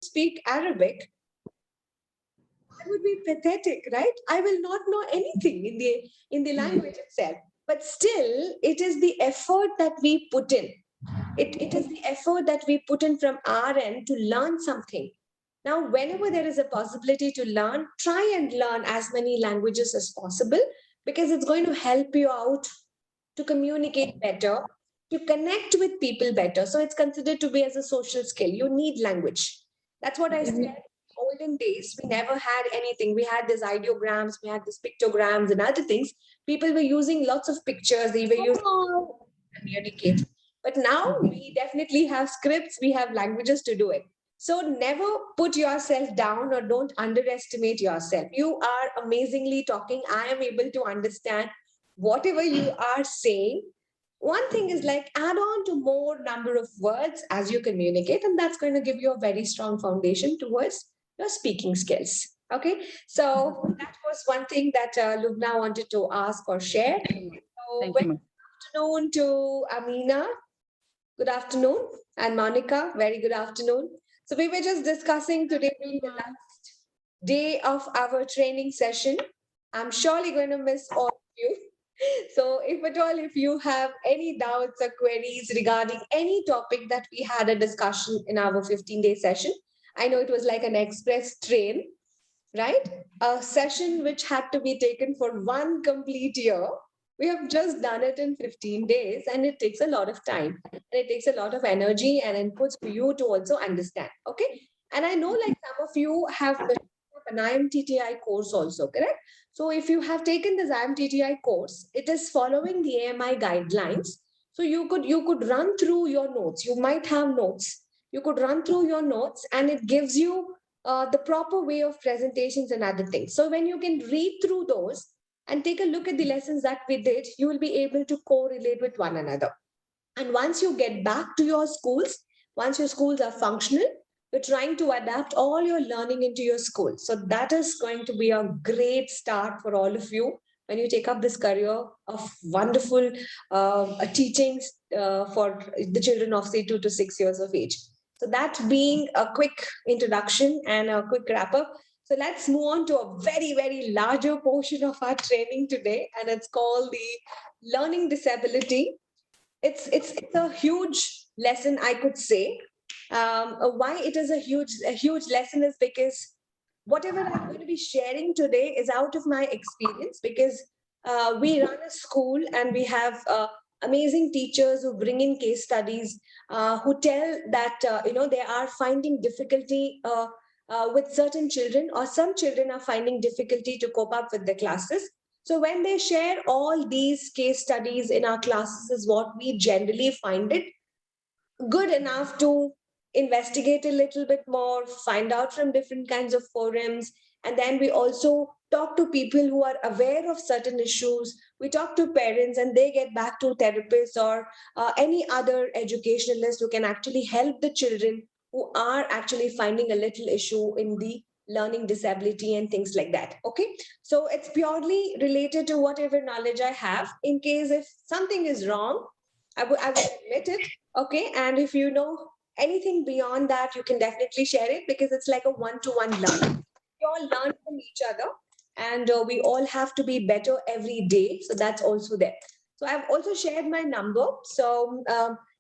speak Arabic, I would be pathetic, right? I will not know anything in the language itself. But still, it is the effort that we put in. It is the effort that we put in from our end to learn something. Now, whenever there is a possibility to learn, try and learn as many languages as possible because it's going to help you out to communicate better, to connect with people better. So it's considered to be as a social skill. You need language. That's what I said. Olden days, we never had anything. We had these ideograms, we had these pictograms and other things. People were using lots of pictures. They were using to communicate. But now we definitely have scripts, we have languages to do it. So never put yourself down or don't underestimate yourself. You are amazingly talking. I am able to understand whatever you are saying. One thing is like add on to more number of words as you communicate, and that's going to give you a very strong foundation towards your speaking skills. Okay, so that was one thing that Lubna wanted to ask or share. So, Thank you, good ma'am. afternoon to Amina. Good afternoon. And Monica, very good afternoon. So, we were just discussing today being the last day of our training session. I'm surely going to miss all of you. So, if at all, if you have any doubts or queries regarding any topic that we had a discussion in our 15-day session, I know it was like an express train, right? A session which had to be taken for one complete year. We have just done it in 15 days, and it takes a lot of time. And it takes a lot of energy and inputs for you to also understand. Okay. And I know like some of you have an IMTTI course also, correct? So if you have taken this IMTTI course, it is following the AMI guidelines. So you could run through your notes. You might have notes. You could run through your notes, and it gives you the proper way of presentations and other things. So when you can read through those and take a look at the lessons that we did, you will be able to correlate with one another. And once you get back to your schools, once your schools are functional, you're trying to adapt all your learning into your school. So that is going to be a great start for all of you when you take up this career of wonderful teachings for the children of say 2 to 6 years of age. So that being a quick introduction and a quick wrap up. So let's move on to a very, very larger portion of our training today, and it's called the learning disability. It's a huge lesson, I could say. Why it is a huge lesson is because whatever I'm going to be sharing today is out of my experience, because we run a school and we have amazing teachers who bring in case studies, who tell that they are finding difficulty with certain children, or some children are finding difficulty to cope up with the classes. So when they share all these case studies in our classes is what we generally find it good enough to investigate a little bit more, find out from different kinds of forums. And then we also talk to people who are aware of certain issues. We talk to parents and they get back to therapists or any other educationalist who can actually help the children who are actually finding a little issue in the learning disability and things like that. Okay. So it's purely related to whatever knowledge I have. In case if something is wrong, I would admit it. Okay. And if you know anything beyond that, you can definitely share it because it's like a one-to-one learn. We all learn from each other, and we all have to be better every day. So that's also there. So I've also shared my number. So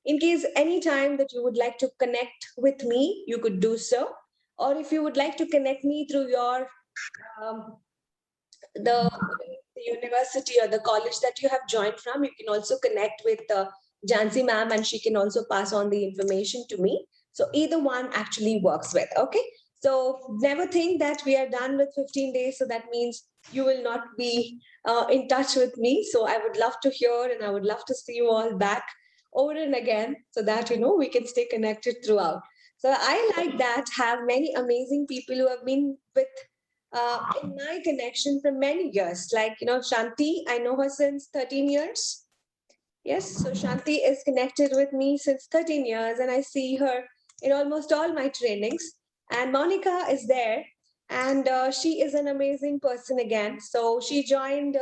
in case any time that you would like to connect with me, you could do so. Or if you would like to connect me through your um, the university or the college that you have joined from, you can also connect with Jansi ma'am, and she can also pass on the information to me. So either one actually works with. Okay. So never think that we are done with 15 days. So that means you will not be in touch with me. So I would love to hear and I would love to see you all back over and again so that, we can stay connected throughout. So I like that, have many amazing people who have been with in my connection for many years. Like, Shanti, I know her since 13 years. Yes, so Shanti is connected with me since 13 years, and I see her in almost all my trainings. And Monica is there, and she is an amazing person again. So she joined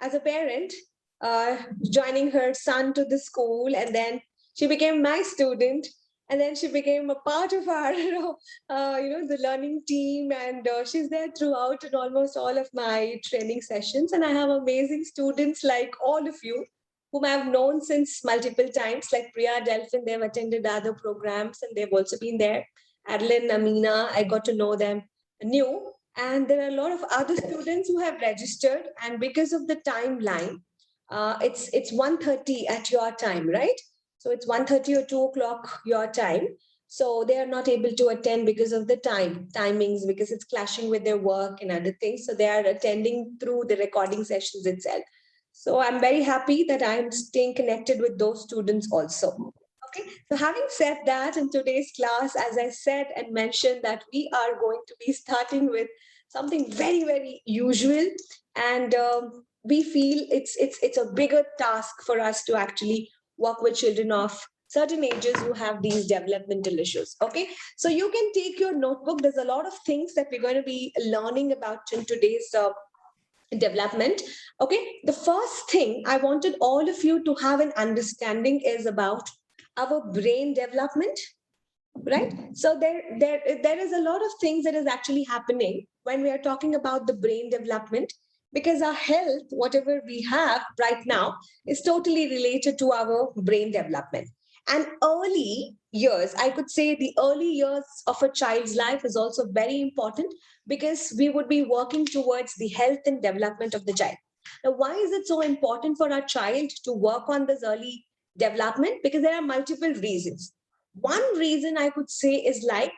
as a parent, uh, joining her son to the school, and then she became my student. And then she became a part of our, the learning team, and she's there throughout in almost all of my training sessions. And I have amazing students like all of you, whom I've known since multiple times, like Priya, Delphin. They've attended other programs, and they've also been there. Adeline, Amina, I got to know them new. And there are a lot of other students who have registered, and because of the timeline, it's 1:30 at your time, right? So it's 1:30 or 2 o'clock your time. So they are not able to attend because of the timings, because it's clashing with their work and other things. So they are attending through the recording sessions itself. So I'm very happy that I'm staying connected with those students also. Okay, so having said that, in today's class, as I said and mentioned, that we are going to be starting with something very, very usual, and we feel it's a bigger task for us to actually work with children of certain ages who have these developmental issues. Okay, so you can take your notebook. There's a lot of things that we're going to be learning about in today's development. Okay, the first thing I wanted all of you to have an understanding is about our brain development, right? So there is a lot of things that is actually happening when we are talking about the brain development, because our health, whatever we have right now, is totally related to our brain development. And early years, I could say the early years of a child's life is also very important, because we would be working towards the health and development of the child. Now, why is it so important for our child to work on this early development? Because there are multiple reasons. One reason I could say is like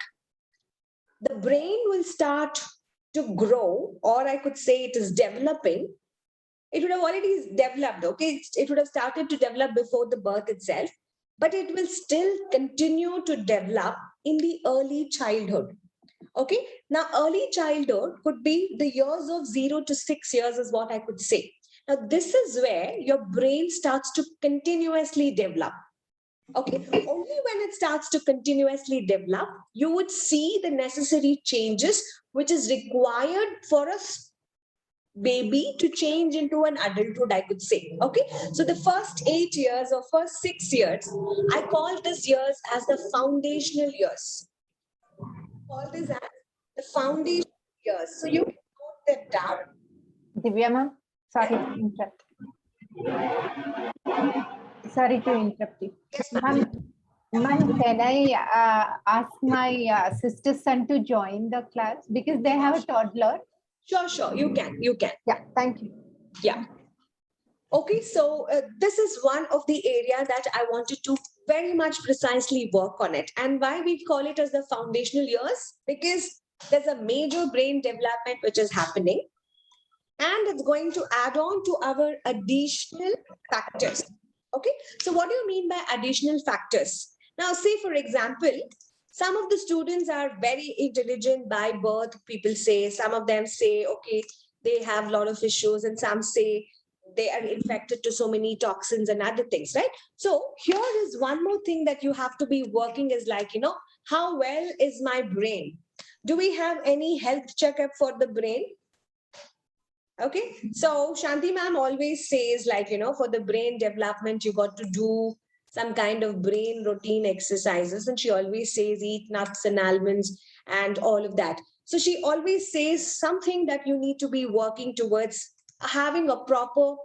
the brain will start to grow, or I could say it is developing. It would have already developed, okay? It would have started to develop before the birth itself, but it will still continue to develop in the early childhood. Okay, now early childhood could be the years of 0 to 6 years, is what I could say. Now, this is where your brain starts to continuously develop. Okay, only when it starts to continuously develop, you would see the necessary changes which is required for a baby to change into an adulthood, I could say. Okay, so the first 8 years or first 6 years, I call these years as the foundational years. Call this as the foundation years. So you can note that down. Divya ma'am, sorry to interrupt. Sorry to interrupt you. Yes, Ma'am, can I ask my sister's son to join the class, because they have a toddler? Sure, you can. Yeah, thank you. Yeah. Okay, so this is one of the area that I wanted to very much precisely work on it. And why we call it as the foundational years? Because there's a major brain development which is happening, and it's going to add on to our additional factors. Okay, so what do you mean by additional factors? Now, say for example, some of the students are very intelligent by birth. People say, some of them say, okay, they have a lot of issues, and some say they are infected to so many toxins and other things, right? So here is one more thing that you have to be working is like, how well is my brain? Do we have any health checkup for the brain? Okay, so Shanti ma'am always says, like, for the brain development, you got to do some kind of brain routine exercises. And she always says, eat nuts and almonds and all of that. So she always says something that you need to be working towards having a proper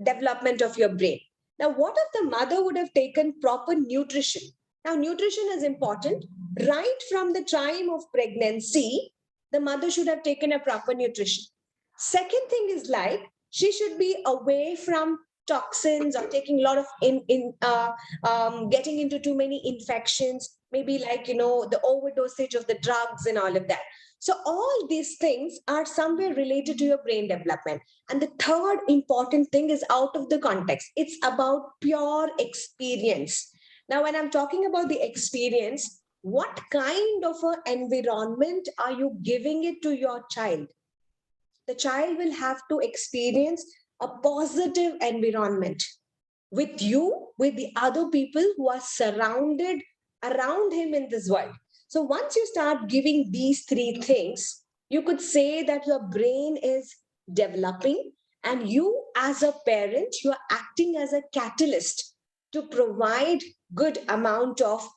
development of your brain. Now, what if the mother would have taken proper nutrition? Now, nutrition is important. Right from the time of pregnancy, the mother should have taken a proper nutrition. Second thing is like she should be away from toxins or taking a lot of getting into too many infections, maybe like the overdosage of the drugs and all of that. So all these things are somewhere related to your brain development. And the third important thing is out of the context. It's about pure experience. Now, when I'm talking about the experience, what kind of an environment are you giving it to your child? The child will have to experience a positive environment with you, with the other people who are surrounded around him in this world. So once you start giving these three things, you could say that your brain is developing, and you as a parent, you are acting as a catalyst to provide good amount of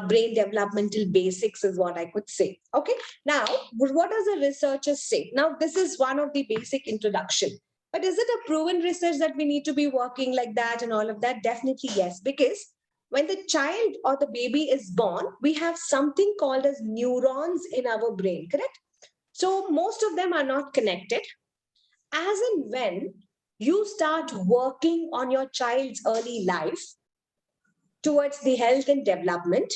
brain developmental basics is what I could say. Okay. Now, what does the researchers say? Now, this is one of the basic introduction. But is it a proven research that we need to be working like that and all of that? Definitely yes, because when the child or the baby is born, we have something called as neurons in our brain, correct? So most of them are not connected. As and when you start working on your child's early life towards the health and development,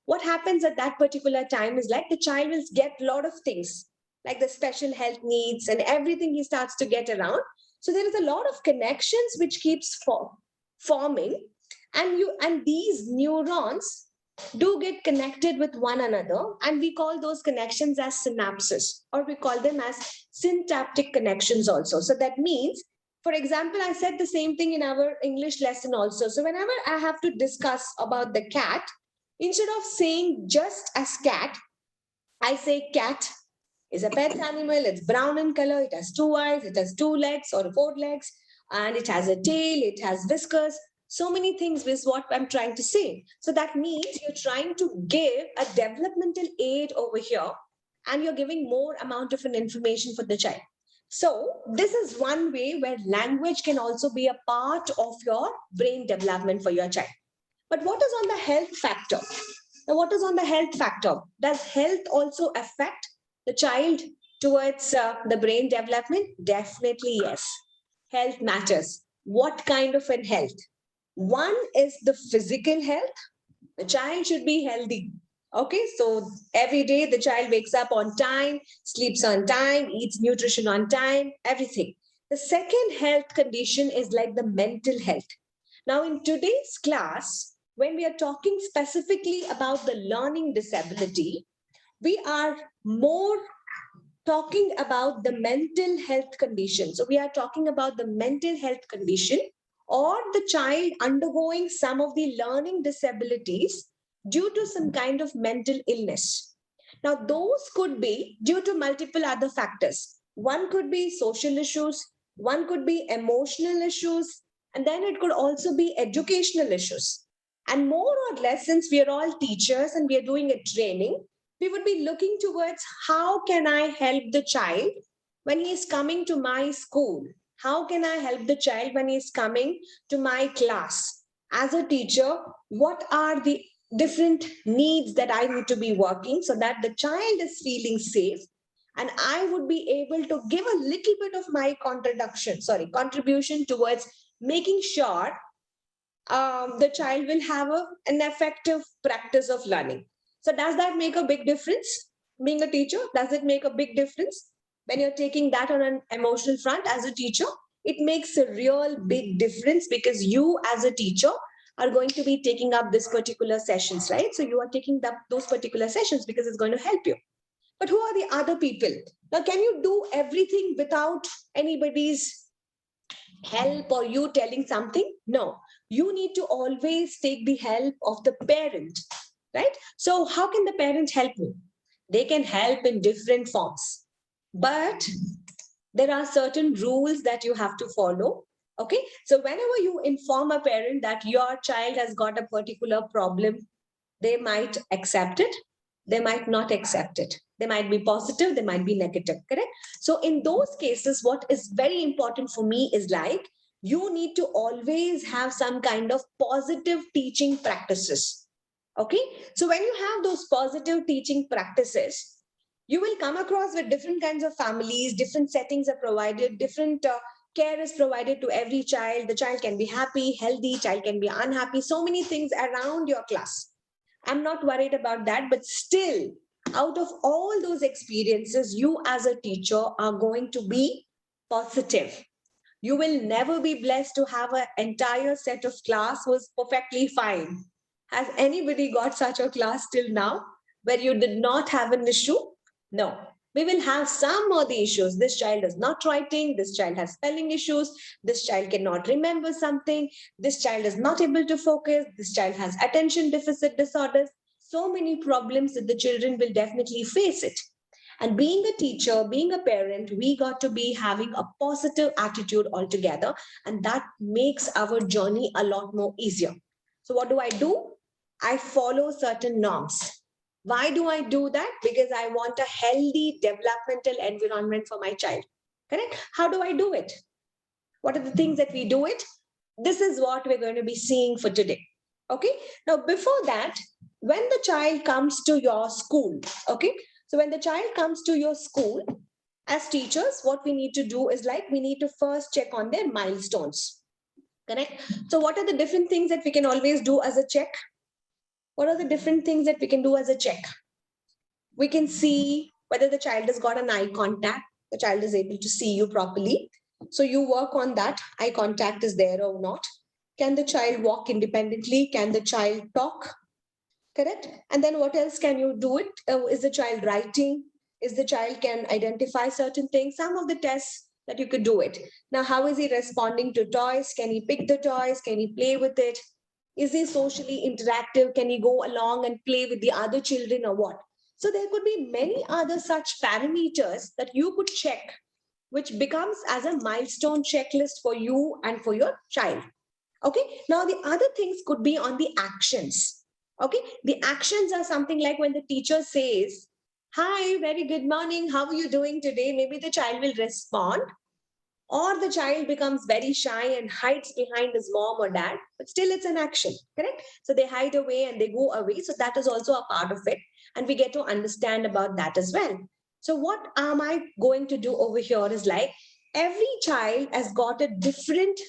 what happens at that particular time is like the child will get a lot of things, like the special health needs and everything he starts to get around. So there is a lot of connections which keeps forming, and these neurons do get connected with one another, and we call those connections as synapses, or we call them as syntactic connections also. So that means, for example, I said the same thing in our English lesson also. So whenever I have to discuss about the cat, instead of saying just as cat, I say cat is a pet animal. It's brown in color. It has two eyes. It has two legs or four legs. And it has a tail. It has whiskers. So many things is what I'm trying to say. So that means you're trying to give a developmental aid over here, and you're giving more amount of an information for the child. So this is one way where language can also be a part of your brain development for your child. But what is on the health factor? Now, what is on the health factor? Does health also affect the child towards the brain development? Definitely yes. Health matters. What kind of an health? One is the physical health. The child should be healthy. Okay, so every day the child wakes up on time, sleeps on time, eats nutrition on time, everything. The second health condition is like the mental health. Now, in today's class, when we are talking specifically about the learning disability, we are more talking about the mental health condition. So, we are talking about the mental health condition or the child undergoing some of the learning disabilities due to some kind of mental illness. Now, those could be due to multiple other factors. One could be social issues, one could be emotional issues, and then it could also be educational issues. And more or less, since we are all teachers and we are doing a training, we would be looking towards how can I help the child when he is coming to my school? How can I help the child when he is coming to my class? As a teacher, what are the different needs that I need to be working so that the child is feeling safe, and I would be able to give a little bit of my contribution towards making sure the child will have an effective practice of learning. So does that make a big difference? Being a teacher, does it make a big difference when you're taking that on an emotional front as a teacher? It makes a real big difference because you as a teacher are going to be taking up this particular sessions, right? So you are taking up those particular sessions because it's going to help you. But who are the other people? Now, can you do everything without anybody's help or you telling something? No, you need to always take the help of the parent, right? So, how can the parent help you? They can help in different forms, but there are certain rules that you have to follow. Okay, so whenever you inform a parent that your child has got a particular problem, they might accept it, they might not accept it, they might be positive, they might be negative, correct? So in those cases, what is very important for me is like you need to always have some kind of positive teaching practices. Okay, so when you have those positive teaching practices, you will come across with different kinds of families, different settings are provided, different care is provided to every child. The child can be happy, healthy, child can be unhappy, so many things around your class. I'm not worried about that, but still, out of all those experiences, you as a teacher are going to be positive. You will never be blessed to have an entire set of class who's perfectly fine. Has anybody got such a class till now where you did not have an issue? No. We will have some of the issues. This child is not writing, this child has spelling issues, this child cannot remember something, this child is not able to focus, this child has attention deficit disorders. So many problems that the children will definitely face it. And being a teacher, being a parent, we got to be having a positive attitude altogether. And that makes our journey a lot more easier. So, what do? I follow certain norms. Why do I do that? Because I want a healthy developmental environment for my child. Correct? How do I do it? What are the things that we do it? This is what we're going to be seeing for today. Okay. Now, before that, when the child comes to your school, okay. So when the child comes to your school, as teachers, what we need to do is like we need to first check on their milestones. Correct. So what are the different things that we can always do as a check? What are the different things that we can do as a check? We can see whether the child has got an eye contact, the child is able to see you properly. So you work on that, eye contact is there or not. Can the child walk independently? Can the child talk? Correct. And then what else can you do it? Is the child writing? Is the child can identify certain things? Some of the tests that you could do it. Now, how is he responding to toys? Can he pick the toys? Can he play with it? Is he socially interactive? Can he go along and play with the other children or what? So there could be many other such parameters that you could check, which becomes as a milestone checklist for you and for your child. Okay. Now, the other things could be on the actions. Okay. The actions are something like when the teacher says, "Hi, very good morning. How are you doing today?" Maybe the child will respond, or the child becomes very shy and hides behind his mom or dad, but still it's an action. Correct. So they hide away and they go away. So that is also a part of it. And we get to understand about that as well. So, what am I going to do over here is like every child has got a different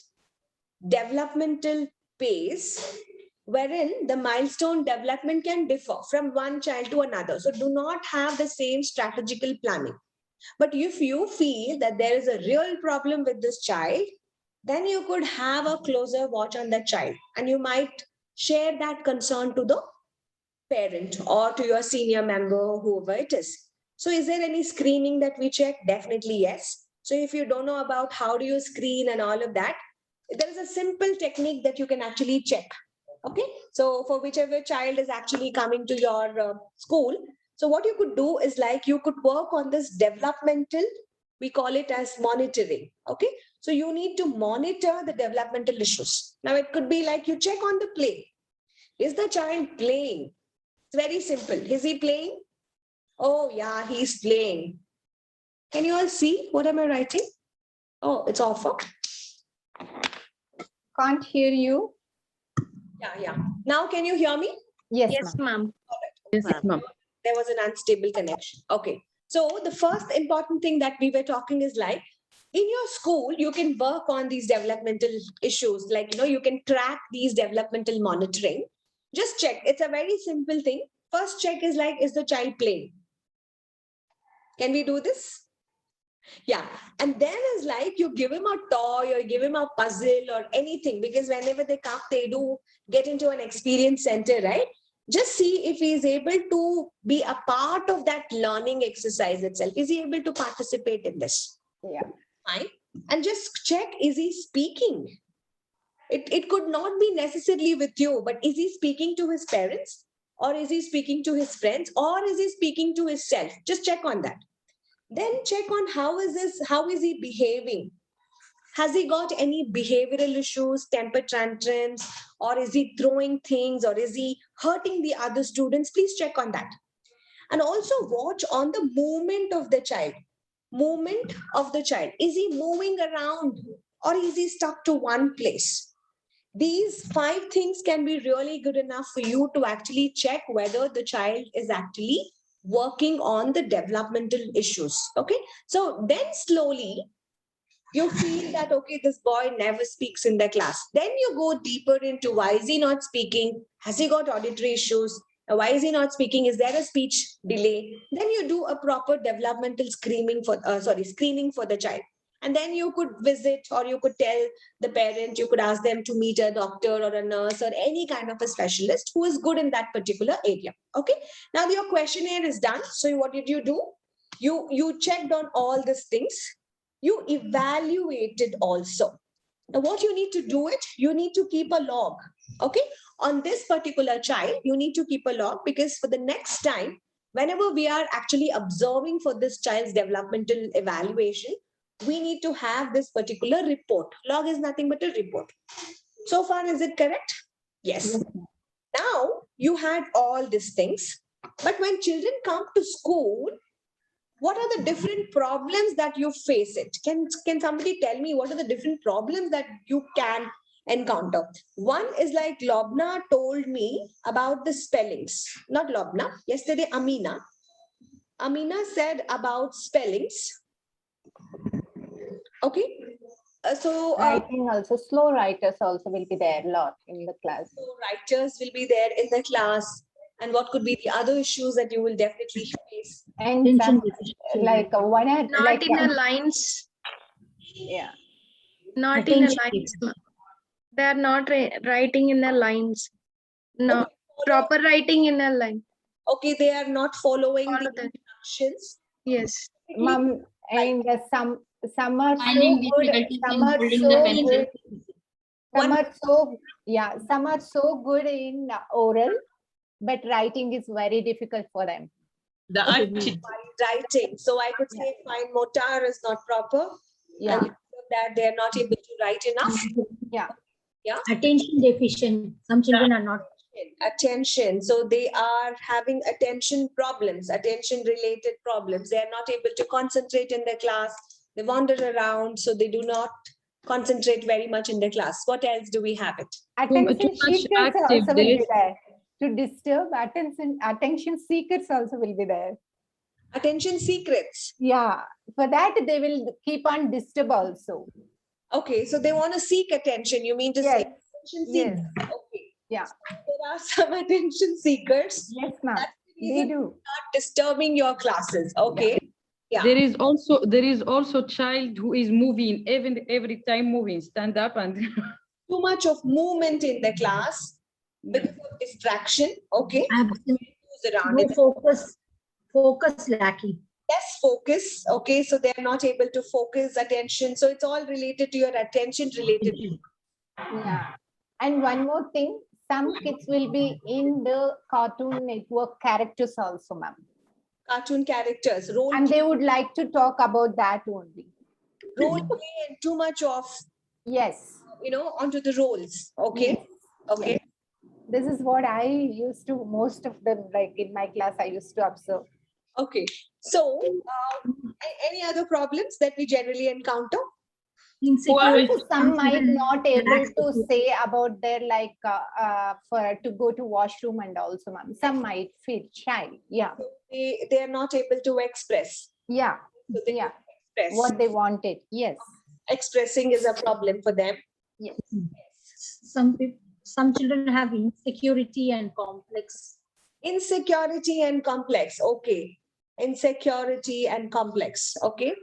developmental pace wherein the milestone development can differ from one child to another. So do not have the same strategical planning. But if you feel that there is a real problem with this child, then you could have a closer watch on that child and you might share that concern to the parent or to your senior member, whoever it is. So, is there any screening that we check? Definitely yes. So, if you don't know about how do you screen and all of that, there is a simple technique that you can actually check. Okay. So, for whichever child is actually coming to your school, so what you could do is like you could work on this developmental, we call it as monitoring. Okay. So, you need to monitor the developmental issues. Now, it could be like you check on the play. Is the child playing? It's very simple. Is he playing? Oh, yeah, he's playing. Can you all see what am I writing? Oh, it's off. Huh? Can't hear you. Yeah, yeah. Now, can you hear me? Yes, Yes, ma'am. ma'am. Yes, ma'am. there was an unstable connection. Okay. So, the first important thing that we were talking is like in your school, you can work on these developmental issues. Like, you can track these developmental monitoring. Just check. It's a very simple thing. First check is like, is the child playing? Can we do this? Yeah. And then is like you give him a toy or give him a puzzle or anything, because whenever they come, they do get into an experience center, right? Just see if he is able to be a part of that learning exercise itself. Is he able to participate in this? Yeah. Fine. And just check, is he speaking? It could not be necessarily with you, but is he speaking to his parents? Or is he speaking to his friends? Or is he speaking to himself? Just check on that. Then check on how is he behaving? Has he got any behavioral issues, temper tantrums, or is he throwing things, or is he hurting the other students? Please check on that. And also watch on the movement of the child. Movement of the child. Is he moving around or is he stuck to one place? These 5 things can be really good enough for you to actually check whether the child is actually working on the developmental issues. Okay. So then slowly you feel that, okay, this boy never speaks in the class. Then you go deeper into why is he not speaking? Has he got auditory issues? Why is he not speaking? Is there a speech delay? Then you do a proper developmental screening for the child. And then you could visit or you could tell the parent, you could ask them to meet a doctor or a nurse or any kind of a specialist who is good in that particular area. Okay. Now your questionnaire is done. So what did you do? You checked on all these things. You evaluated also. Now, what you need to do it, you need to keep a log. Okay. On this particular child, you need to keep a log, because for the next time, whenever we are actually observing for this child's developmental evaluation, we need to have this particular report. Log is nothing but a report. So far, is it correct? Yes. Yes, Now you had all these things, but when children come to school, what are the different problems that you face it? Can somebody tell me what are the different problems that you can encounter? One is like Lobna told me about the spellings. Not Lobna, yesterday Amina. Amina said about spellings. Okay. Writing also, slow writers also will be there a lot in the class. So writers will be there in the class. And what could be the other issues that you will definitely face? And some, like one at Not like in a lines. yeah. Not in a lines. They are not writing in the lines. No, proper writing in a line. Okay, they are not following Follow the that. instructions. Yes. Mom, and some are so Finding good, difficulties some in are holding the so pencil. good, some One- are so, yeah, some are so good in oral, but writing is very difficult for them. The Okay, attitude. writing. So I could say fine motor is not proper. Yeah, And that they are not able to write enough. yeah. Yeah. Attention deficient. Some children are not. Attention. So they are having attention problems, attention related problems. They are not able to concentrate in the class. They wander around, so they do not concentrate very much in the class. What else do we have it? Attention too much seekers active also will be days. there. To disturb, attention seekers also will be there. Attention secrets. Yeah, for that they will keep on disturb also. Okay, so they want to seek attention. You mean to Yes. say attention Yes. seekers? Okay. Yeah. There are some attention seekers. Yes, ma'am. That's the They reason do. not disturbing your classes. Okay. Yeah. There is also child who is moving every time moving, stand up and Too much of movement in the class because of distraction. Okay. Absolutely. Moves around. No It's focus lacking. less focus. Okay. So they're not able to focus attention. So it's all related to your attention related. Yeah. And one more thing, some kids will be in the Cartoon Network characters also, ma'am. Cartoon characters, role And they would like to talk about that only. play and too much of, Yes. onto the roles. Okay. Yes. Okay. Yes. This is what I used to, most of them, like in my class, I used to observe. Okay. So, any other problems that we generally encounter? Insecurity. Some might children not able relax to the- say about their like for to go to washroom and also, ma'am. Some might feel shy. Yeah. They are not able to express. Yeah. So they Yeah. express. What they wanted. Yes. Expressing is a problem for them. Yes. Some children have insecurity and complex. Insecurity and complex. Okay. Insecurity and complex. Okay.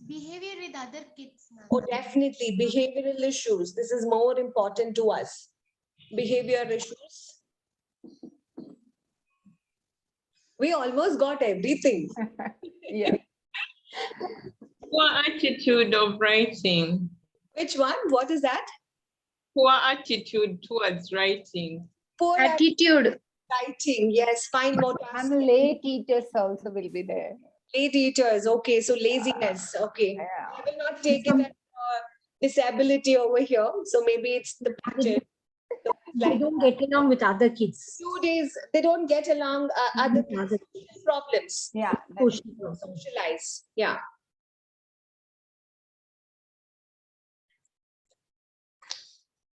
Behavior with other kids, ma'am. Oh, definitely. Behavioral issues. This is more important to us. Behavior issues. We almost got everything. Yeah. Poor attitude of writing. Which one? What is that? Poor attitude towards writing. Poor Attitude. writing. Yes. Fine motor. And late eaters also will be there. Late eaters. Okay. So laziness. Okay. Yeah. I will not take it as disability over here. So maybe it's the pattern. So it's They like don't get along with other kids. 2 days, they don't get along. Other Other problems. Yeah. social Socialize. Yeah.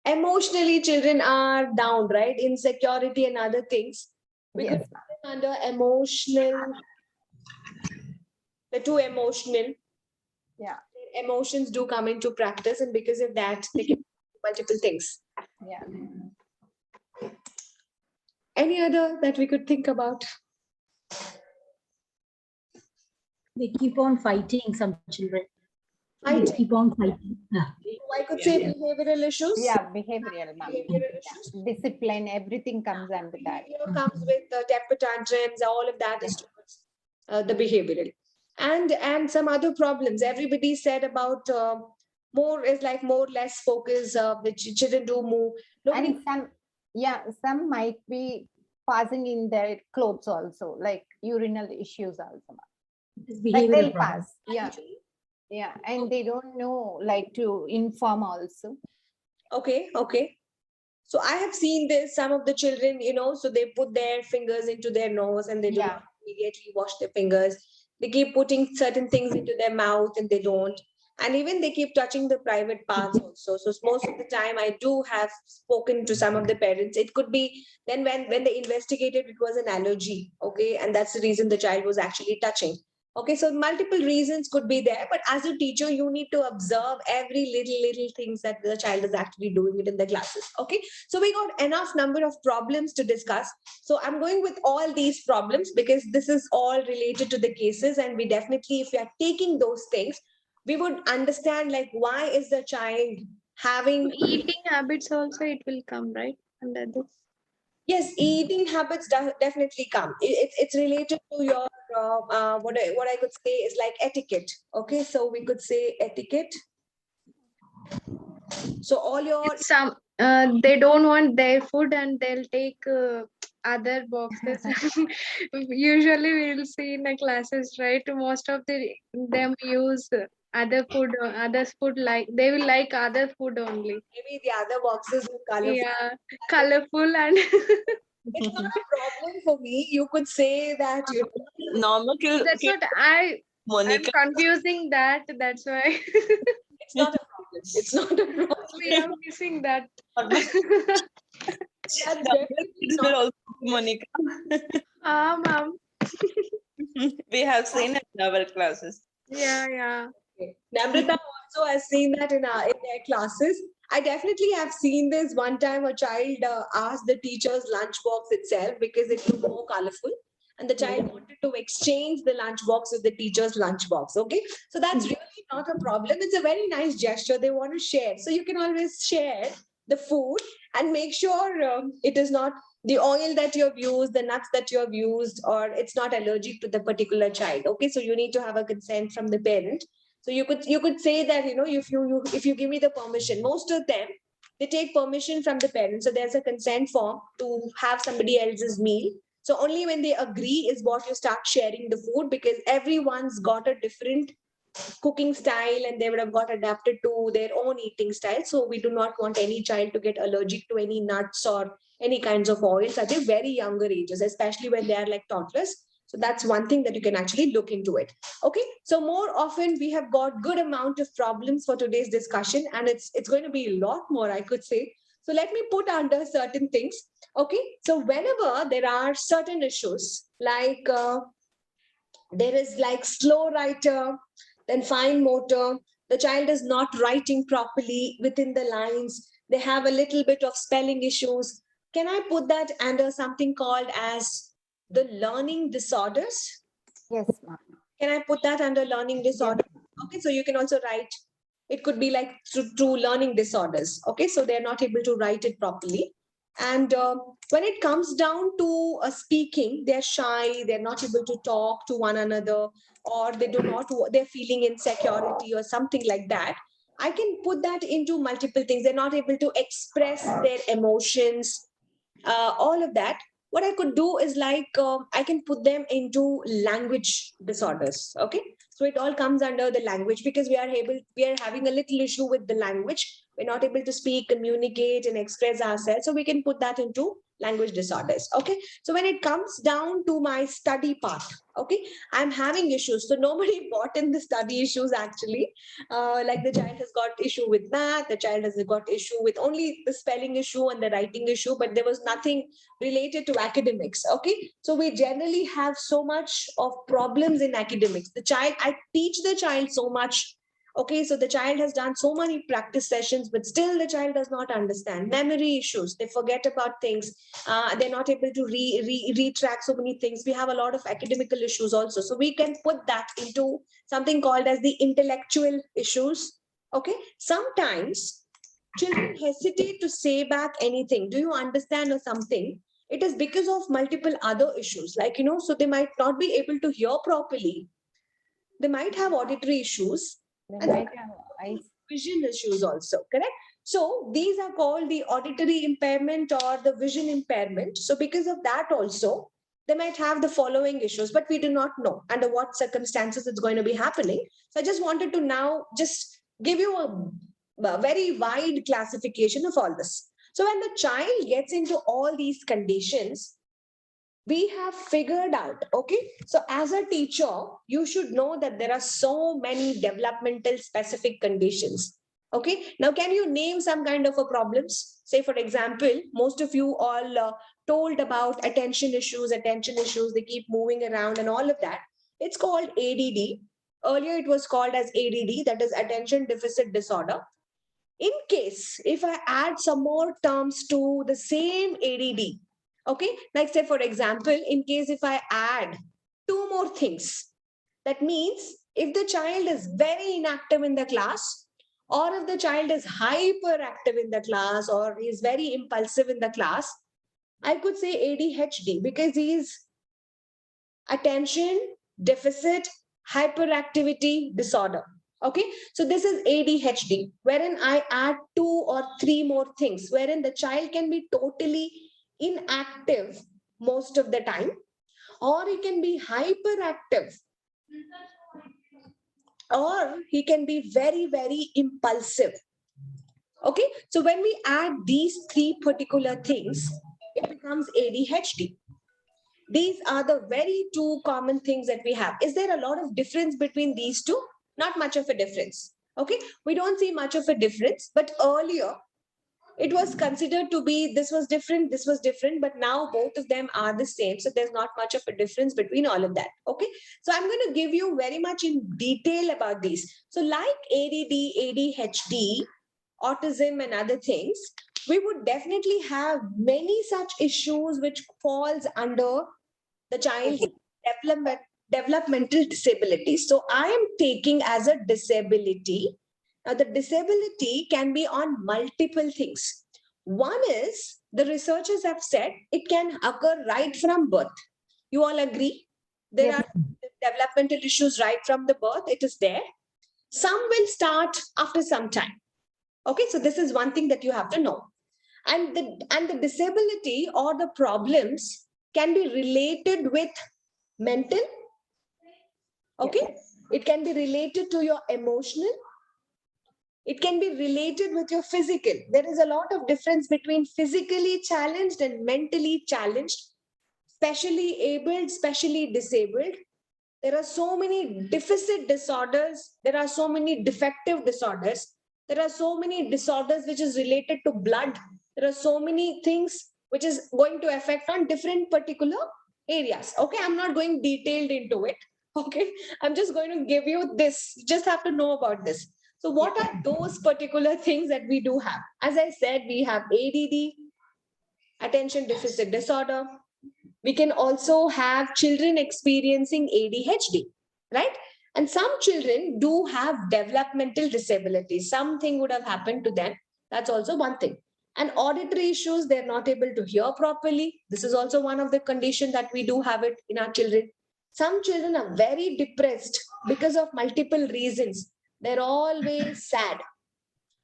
Emotionally, children are down, right? Insecurity and other things. We could Yes. put it under emotional. They're too emotional. Yeah. Their emotions do come into practice, and because of that, they can do multiple things. Yeah. Any other that we could think about? They keep on fighting, some children. They Fighting. keep on fighting. I could say behavioral issues. Yeah. Behavioral, ma'am. Behavioral Yeah. issues. Discipline, everything comes under that. Behavior comes with temper tantrums. All of that is towards the behavioral, and some other problems. Everybody said about more is like more less focus. Which children do move. Nobody. And some might be passing in their clothes also, like urinal issues also, ma'am. It is Like behavioral they'll problem. pass. Yeah. Yeah. And they don't know like to inform also. Okay. Okay. So I have seen this, some of the children, so they put their fingers into their nose and they do Yeah. not immediately wash their fingers. They keep putting certain things into their mouth and they don't. And even they keep touching the private parts also. So most of the time I do have spoken to some of the parents. It could be then when they investigated, it was an allergy. Okay. And that's the reason the child was actually touching. Okay, so multiple reasons could be there, but as a teacher, you need to observe every little things that the child is actually doing it in the classes. Okay, so we got enough number of problems to discuss. So I'm going with all these problems because this is all related to the cases, and we definitely, if we are taking those things, we would understand like why is the child having Eating habits also it will come, right? Under this. Yes, eating habits definitely come. It's related to your what I could say is like etiquette. Okay, so we could say etiquette. So all your Some they don't want their food and they'll take other boxes. Usually we'll see in the classes, right? Most of them use other food, others food, like they will like other food only. maybe the other boxes are colorful. Yeah, colorful and It's not a problem for me. You could say that Normal that's what I'm Monica. confusing that. That's why it's not a problem. It's not a problem. we are missing that. That's definitely Kids not will also Monica. Ma'am. We have seen it in our classes. Yeah. okay. Namrita also has seen that in their classes. I definitely have seen this one time. A child asked the teacher's lunchbox itself because it looked more colorful, and the child wanted to exchange the lunchbox with the teacher's lunchbox. Okay, so that's really not a problem. It's a very nice gesture. They want to share, so you can always share the food and make sure it is not the oil that you have used, the nuts that you have used, or it's not allergic to the particular child. Okay, so you need to have a consent from the parent. So you could say that if you give me the permission, most of them they take permission from the parents. So there's a consent form to have somebody else's meal. So only when they agree is what you start sharing the food, because everyone's got a different cooking style and they would have got adapted to their own eating style. So we do not want any child to get allergic to any nuts or any kinds of oils at their very younger ages, especially when they are like toddlers. So that's one thing that you can actually look into it. Okay, so more often we have got good amount of problems for today's discussion, and it's going to be a lot more, I could say. So let me put under certain things. Okay, so whenever there are certain issues like there is like slow writer, then fine motor, the child is not writing properly within the lines, they have a little bit of spelling issues, can I put that under something called as the learning disorders? Yes, ma'am. Can I put that under learning disorder? Okay, so you can also write, it could be like through learning disorders. Okay, so they're not able to write it properly. And when it comes down to speaking, they're shy, they're not able to talk to one another, or they do not, they're feeling insecurity or something like that. I can put that into multiple things. They're not able to express their emotions, all of that. What I could do is like I can put them into language disorders. Okay, so it all comes under the language, because we are having a little issue with the language. We're not able to speak, communicate, and express ourselves. So we can put that into language disorders. Okay, so when it comes down to my study part, okay, I'm having issues. So nobody bought in the study issues actually. Like the child has got issue with math, the child has got issue with only the spelling issue and the writing issue, but there was nothing related to academics. Okay, so we generally have so much of problems in academics. I teach the child so much. Okay, so the child has done so many practice sessions, but still the child does not understand. Memory issues, they forget about things. They're not able to retrack so many things. We have a lot of academical issues also. So we can put that into something called as the intellectual issues. Okay, sometimes children hesitate to say back anything. Do you understand or something? It is because of multiple other issues, like, so they might not be able to hear properly. They might have auditory issues, They and might have eyes. vision issues also, correct? So these are called the auditory impairment or the vision impairment. So because of that also, they might have the following issues, but we do not know under what circumstances it's going to be happening. So I just wanted to now just give you a very wide classification of all this. So when the child gets into all these conditions, we have figured out, okay, so as a teacher you should know that there are so many developmental specific conditions. Okay, now can you name some kind of a problems? Say for example, most of you all told about attention issues, they keep moving around and all of that. It's called ADD. Earlier it was called as ADD, that is attention deficit disorder. In case if I add some more terms to the same ADD, okay, like say for example, in case if I add two more things, that means if the child is very inactive in the class, or if the child is hyperactive in the class, or is very impulsive in the class, I could say ADHD, because he is attention deficit hyperactivity disorder. Okay, so this is ADHD, wherein I add two or three more things, wherein the child can be totally inactive most of the time, or he can be hyperactive, or he can be very, very impulsive. Okay, so when we add these three particular things, it becomes ADHD. These are the very two common things that we have. Is there a lot of difference between these two? Not much of a difference. Okay, we don't see much of a difference, but earlier it was considered to be this was different, but now both of them are the same. So there's not much of a difference between all of that. Okay, so I'm going to give you very much in detail about these. So like ADD, ADHD, autism and other things, we would definitely have many such issues which falls under the child's developmental disability. So I am taking as a disability. Now the disability can be on multiple things. One is, the researchers have said it can occur right from birth. You all agree? There Yes. are developmental issues right from the birth. It is there. Some will start after some time. Okay, so this is one thing that you have to know. And the disability or the problems can be related with mental. Okay, it can be related to your emotional. It can be related with your physical. There is a lot of difference between physically challenged and mentally challenged, specially abled, specially disabled. There are so many deficit disorders. There are so many defective disorders. There are so many disorders which is related to blood. There are so many things which is going to affect on different particular areas. Okay, I'm not going detailed into it. Okay, I'm just going to give you this. You just have to know about this. So what are those particular things that we do have? As I said, we have ADD, attention deficit disorder. We can also have children experiencing ADHD, right? And some children do have developmental disabilities. Something would have happened to them. That's also one thing. And auditory issues, they're not able to hear properly. This is also one of the conditions that we do have it in our children. Some children are very depressed because of multiple reasons. They're always sad.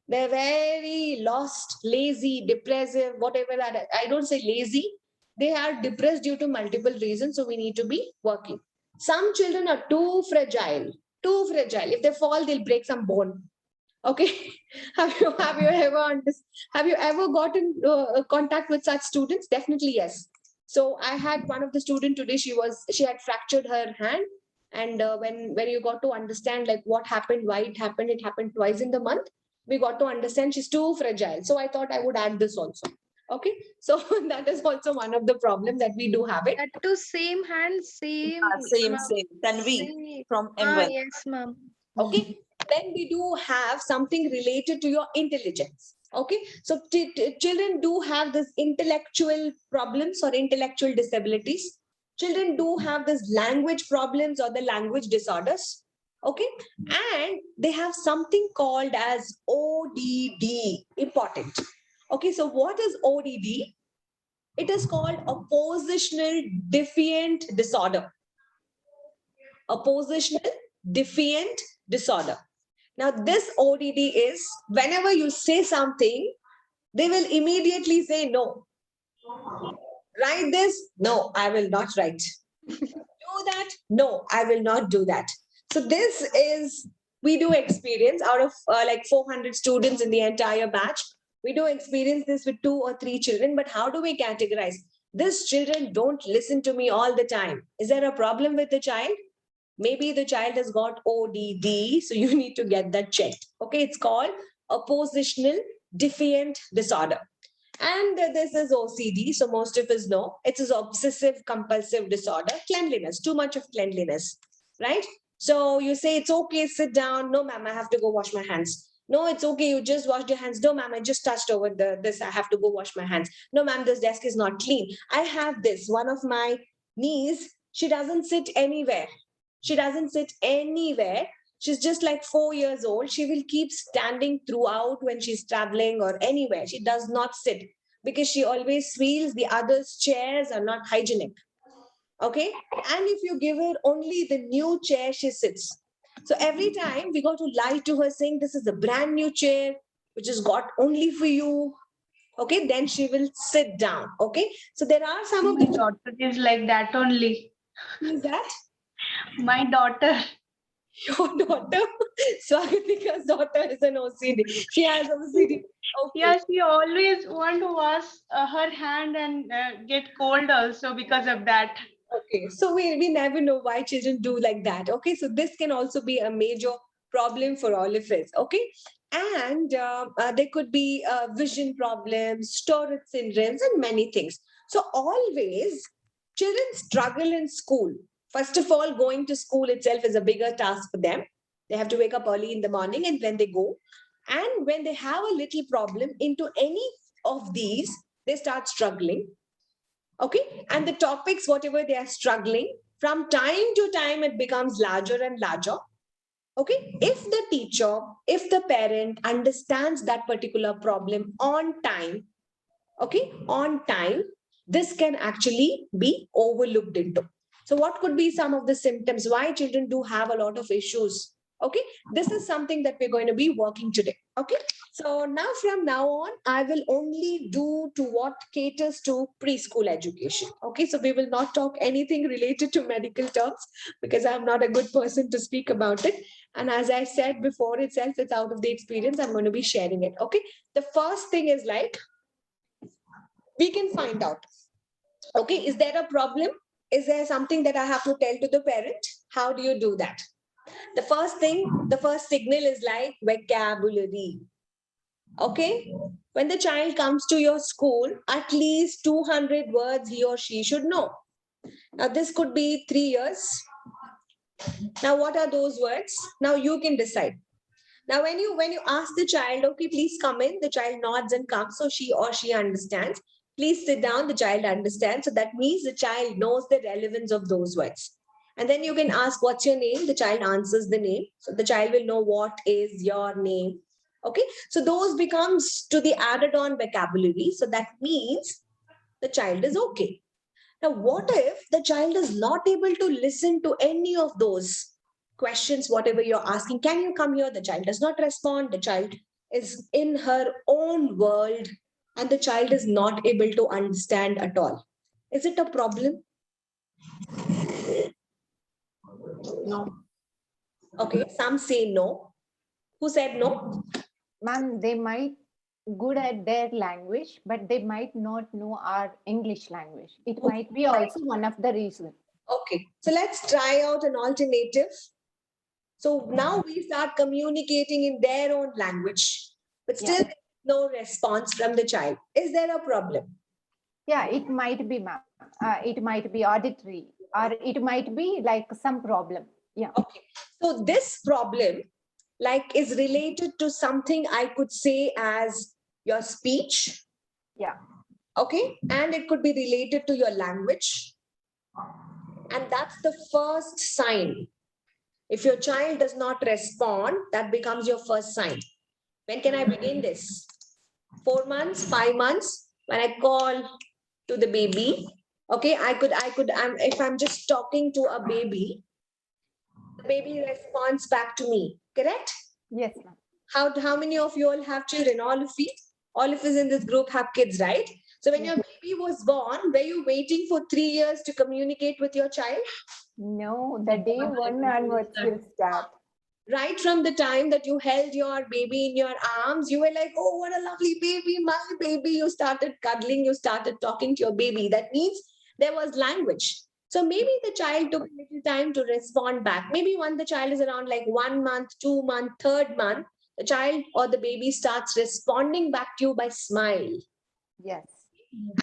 They're very lost, lazy, depressive, whatever that. I don't say lazy. They are depressed due to multiple reasons. So we need to be working. Some children are too fragile, too fragile. If they fall, they'll break some bone. Okay. Have you ever gotten contact with such students? Definitely yes. So I had one of the student today. She had fractured her hand, and when you got to understand like what happened, why it happened twice in the month. We got to understand she's too fragile. So I thought I would add this also. Okay, so that is also one of the problems that we do have it. That too same hand, same. Same. Tanvi Same. from M1. Yes, ma'am. Okay, then we do have something related to your intelligence. Okay, so children do have this intellectual problems or intellectual disabilities. Children do have this language problems or the language disorders. Okay, and they have something called as ODD. Important. Okay, so what is ODD? It is called oppositional defiant disorder. Oppositional defiant disorder. Now, this ODD is whenever you say something, they will immediately say no. Write this? No, I will not write. Do that? No, I will not do that. So this is, we do experience out of like 400 students in the entire batch. We do experience this with 2 or 3 children, but how do we categorize? These children don't listen to me all the time. Is there a problem with the child? Maybe the child has got ODD, so you need to get that checked. Okay, it's called oppositional defiant disorder. And this is OCD, so most of us know it is obsessive compulsive disorder, cleanliness, too much of cleanliness, right? So you say it's okay, sit down. No, ma'am, I have to go wash my hands. No, it's okay, you just washed your hands. No, ma'am, I just touched over this. I have to go wash my hands. No, ma'am, this desk is not clean. I have this. One of my niece, she doesn't sit anywhere. She doesn't sit anywhere. She's just like 4 years old. She will keep standing throughout when she's traveling or anywhere. She does not sit because she always feels the others' chairs are not hygienic. Okay. And if you give her only the new chair, she sits. So every time we got to lie to her saying, this is a brand new chair, which is got only for you. Okay. Then she will sit down. Okay. So there are some of My the. daughter is like that only. Who is that? My daughter. Your daughter, Swagatika's daughter is an OCD. She has OCD. Okay. Yeah, she always want to wash her hand and get cold also because of that. Okay. So we never know why children do like that. Okay. So this can also be a major problem for all of us. Okay. And there could be vision problems, Tourette syndromes, and many things. So always children struggle in school. First of all, going to school itself is a bigger task for them. They have to wake up early in the morning and then they go. And when they have a little problem into any of these, they start struggling. Okay. And the topics, whatever they are struggling, from time to time, it becomes larger and larger. Okay. If the teacher, if the parent understands that particular problem on time, okay, on time, this can actually be overlooked into. So what could be some of the symptoms why children do have a lot of issues? Okay, this is something that we're going to be working today. Okay, so now from now on, I will only do to what caters to preschool education. Okay, so we will not talk anything related to medical terms because I'm not a good person to speak about it. And as I said before itself, it's out of the experience. I'm going to be sharing it. Okay, the first thing is like, we can find out, okay, is there a problem? Is there something that I have to tell to the parent? How do you do that? The first thing, the first signal is like vocabulary. Okay, when the child comes to your school, at least 200 words he or she should know. Now this could be 3 years. Now what are those words? Now you can decide. Now when you ask the child, okay, please come in, the child nods and comes, so she or she understands. Please sit down, the child understands. So that means the child knows the relevance of those words. And then you can ask, what's your name? The child answers the name. So the child will know what is your name. Okay. So those becomes to the added on vocabulary. So that means the child is okay. Now, what if the child is not able to listen to any of those questions, whatever you're asking? Can you come here? The child does not respond. The child is in her own world and the child is not able to understand at all. Is it a problem? No. Okay, some say no. Who said no? Ma'am, they might good at their language, but they might not know our English language. It might be also one of the reasons. Okay, so let's try out an alternative. So now we start communicating in their own language, but still no response from the child. Is there a problem? Yeah, it might be, ma'am. It might be auditory, or it might be like some problem. Yeah. Okay. So this problem, like, is related to something I could say as your speech. Yeah. Okay. And it could be related to your language. And that's the first sign. If your child does not respond, that becomes your first sign. When can I begin this? 4 months, 5 months? When I call to the baby, okay, if I'm just talking to a baby, the baby responds back to me, correct? Yes, ma'am. How many of you all have children? All of you? All of us in this group have kids, right? So when your baby was born, were you waiting for 3 years to communicate with your child? No, the day one onwards will start. Right from the time that you held your baby in your arms, you were like, oh, what a lovely baby, my baby. You started cuddling, you started talking to your baby. That means there was language. So maybe the child took a little time to respond back. Maybe when the child is around like 1 month, 2 month, third month, the child or the baby starts responding back to you by smile, Yes.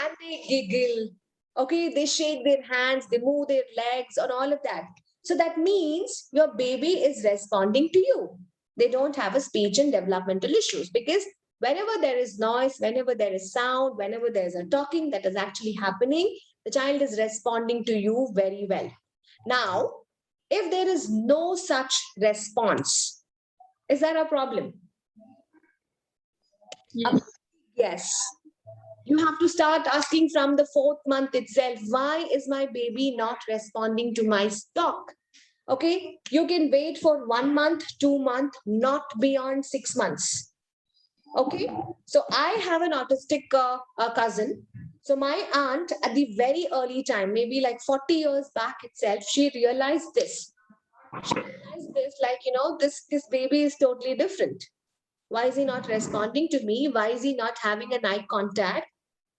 and they giggle. Okay, they shake their hands, they move their legs, and all of that. So that means your baby is responding to you. They don't have a speech and developmental issues, because whenever there is noise, whenever there is sound, whenever there is a talking that is actually happening, the child is responding to you very well. Now, if there is no such response, is that a problem? Yes. Yes. You have to start asking from the fourth month itself, why is my baby not responding to my talk? Okay, you can wait for 1 month, 2 month, not beyond 6 months. Okay, so I have an autistic cousin. So my aunt, at the very early time, maybe like 40 years back itself, she realized this. She realized this, like, this baby is totally different. Why is he not responding to me? Why is he not having an eye contact?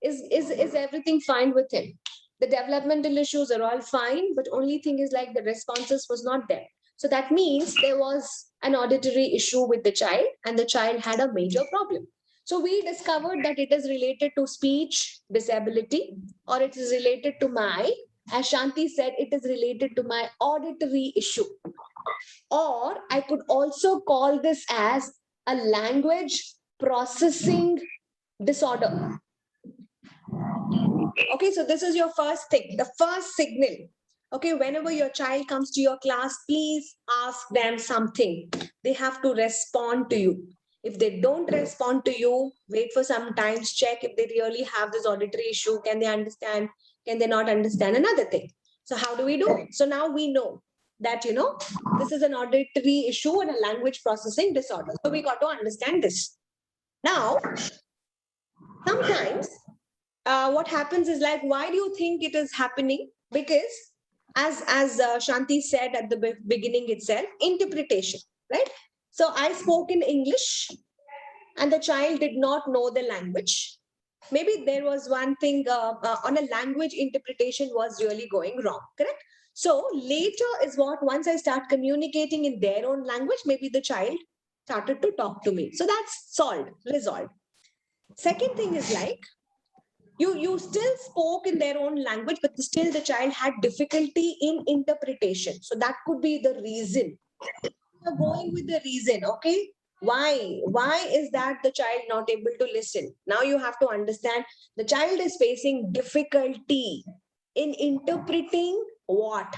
Is everything fine with him? The developmental issues are all fine, but only thing is like the responses was not there. So that means there was an auditory issue with the child, and the child had a major problem. So we discovered that it is related to speech disability, or it is related to my, as Shanti said, it is related to my auditory issue. Or I could also call this as a language processing disorder. Okay, so this is your first thing, the first signal. Okay, whenever your child comes to your class, please ask them something. They have to respond to you. If they don't respond to you, wait for some times, check if they really have this auditory issue. Can they understand? Can they not understand? Another thing. So how do we do it? So now we know that, this is an auditory issue and a language processing disorder. So we got to understand this. Now, sometimes what happens is like, why do you think it is happening? Because as Shanti said at the beginning itself, interpretation, right? So I spoke in English and the child did not know the language. Maybe there was one thing on a language interpretation was really going wrong, correct? So later is what, once I start communicating in their own language, maybe the child started to talk to me. So that's solved, resolved. Second thing is like, you still spoke in their own language, but still the child had difficulty in interpretation. So that could be the reason. You're going with the reason, okay? Why is that the child not able to listen? Now you have to understand the child is facing difficulty in interpreting what?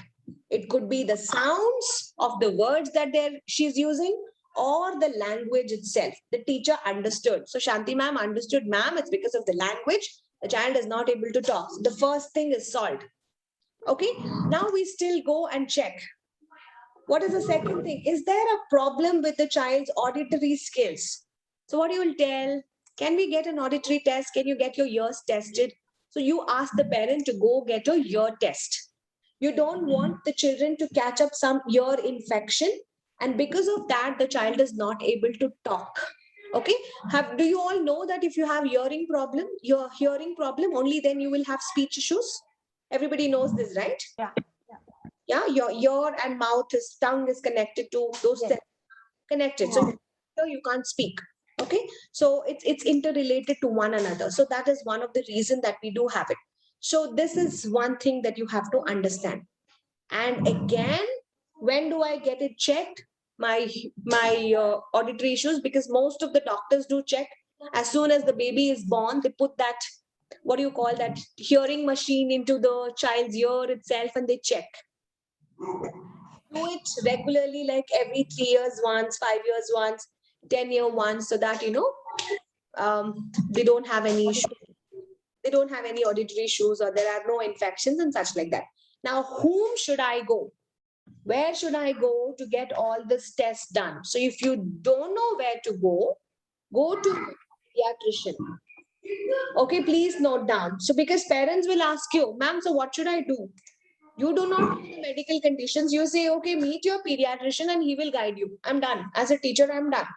It could be the sounds of the words that she's using, or the language itself. The teacher understood. So Shanti ma'am understood, ma'am, it's because of the language. The child is not able to talk. So the first thing is solved. Okay, now we still go and check. What is the second thing? Is there a problem with the child's auditory skills? So what you will tell, can we get an auditory test? Can you get your ears tested? So you ask the parent to go get a ear test. You don't want the children to catch up some ear infection, and because of that the child is not able to talk. Okay, do you all know that if you have your hearing problem, only then you will have speech issues? Everybody knows this, right? Yeah. Yeah, your ear and mouth, is tongue is connected to those Yes. connected. So you can't speak. Okay, so it's interrelated to one another. So that is one of the reason that we do have it. So this is one thing that you have to understand. And again, when do I get it checked? My auditory issues, because most of the doctors do check as soon as the baby is born. They put that, what do you call that, hearing machine into the child's ear itself, and they check. Do it regularly, like every 3 years once, 5 years once, 10-year once, so that they don't have any issues. They don't have any auditory issues, or there are no infections and such like that. Now, whom should I go? Where should I go to get all this tests done? So if you don't know where to go to pediatrician. Okay, please note down. So because parents will ask you, ma'am, so what should I do? You do not know the medical conditions. You say, okay, meet your pediatrician and he will guide you. I'm done. As a teacher, I'm done.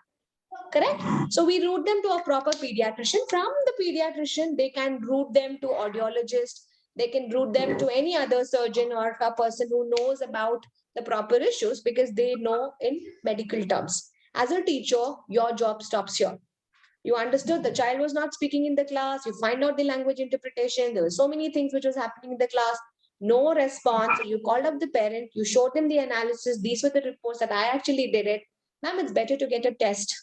Correct? So we route them to a proper pediatrician. From the pediatrician, they can route them to audiologist. They can route them to any other surgeon or a person who knows about the proper issues because they know in medical terms. As a teacher, your job stops here. You understood the child was not speaking in the class. You find out the language interpretation. There were so many things which was happening in the class. No response. So you called up the parent. You showed them the analysis. These were the reports that I actually did it. Ma'am, it's better to get a test.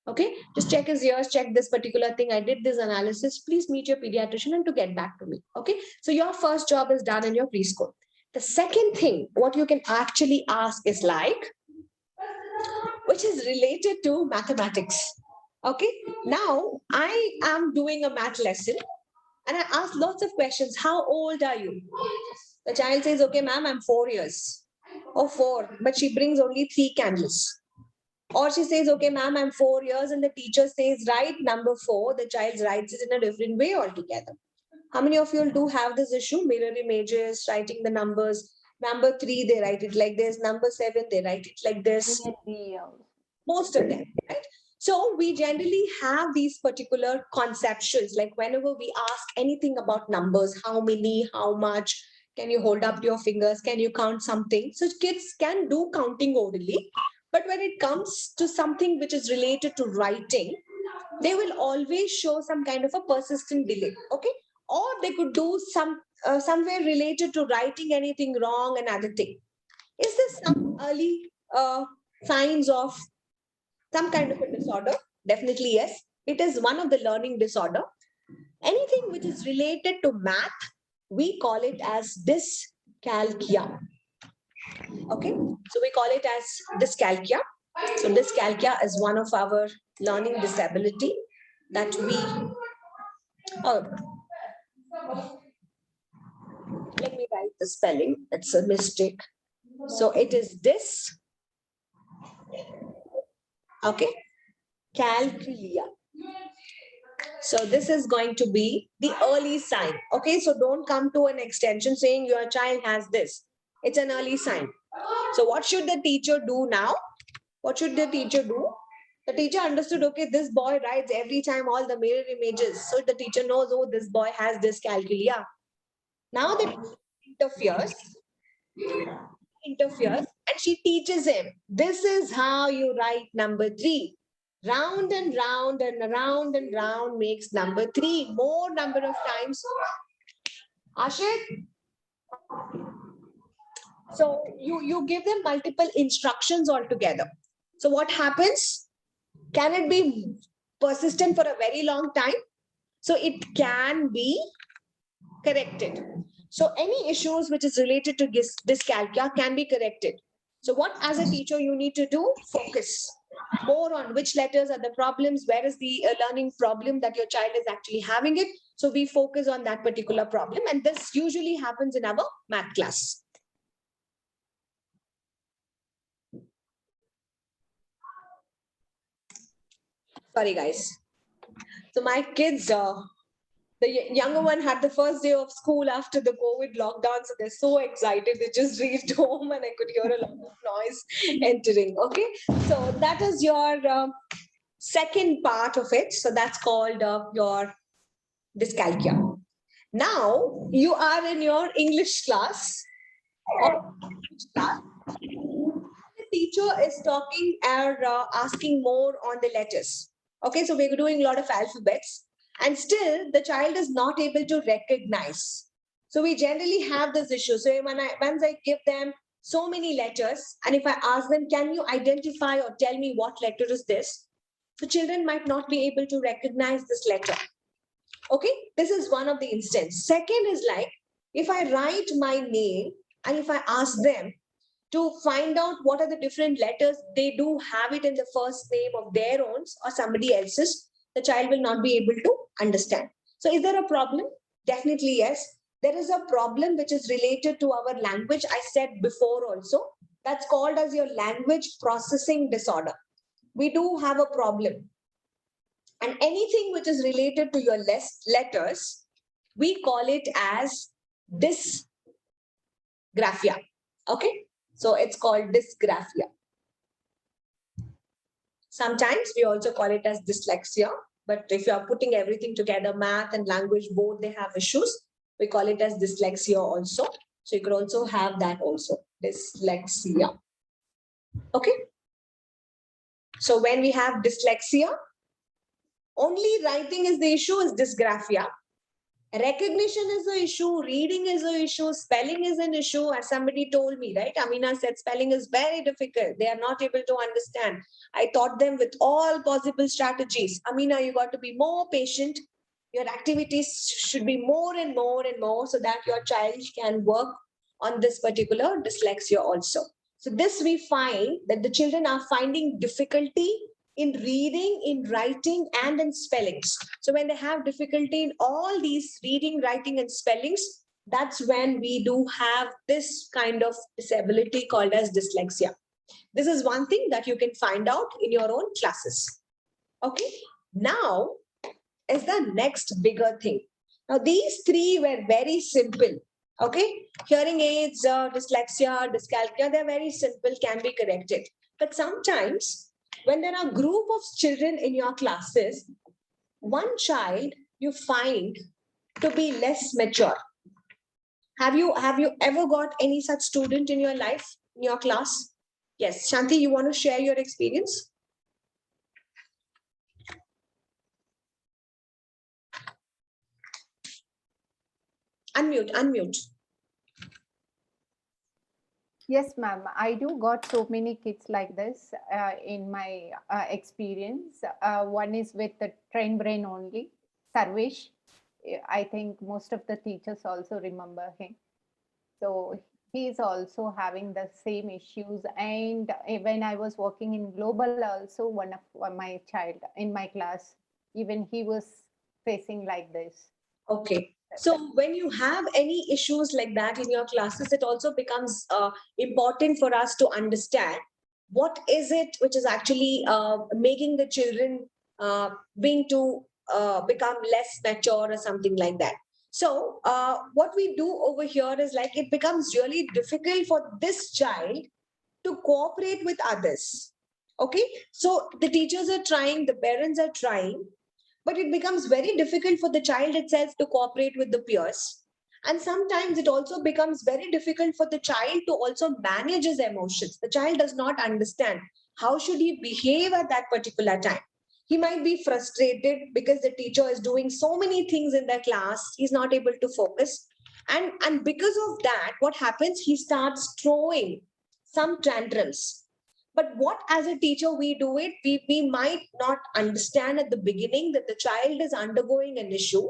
Okay, just check his ears, check this particular thing. I did this analysis. Please meet your pediatrician and to get back to me. Okay, so your first job is done in your preschool. The second thing, what you can actually ask is like, which is related to mathematics. Okay, now I am doing a math lesson and I ask lots of questions. How old are you? The child says, okay, ma'am, I'm 4 years. Oh, four, but she brings only 3 candles. Or she says, okay, ma'am, I'm 4 years, and the teacher says, write number 4. The child writes it in a different way altogether. How many of you do have this issue? Mirror images, writing the numbers. Number 3, they write it like this. Number 7, they write it like this. Most of them, right? So we generally have these particular conceptions, like whenever we ask anything about numbers, how many, how much, can you hold up your fingers, can you count something? So kids can do counting orally, but when it comes to something which is related to writing, they will always show some kind of a persistent delay, okay? Or they could do somewhere related to writing anything wrong, another thing. Is this some early signs of some kind of a disorder? Definitely, yes. It is one of the learning disorder. Anything which is related to math, we call it as dyscalculia. Okay, so we call it as dyscalculia. So dyscalculia is one of our learning disability that we, oh, let me write the spelling. It's a mistake. So it is this, okay, calculia. So this is going to be the early sign. Okay, so don't come to an extension saying your child has this. It's an early sign. So what should the teacher do now? What should the teacher do? The teacher understood, okay, this boy writes every time all the mirror images. So the teacher knows, oh, this boy has dyscalculia. Now the interferes and she teaches him, this is how you write number 3. Round and round and round and round makes number 3. More number of times. Ashit? So you give them multiple instructions altogether. So what happens? Can it be persistent for a very long time? So it can be corrected. So any issues which is related to dyscalculia can be corrected. So what as a teacher you need to do? Focus more on which letters are the problems, where is the learning problem that your child is actually having it. So we focus on that particular problem, and this usually happens in our math class. Sorry guys. So my kids, the younger one had the first day of school after the COVID lockdown. So they're so excited. They just reached home and I could hear a lot of noise entering. Okay. So that is your second part of it. So that's called your dyscalculia. Now you are in your English class. The teacher is talking or asking more on the letters. Okay. So we're doing a lot of alphabets. And still the child is not able to recognize. So we generally have this issue. So once I give them so many letters, and if I ask them, can you identify or tell me what letter is this? The children might not be able to recognize this letter. Okay, this is one of the instances. Second is like, if I write my name and if I ask them to find out what are the different letters, they do have it in the first name of their own or somebody else's, the child will not be able to understand. So is there a problem? Definitely yes. There is a problem which is related to our language. I said before also, that's called as your language processing disorder. We do have a problem. And anything which is related to your letters, we call it as dyscalculia. graphia. Okay, so it's called dysgraphia. Sometimes we also call it as dyslexia, but if you are putting everything together, math and language, both they have issues, we call it as dyslexia also. So you could also have that also, dyslexia. Okay. So when we have dyslexia, only writing is the issue, is dysgraphia. Recognition is the issue, reading is the issue, spelling is an issue. As somebody told me, right? Amina said spelling is very difficult. They are not able to understand. I taught them with all possible strategies. Amina, you got to be more patient. Your activities should be more and more and more so that your child can work on this particular dyslexia also. So this we find that the children are finding difficulty in reading, in writing, and in spellings. So when they have difficulty in all these reading, writing, and spellings, that's when we do have this kind of disability called as dyslexia. This is one thing that you can find out in your own classes. Okay, now is the next bigger thing. Now these three were very simple. Okay, hearing aids, dyslexia, dyscalculia, they're very simple, can be corrected. But sometimes when there are a group of children in your classes, one child you find to be less mature. Have you ever got any such student in your life, in your class? Yes, Shanti, you want to share your experience? Unmute. Yes, ma'am. I do got so many kids like this in my experience. One is with the train brain only, Sarvesh. I think most of the teachers also remember him. So he is also having the same issues. And when I was working in global, also one of my child in my class, even he was facing like this. Okay. So when you have any issues like that in your classes, it also becomes important for us to understand what is it which is actually making the children being to become less mature or something like that. So what we do over here is like it becomes really difficult for this child to cooperate with others. Okay. So the teachers are trying, the parents are trying, but it becomes very difficult for the child itself to cooperate with the peers. And sometimes it also becomes very difficult for the child to also manage his emotions. The child does not understand how should he behave at that particular time. He might be frustrated because the teacher is doing so many things in the class. He's not able to focus. And because of that, what happens? He starts throwing some tantrums. But what as a teacher we do it, we might not understand at the beginning that the child is undergoing an issue.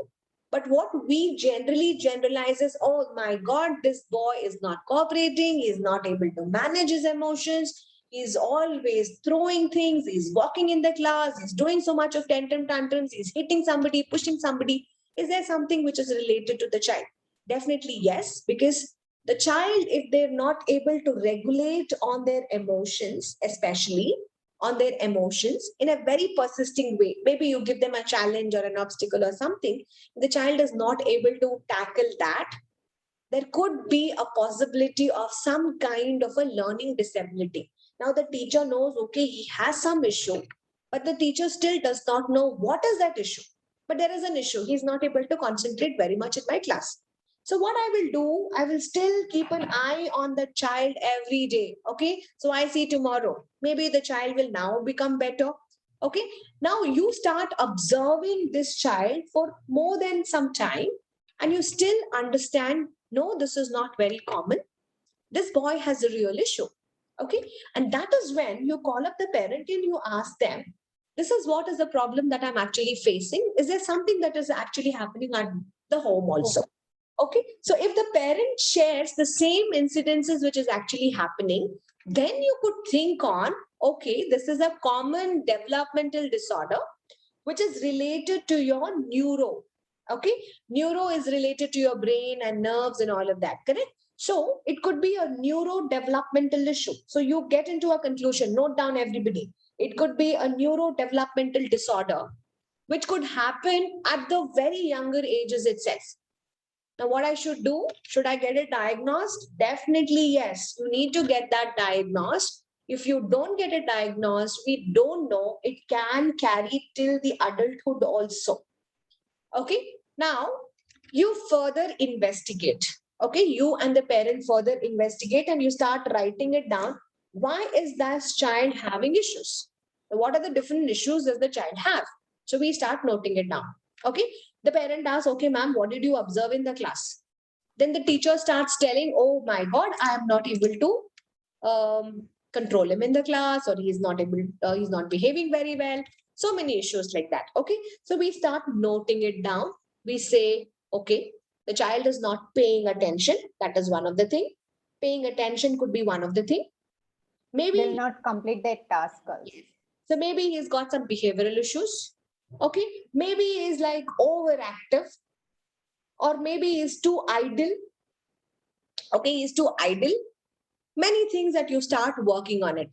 But what we generally generalize is, oh my God, this boy is not cooperating, he's not able to manage his emotions, he's always throwing things, he's walking in the class, he's doing so much of tantrums, he's hitting somebody, pushing somebody. Is there something which is related to the child? Definitely yes, because the child, if they're not able to regulate on their emotions, especially on their emotions in a very persisting way, maybe you give them a challenge or an obstacle or something, the child is not able to tackle that, there could be a possibility of some kind of a learning disability. Now the teacher knows, okay, he has some issue, but the teacher still does not know what is that issue. But there is an issue, he's not able to concentrate very much in my class. So what I will do, I will still keep an eye on the child every day. Okay. So I see tomorrow, maybe the child will now become better. Okay. Now you start observing this child for more than some time and you still understand, no, this is not very common. This boy has a real issue. Okay. And that is when you call up the parent and you ask them, this is what is the problem that I'm actually facing. Is there something that is actually happening at the home also? Okay, so if the parent shares the same incidences which is actually happening, then you could think on, okay, this is a common developmental disorder which is related to your neuro. Okay, neuro is related to your brain and nerves and all of that, correct? So it could be a neurodevelopmental issue. So you get into a conclusion, note down everybody. It could be a neurodevelopmental disorder which could happen at the very younger ages itself. Now, what I should do? Should I get it diagnosed? Definitely, yes. You need to get that diagnosed. If you don't get it diagnosed, we don't know, it can carry till the adulthood also. Okay. Now, you further investigate. Okay. You and the parent further investigate and you start writing it down. Why is that child having issues? What are the different issues does the child have? So we start noting it down. Okay. The parent asks, okay, ma'am, what did you observe in the class? Then the teacher starts telling, oh my God, I am not able to control him in the class, or he's not behaving very well. So many issues like that. Okay. So we start noting it down. We say, okay, the child is not paying attention. That is one of the thing. Paying attention could be one of the thing. Will Maybe, not complete their task also. so maybe he's got some behavioral issues. Okay. Maybe he's like overactive, or maybe he's too idle. Okay. He's too idle. Many things that you start working on it.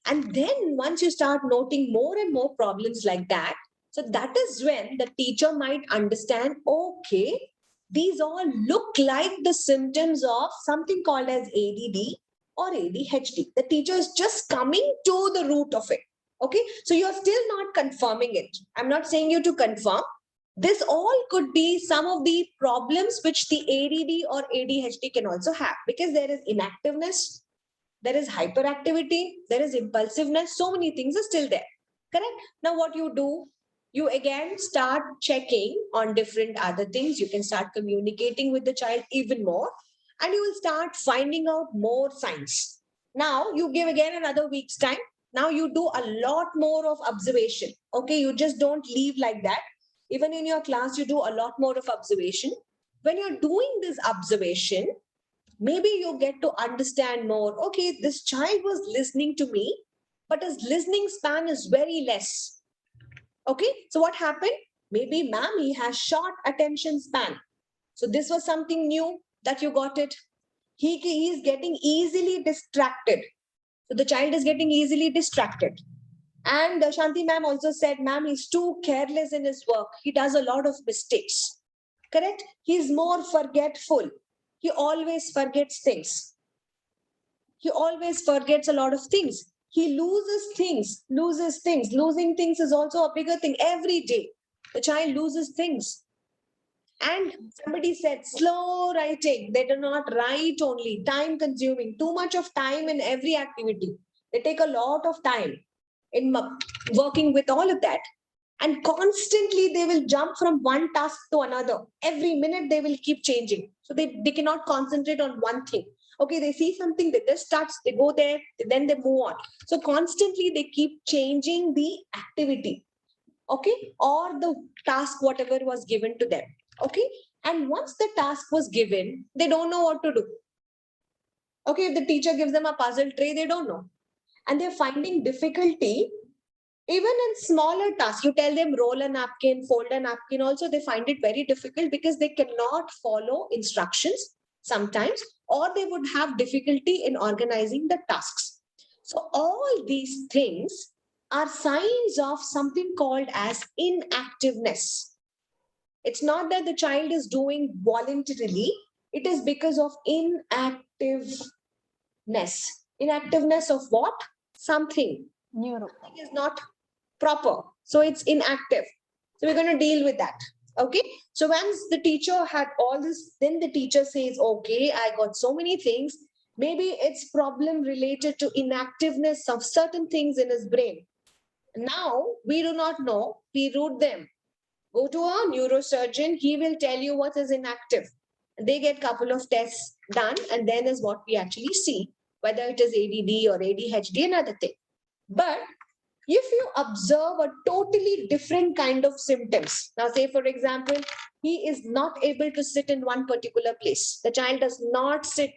And then once you start noting more and more problems like that, so that is when the teacher might understand, okay, these all look like the symptoms of something called as ADD or ADHD. The teacher is just coming to the root of it. Okay. So you're still not confirming it. I'm not saying you to confirm. This all could be some of the problems which the ADD or ADHD can also have, because there is inactiveness, there is hyperactivity, there is impulsiveness, so many things are still there. Correct? Now, what you do, you again start checking on different other things. You can start communicating with the child even more, and you will start finding out more signs. Now, you give again another week's time. Now, you do a lot more of observation. Okay, you just don't leave like that. Even in your class, you do a lot more of observation. When you're doing this observation, maybe you get to understand more. Okay, this child was listening to me, but his listening span is very less. Okay, so what happened? Maybe, ma'am, he has short attention span. So this was something new that you got it. He is getting easily distracted. So the child is getting easily distracted. And Shanti ma'am also said, ma'am, he's too careless in his work. He does a lot of mistakes. Correct? He's more forgetful. He always forgets things. He always forgets a lot of things. He loses things, loses things. Losing things is also a bigger thing. Every day, the child loses things. And somebody said slow writing. They do not write only, time consuming, too much of time in every activity. They take a lot of time in working with all of that. And constantly they will jump from one task to another. Every minute they will keep changing. So they cannot concentrate on one thing. Okay, they see something, they just start, they go there, then they move on. So constantly they keep changing the activity. Okay, or the task, whatever was given to them. Okay, and once the task was given, they don't know what to do. Okay, if the teacher gives them a puzzle tray, they don't know. And they're finding difficulty even in smaller tasks. You tell them roll a napkin, fold a napkin, also they find it very difficult because they cannot follow instructions sometimes, or they would have difficulty in organizing the tasks. So all these things are signs of something called as inactiveness. It's not that the child is doing voluntarily, it is because of inactiveness. Inactiveness of what? Something. Neuro. Something is not proper. So it's inactive. So we're going to deal with that. Okay. So once the teacher had all this, then the teacher says, okay, I got so many things. Maybe it's problem related to inactiveness of certain things in his brain. Now we do not know. We root them. Go to a neurosurgeon. He will tell you what is inactive. They get couple of tests done, and then is what we actually see, whether it is ADD or ADHD, another thing. But if you observe a totally different kind of symptoms, now say for example, he is not able to sit in one particular place. The child does not sit.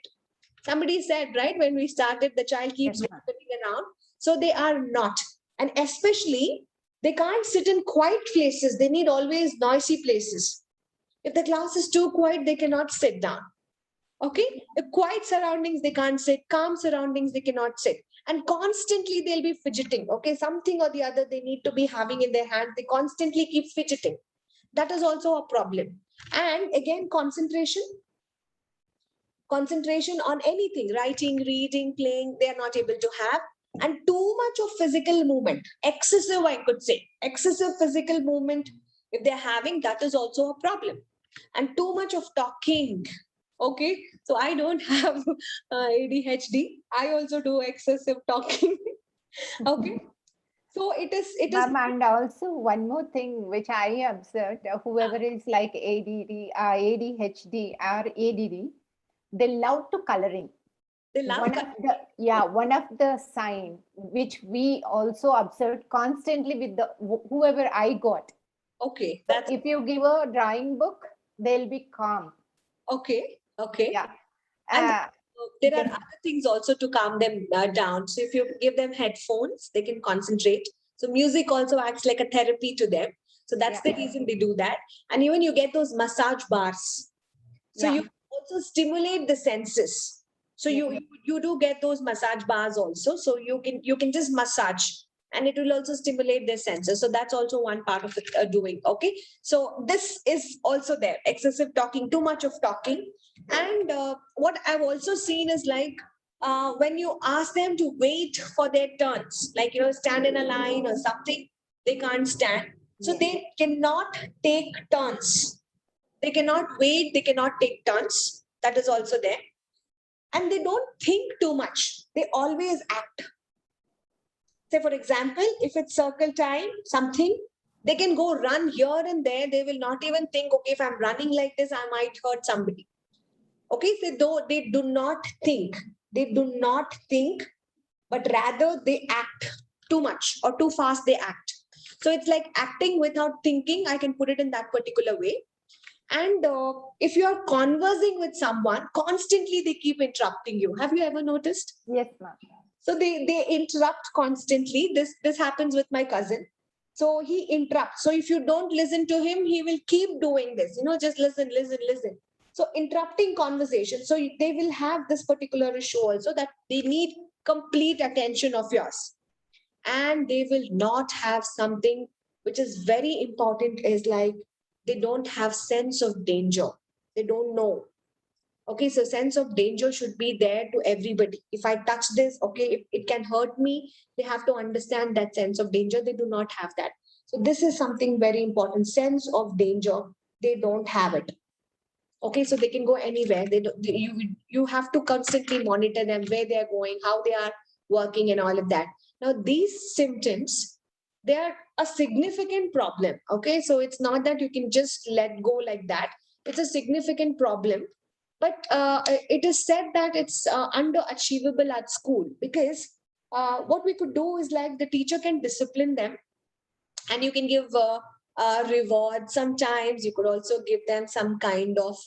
Somebody said, right, when we started, the child keeps Yes, ma'am. wandering around. So they are not. And especially, they can't sit in quiet places. They need always noisy places. If the class is too quiet, they cannot sit down. Okay. The quiet surroundings, they can't sit. Calm surroundings, they cannot sit. And constantly they'll be fidgeting. Okay. Something or the other they need to be having in their hand. They constantly keep fidgeting. That is also a problem. And again, concentration on anything, writing, reading, playing, they are not able to have. And too much of physical movement, excessive, I could say, excessive physical movement, if they're having, that is also a problem. And too much of talking. Okay, so I don't have ADHD. I also do excessive talking. Okay, so it is. Ma'am, and also one more thing which I observed, whoever is like ADD, ADHD or ADD, they love to coloring. They love One of the, yeah, one of the sign which we also observed constantly with the whoever I got. Okay, So that's if you give a drawing book, they'll be calm. okay. Okay. Yeah. And there are Yes. other things also to calm them down. So if you give them headphones, they can concentrate. So music also acts like a therapy to them. So that's Yeah. the reason they do that. And even you get those massage bars. So Yeah. you also stimulate the senses. So Yes. you do get those massage bars also. So you can just massage, and it will also stimulate their senses. So that's also one part of it doing. Okay. So this is also there. Excessive talking, too much of talking. And what I've also seen is like when you ask them to wait for their turns, like, stand in a line or something, they can't stand. So Yes. they cannot take turns. They cannot wait. They cannot take turns. That is also there. And they don't think too much. They always act. Say, for example, if it's circle time, something, they can go run here and there. They will not even think, okay, if I'm running like this, I might hurt somebody. Okay, so though they do not think, but rather they act too much or too fast, they act. So it's like acting without thinking. I can put it in that particular way. And if you are conversing with someone, constantly they keep interrupting you. Have you ever noticed? Yes, ma'am. So they interrupt constantly. This happens with my cousin. So he interrupts. So if you don't listen to him, he will keep doing this. Just listen. So interrupting conversation. So they will have this particular issue also, that they need complete attention of yours, and they will not have something which is very important, is like they don't have sense of danger. They don't know. Okay, so sense of danger should be there to everybody. If I touch this, okay, if it can hurt me, they have to understand that sense of danger. They do not have that. So this is something very important. Sense of danger, they don't have it. Okay, so they can go anywhere. You have to constantly monitor them, where they are going, how they are working, and all of that. Now these symptoms, they are a significant problem. Okay, so it's not that you can just let go like that. It's a significant problem. But it is said that it's underachievable at school, because what we could do is like the teacher can discipline them, and you can give a reward. Sometimes you could also give them some kind of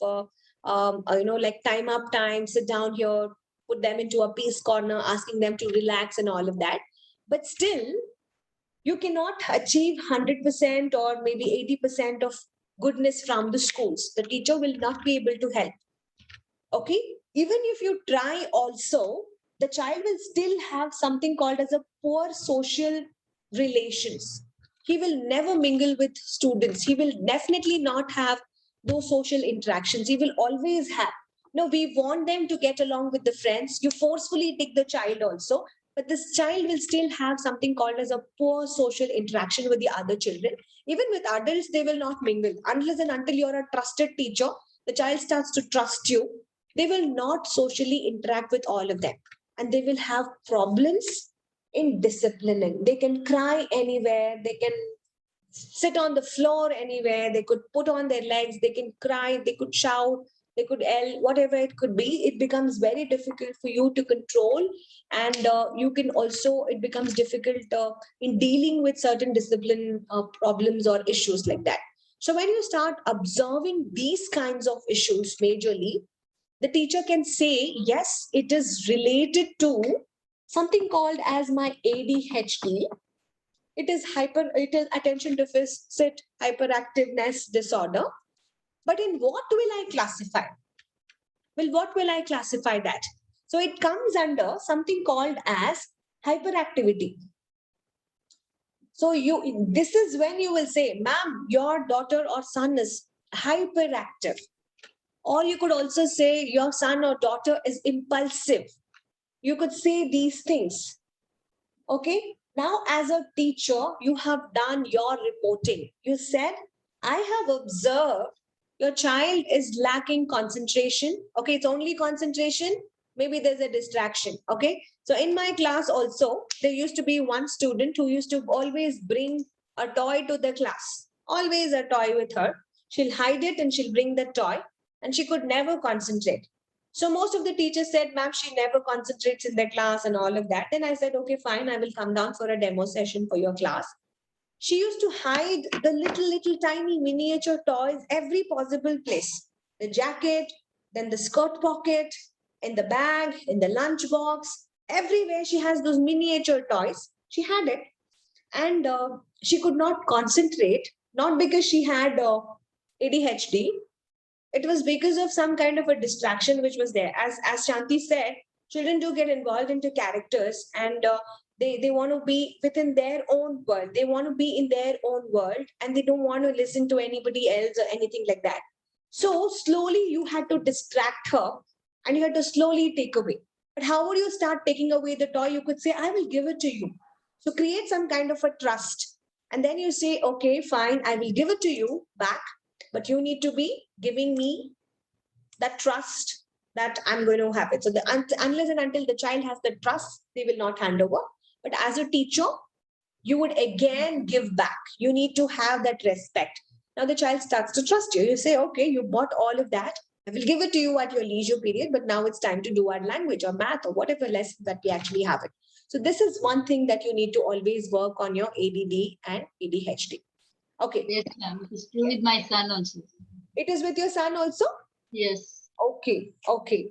like time up time, sit down here, put them into a peace corner, asking them to relax and all of that. But still, you cannot achieve 100% or maybe 80% of goodness from the schools. The teacher will not be able to help. Okay, even if you try also, the child will still have something called as a poor social relations. He will never mingle with students. He will definitely not have those social interactions. He will always have, no, we want them to get along with the friends. You forcefully take the child also, but this child will still have something called as a poor social interaction with the other children. Even with adults, they will not mingle unless and until you're a trusted teacher. The child starts to trust you. They will not socially interact with all of them, and they will have problems in disciplining. They can cry anywhere, they can sit on the floor anywhere, they could put on their legs, they can cry, they could shout, they could yell, whatever it could be. It becomes very difficult for you to control. And you can also, it becomes difficult in dealing with certain discipline problems or issues like that. So when you start observing these kinds of issues majorly, the teacher can say, yes, it is related to something called as my ADHD. It is attention deficit hyperactiveness disorder. But in what will I classify? Well, what will I classify that? So it comes under something called as hyperactivity. So this is when you will say, ma'am, your daughter or son is hyperactive. Or you could also say your son or daughter is impulsive. You could say these things. Okay. Now, as a teacher, you have done your reporting. You said, I have observed your child is lacking concentration. Okay. It's only concentration. Maybe there's a distraction. Okay. So, in my class also, there used to be one student who used to always bring a toy to the class, always a toy with her. She'll hide it and she'll bring the toy, and she could never concentrate. So most of the teachers said, ma'am, she never concentrates in the class and all of that. Then I said, okay, fine, I will come down for a demo session for your class. She used to hide the little tiny miniature toys every possible place. The jacket, then the skirt pocket, in the bag, in the lunch box, everywhere she has those miniature toys. She had it, and she could not concentrate, not because she had ADHD, it was because of some kind of a distraction which was there. As Shanti said, children do get involved into characters, and they want to be within their own world. They want to be in their own world, and they don't want to listen to anybody else or anything like that. So slowly you had to distract her, and you had to slowly take away. But how would you start taking away the toy? You could say, I will give it to you. So create some kind of a trust, and then you say, okay, fine, I will give it to you back, but you need to be giving me that trust that I'm going to have it. So unless and until the child has the trust, they will not hand over. But as a teacher, you would again give back. You need to have that respect. Now the child starts to trust you. You say, okay, you bought all of that. I will give it to you at your leisure period, but now it's time to do our language or math or whatever lesson that we actually have it. So this is one thing that you need to always work on your ADD and ADHD. Okay. Yes, ma'am. It is true with my son also. It is with your son also? Yes. Okay, okay.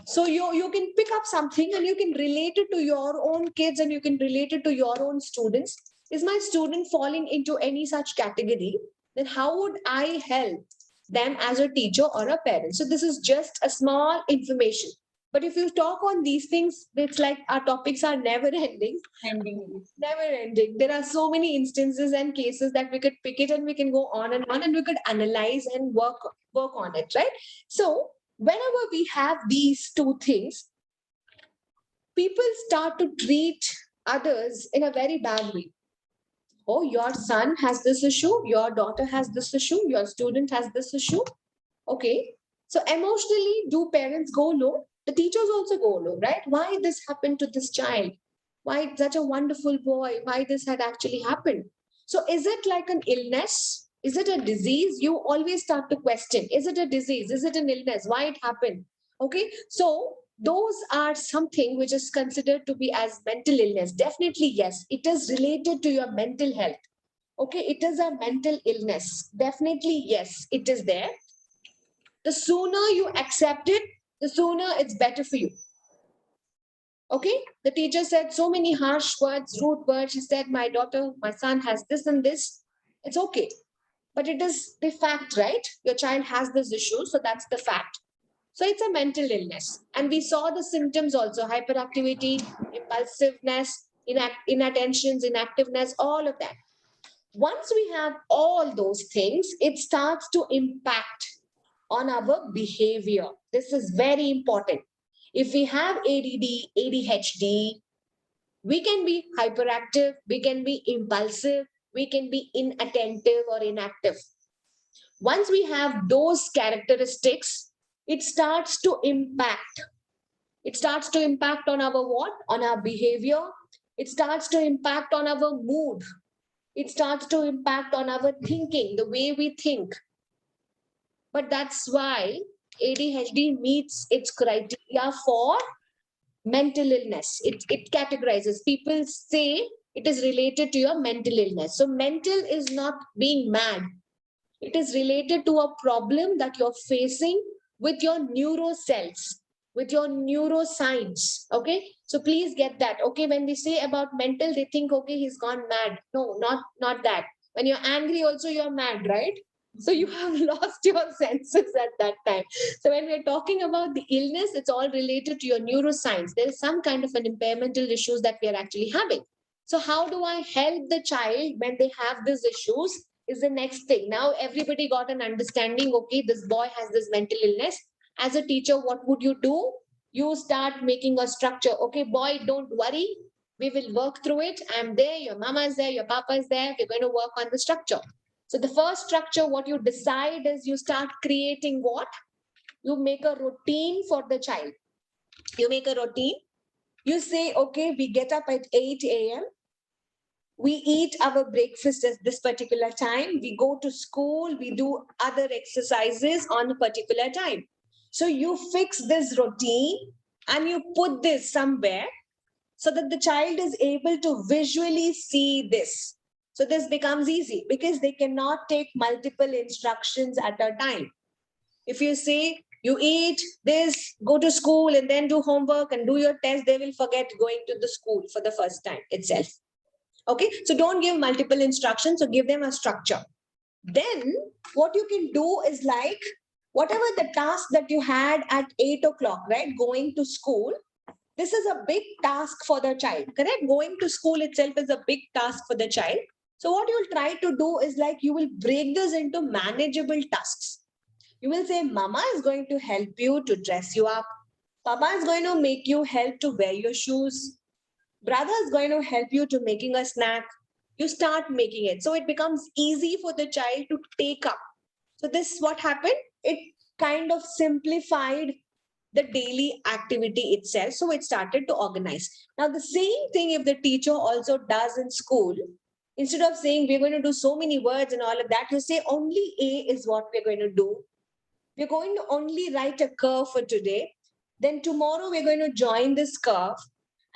So you can pick up something and you can relate it to your own kids and you can relate it to your own students. Is my student falling into any such category? Then how would I help them as a teacher or a parent? So this is just a small information. But if you talk on these things, it's like our topics are never ending. Never ending. There are so many instances and cases that we could pick it and we can go on and we could analyze and work on it, right? So whenever we have these two things, people start to treat others in a very bad way. Oh, your son has this issue, your daughter has this issue, your student has this issue. Okay. So emotionally, do parents go low? The teachers also go low, right? Why this happened to this child? Why such a wonderful boy? Why this had actually happened? So is it like an illness? Is it a disease? You always start to question. Is it a disease? Is it an illness? Why it happened? Okay. So those are something which is considered to be as mental illness. Definitely, yes. It is related to your mental health. Okay. It is a mental illness. Definitely, yes. It is there. The sooner you accept it, the sooner it's better for you. Okay. The teacher said so many harsh words, rude words. She said, my daughter, my son has this and this. It's okay. But it is the fact, right? Your child has this issue. So that's the fact. So it's a mental illness. And we saw the symptoms also: hyperactivity, impulsiveness, inattentions, inactiveness, all of that. Once we have all those things, it starts to impact on our behavior. This is very important. If we have ADD, ADHD, we can be hyperactive, we can be impulsive, we can be inattentive or inactive. Once we have those characteristics, it starts to impact. It starts to impact on our what? On our behavior. It starts to impact on our mood. It starts to impact on our thinking, the way we think. But that's why ADHD meets its criteria for mental illness. It categorizes. People say it is related to your mental illness. So mental is not being mad. It is related to a problem that you're facing with your neurocells, with your neuroscience. Okay. So please get that. Okay. When we say about mental, they think, okay, he's gone mad. No, not that. When you're angry, also you're mad, right? So you have lost your senses at that time. So when we're talking about the illness, it's all related to your neuroscience. There is some kind of an impairmental issues that we are actually having. So how do I help the child when they have these issues is the next thing. Now everybody got an understanding, okay, this boy has this mental illness. As a teacher, what would you do? You start making a structure. Okay, boy, don't worry. We will work through it. I'm there, your mama is there, your papa is there. We're going to work on the structure. So the first structure, what you decide is you start creating what? You make a routine for the child. You make a routine. You say, okay, we get up at 8 a.m. We eat our breakfast at this particular time. We go to school. We do other exercises on a particular time. So you fix this routine and you put this somewhere so that the child is able to visually see this. So this becomes easy because they cannot take multiple instructions at a time. If you say you eat this, go to school and then do homework and do your test, they will forget going to the school for the first time itself. Okay, so don't give multiple instructions, so give them a structure. Then what you can do is like whatever the task that you had at 8 o'clock, right? Going to school, this is a big task for the child, correct? Going to school itself is a big task for the child. So what you'll try to do is like you will break this into manageable tasks. You will say, Mama is going to help you to dress you up. Papa is going to make you help to wear your shoes. Brother is going to help you to making a snack. You start making it. So it becomes easy for the child to take up. So this what happened? It kind of simplified the daily activity itself. So it started to organize. Now the same thing if the teacher also does in school, instead of saying we're going to do so many words and all of that, you say only A is what we're going to do. We're going to only write a curve for today. Then tomorrow we're going to join this curve.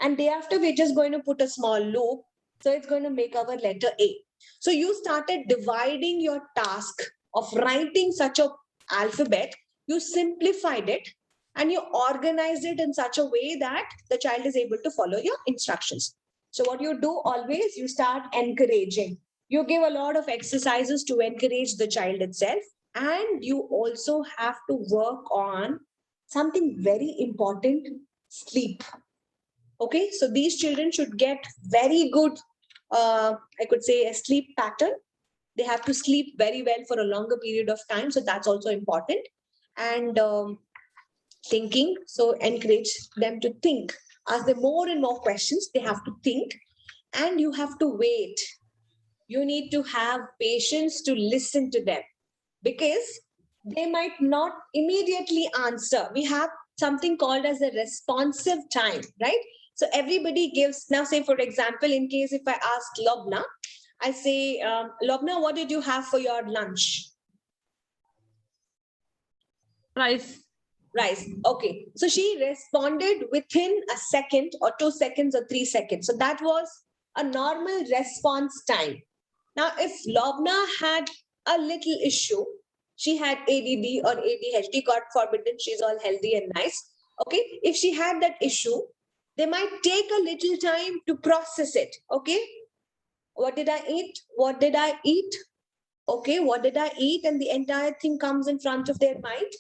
And day after, we're just going to put a small loop. So it's going to make our letter A. So you started dividing your task of writing such a alphabet. You simplified it and you organized it in such a way that the child is able to follow your instructions. So what you do always, you start encouraging. You give a lot of exercises to encourage the child itself. And you also have to work on something very important, sleep. Okay, so these children should get very good, I could say, a sleep pattern. They have to sleep very well for a longer period of time. So that's also important. And thinking, so encourage them to think. Ask them more and more questions. They have to think and you have to wait. You need to have patience to listen to them because they might not immediately answer. We have something called as a responsive time, right? So everybody gives, now say for example, in case if I ask Lobna, I say, Lobna, what did you have for your lunch? Rice. Rice. Okay. So she responded within a second or 2 seconds or 3 seconds. So that was a normal response time. Now, if Lobna had a little issue, she had ADD or ADHD, God forbidden, she's all healthy and nice. Okay. If she had that issue, they might take a little time to process it. Okay. What did I eat? What did I eat? Okay. What did I eat? And the entire thing comes in front of their mind.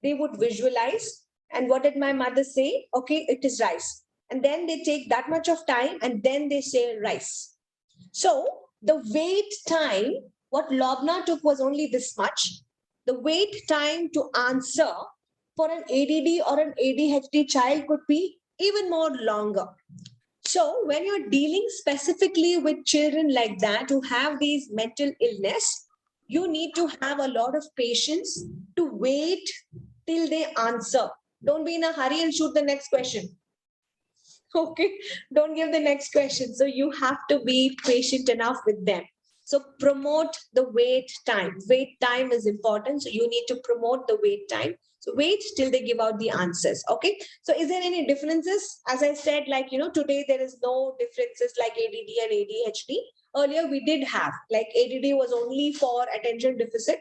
They would visualize. And what did my mother say? Okay, it is rice. And then they take that much of time and then they say rice. So the wait time, what Lobna took was only this much. The wait time to answer for an ADD or an ADHD child could be even more longer. So when you're dealing specifically with children like that who have these mental illness, you need to have a lot of patience to wait till they answer. Don't be in a hurry and shoot the next question. Okay, don't give the next question. So you have to be patient enough with them. So promote the wait time. Wait time is important. So you need to promote the wait time. So wait till they give out the answers. Okay. So is there any differences? As I said, like, today there is no differences like ADD and ADHD. Earlier we did have, like ADD was only for attention deficit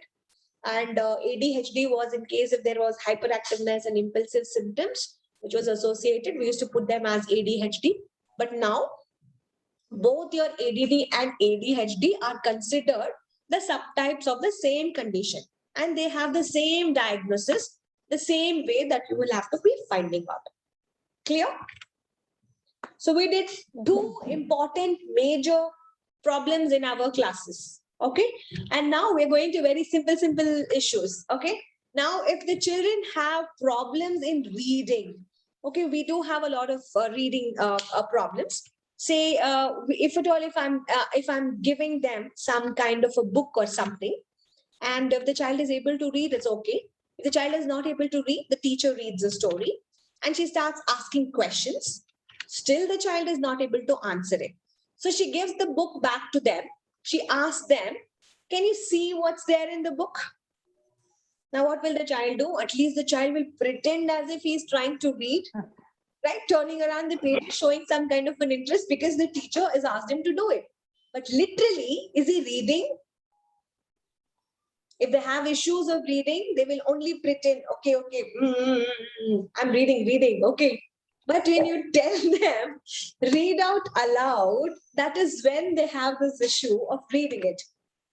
and ADHD was in case if there was hyperactiveness and impulsive symptoms, which was associated, we used to put them as ADHD. But now both your ADD and ADHD are considered the subtypes of the same condition and they have the same diagnosis, the same way that you will have to be finding out. Clear? So we did two important major problems in our classes. Okay. And now we're going to very simple issues. Okay. Now, if the children have problems in reading, okay, we do have a lot of reading problems. Say, if at all, if I'm giving them some kind of a book or something, and if the child is able to read, it's okay. If the child is not able to read, the teacher reads the story, and she starts asking questions. Still, the child is not able to answer it. So she gives the book back to them. She asks them, "Can you see what's there in the book?" Now, what will the child do? At least the child will pretend as if he's trying to read, right? Turning around the page, showing some kind of an interest because the teacher has asked him to do it. But literally, is he reading? If they have issues of reading, they will only pretend, okay, I'm reading, okay. But when you tell them, read out aloud, that is when they have this issue of reading it.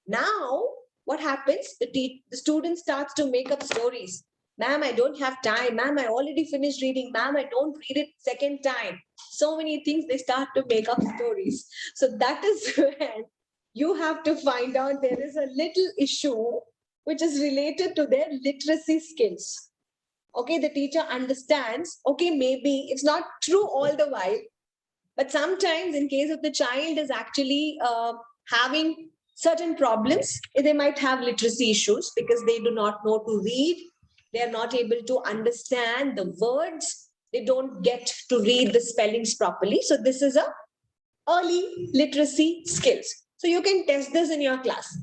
Now, what happens? The student starts to make up stories. Ma'am, I don't have time. Ma'am, I already finished reading. Ma'am, I don't read it second time. So many things, they start to make up stories. So that is when you have to find out there is a little issue which is related to their literacy skills. Okay, the teacher understands, okay, maybe it's not true all the while, but sometimes in case of the child is actually having certain problems, they might have literacy issues because they do not know to read, they are not able to understand the words, they don't get to read the spellings properly. So this is a early literacy skills. So you can test this in your class.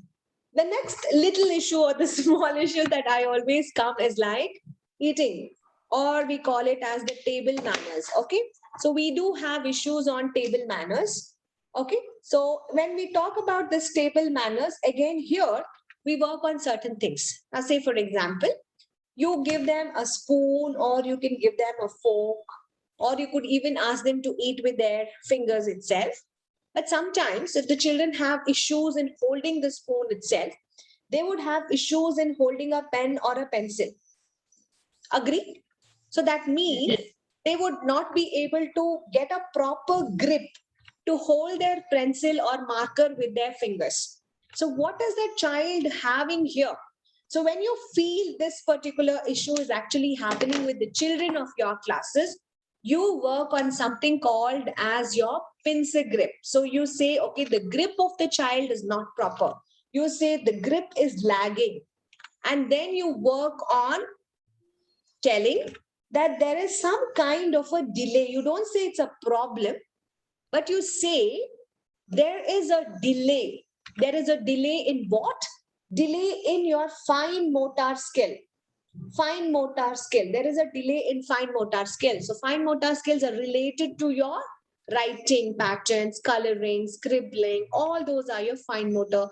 The next little issue or the small issue that I always come is like eating, or we call it as the table manners. Okay. So we do have issues on table manners. Okay. So when we talk about this table manners, again, here we work on certain things. Now, say, for example, you give them a spoon, or you can give them a fork, or you could even ask them to eat with their fingers itself. But sometimes, if the children have issues in holding the spoon itself, they would have issues in holding a pen or a pencil. Agree? So that means they would not be able to get a proper grip to hold their pencil or marker with their fingers. So, what is the child having here? So, when you feel this particular issue is actually happening with the children of your classes, you work on something called as your pincer grip. So, you say, okay, the grip of the child is not proper. You say the grip is lagging. And then you work on telling that there is some kind of a delay. You don't say it's a problem, but you say there is a delay. There is a delay in what? Delay in your fine motor skill. Fine motor skill. There is a delay in fine motor skill. So fine motor skills are related to your writing patterns, coloring, scribbling. All those are your fine motor,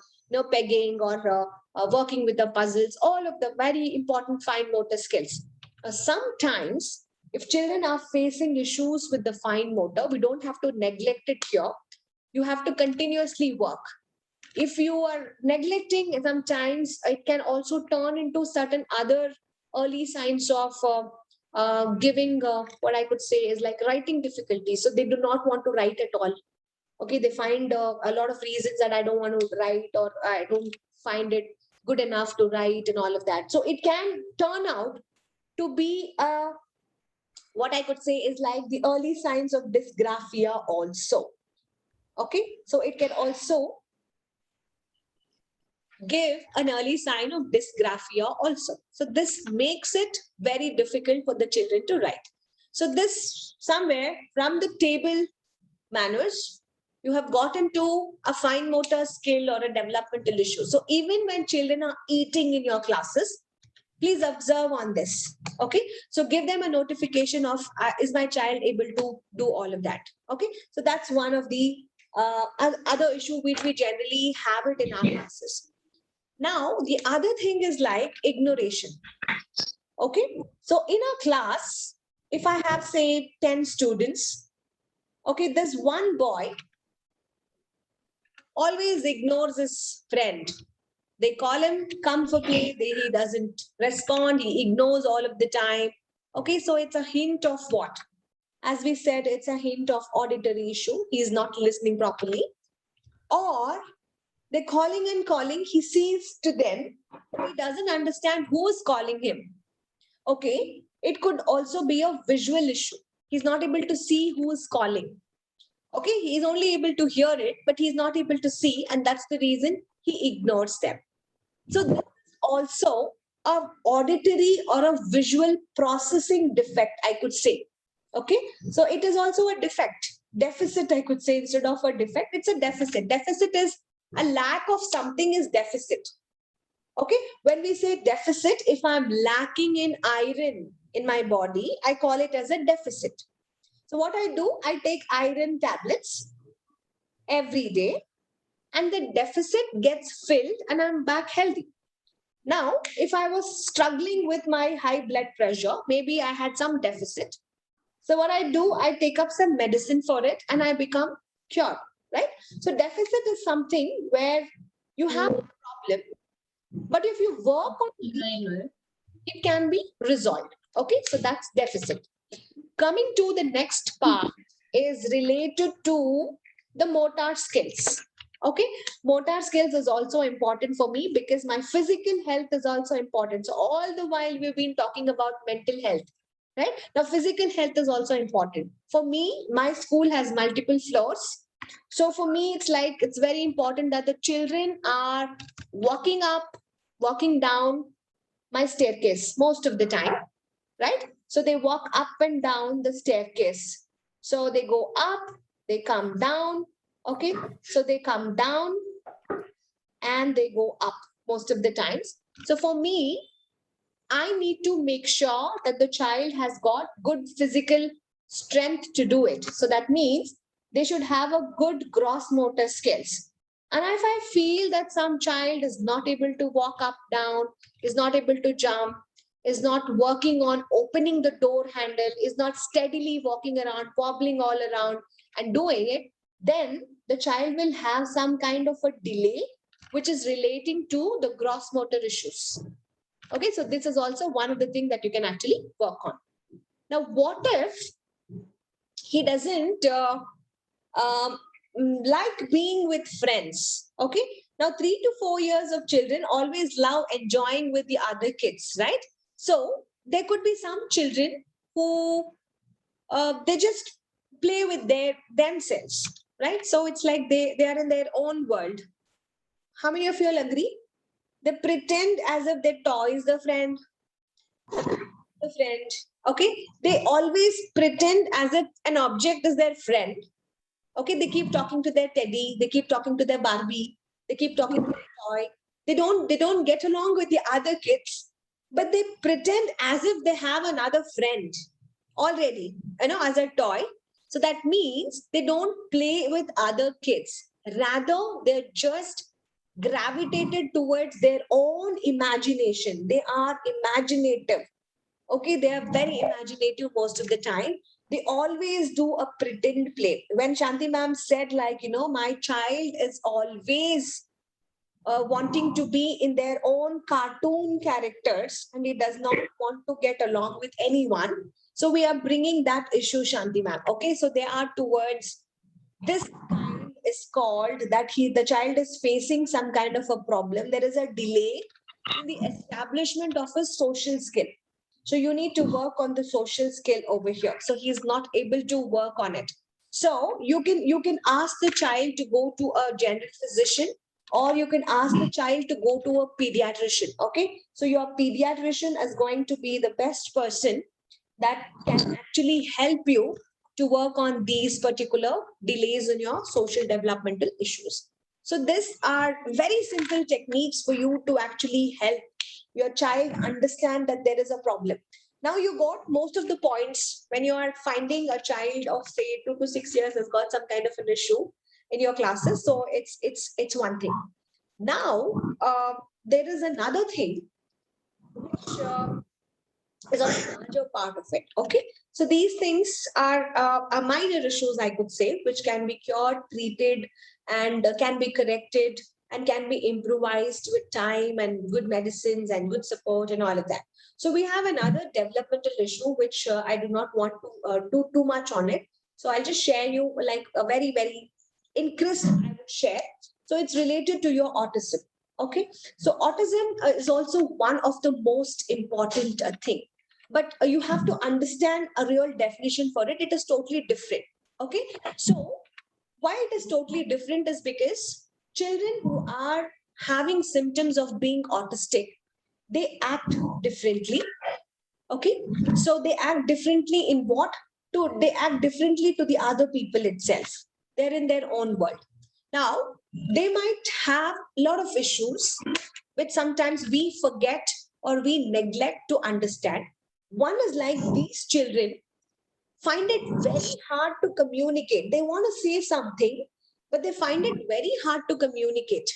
pegging or working with the puzzles. All of the very important fine motor skills. Sometimes, if children are facing issues with the fine motor, we don't have to neglect it here. You have to continuously work. If you are neglecting, sometimes it can also turn into certain other early signs of giving what I could say is like writing difficulties. So they do not want to write at all. Okay, they find a lot of reasons that I don't want to write, or I don't find it good enough to write and all of that. So it can turn out to be what I could say is like the early signs of dysgraphia also. Okay, so it can also give an early sign of dysgraphia also. So this makes it very difficult for the children to write. So this somewhere from the table manners, you have gotten to a fine motor skill or a developmental issue. So even when children are eating in your classes, please observe on this. Okay, so give them a notification of is my child able to do all of that? Okay, so that's one of the other issue which we generally have it in our classes. Now, the other thing is like ignoration. Okay, so in a class, if I have say 10 students, okay, there's one boy always ignores his friend. They call him, come for play, he doesn't respond, he ignores all of the time. Okay, so it's a hint of what? As we said, it's a hint of auditory issue. He's not listening properly. Or they're calling and calling. He sees to them, but he doesn't understand who is calling him. Okay. It could also be a visual issue. He's not able to see who is calling. Okay. He's only able to hear it, but he's not able to see. And that's the reason he ignores them. So this is also a auditory or a visual processing defect, I could say. Okay. So it is also a defect. Deficit, I could say, instead of a defect, it's a deficit. Deficit is a lack of something is deficit. Okay. When we say deficit, if I'm lacking in iron in my body, I call it as a deficit. So what I do, I take iron tablets every day and the deficit gets filled and I'm back healthy. Now, if I was struggling with my high blood pressure, maybe I had some deficit. So what I do, I take up some medicine for it and I become cured, right? So deficit is something where you have a problem, but if you work on it, it can be resolved. Okay, so that's deficit. Coming to the next part is related to the motor skills. Okay, motor skills is also important for me because my physical health is also important. So all the while we've been talking about mental health, right? Now physical health is also important. For me, my school has multiple floors. So for me, it's like it's very important that the children are walking up, walking down my staircase most of the time, right? So they walk up and down the staircase. So they go up, they come down. Okay. So they come down and they go up most of the times. So for me, I need to make sure that the child has got good physical strength to do it. So that means they should have a good gross motor skills. And if I feel that some child is not able to walk up, down, is not able to jump, is not working on opening the door handle, is not steadily walking around, wobbling all around and doing it, then the child will have some kind of a delay, which is relating to the gross motor issues. Okay, so this is also one of the things that you can actually work on. Now, what if he doesn't like being with friends? Okay, now 3 to 4 years of children always love enjoying with the other kids, right? So there could be some children who they just play with themselves, right? So it's like they are in their own world. How many of you all agree? They pretend as if their toy is the friend, the friend. Okay, they always pretend as if an object is their friend. Okay, they keep talking to their teddy, they keep talking to their Barbie, they keep talking to their toy. They don't get along with the other kids, but they pretend as if they have another friend already, as a toy. So that means they don't play with other kids. Rather, they're just gravitated towards their own imagination. They are imaginative. Okay, they are very imaginative most of the time. They always do a pretend play. When Shanti ma'am said, like, my child is always wanting to be in their own cartoon characters and he does not want to get along with anyone. So we are bringing that issue, Shanti ma'am. Okay, so they are towards this kind is called that the child is facing some kind of a problem. There is a delay in the establishment of a social skill. So you need to work on the social skill over here. So he's not able to work on it. So you can ask the child to go to a general physician, or you can ask the child to go to a pediatrician. Okay. So your pediatrician is going to be the best person that can actually help you to work on these particular delays in your social developmental issues. So these are very simple techniques for you to actually help your child understand that there is a problem. Now you got most of the points when you are finding a child of say 2 to 6 years has got some kind of an issue in your classes. So it's one thing. Now there is another thing which is on a larger part of it. Okay, so these things are minor issues, I could say, which can be cured, treated, and can be corrected and can be improvised with time and good medicines and good support and all of that. So we have another developmental issue, which I do not want to do too much on it. So I'll just share you like a very, very in crisp, I would share. So it's related to your autism. Okay. So autism is also one of the most important thing, but you have to understand a real definition for it. It is totally different. Okay. So why it is totally different is because children who are having symptoms of being autistic, they act differently. Okay. So they act differently in what? They act differently to the other people itself. They're in their own world. Now, they might have a lot of issues which sometimes we forget or we neglect to understand. One is like these children find it very hard to communicate. They want to say something, but they find it very hard to communicate.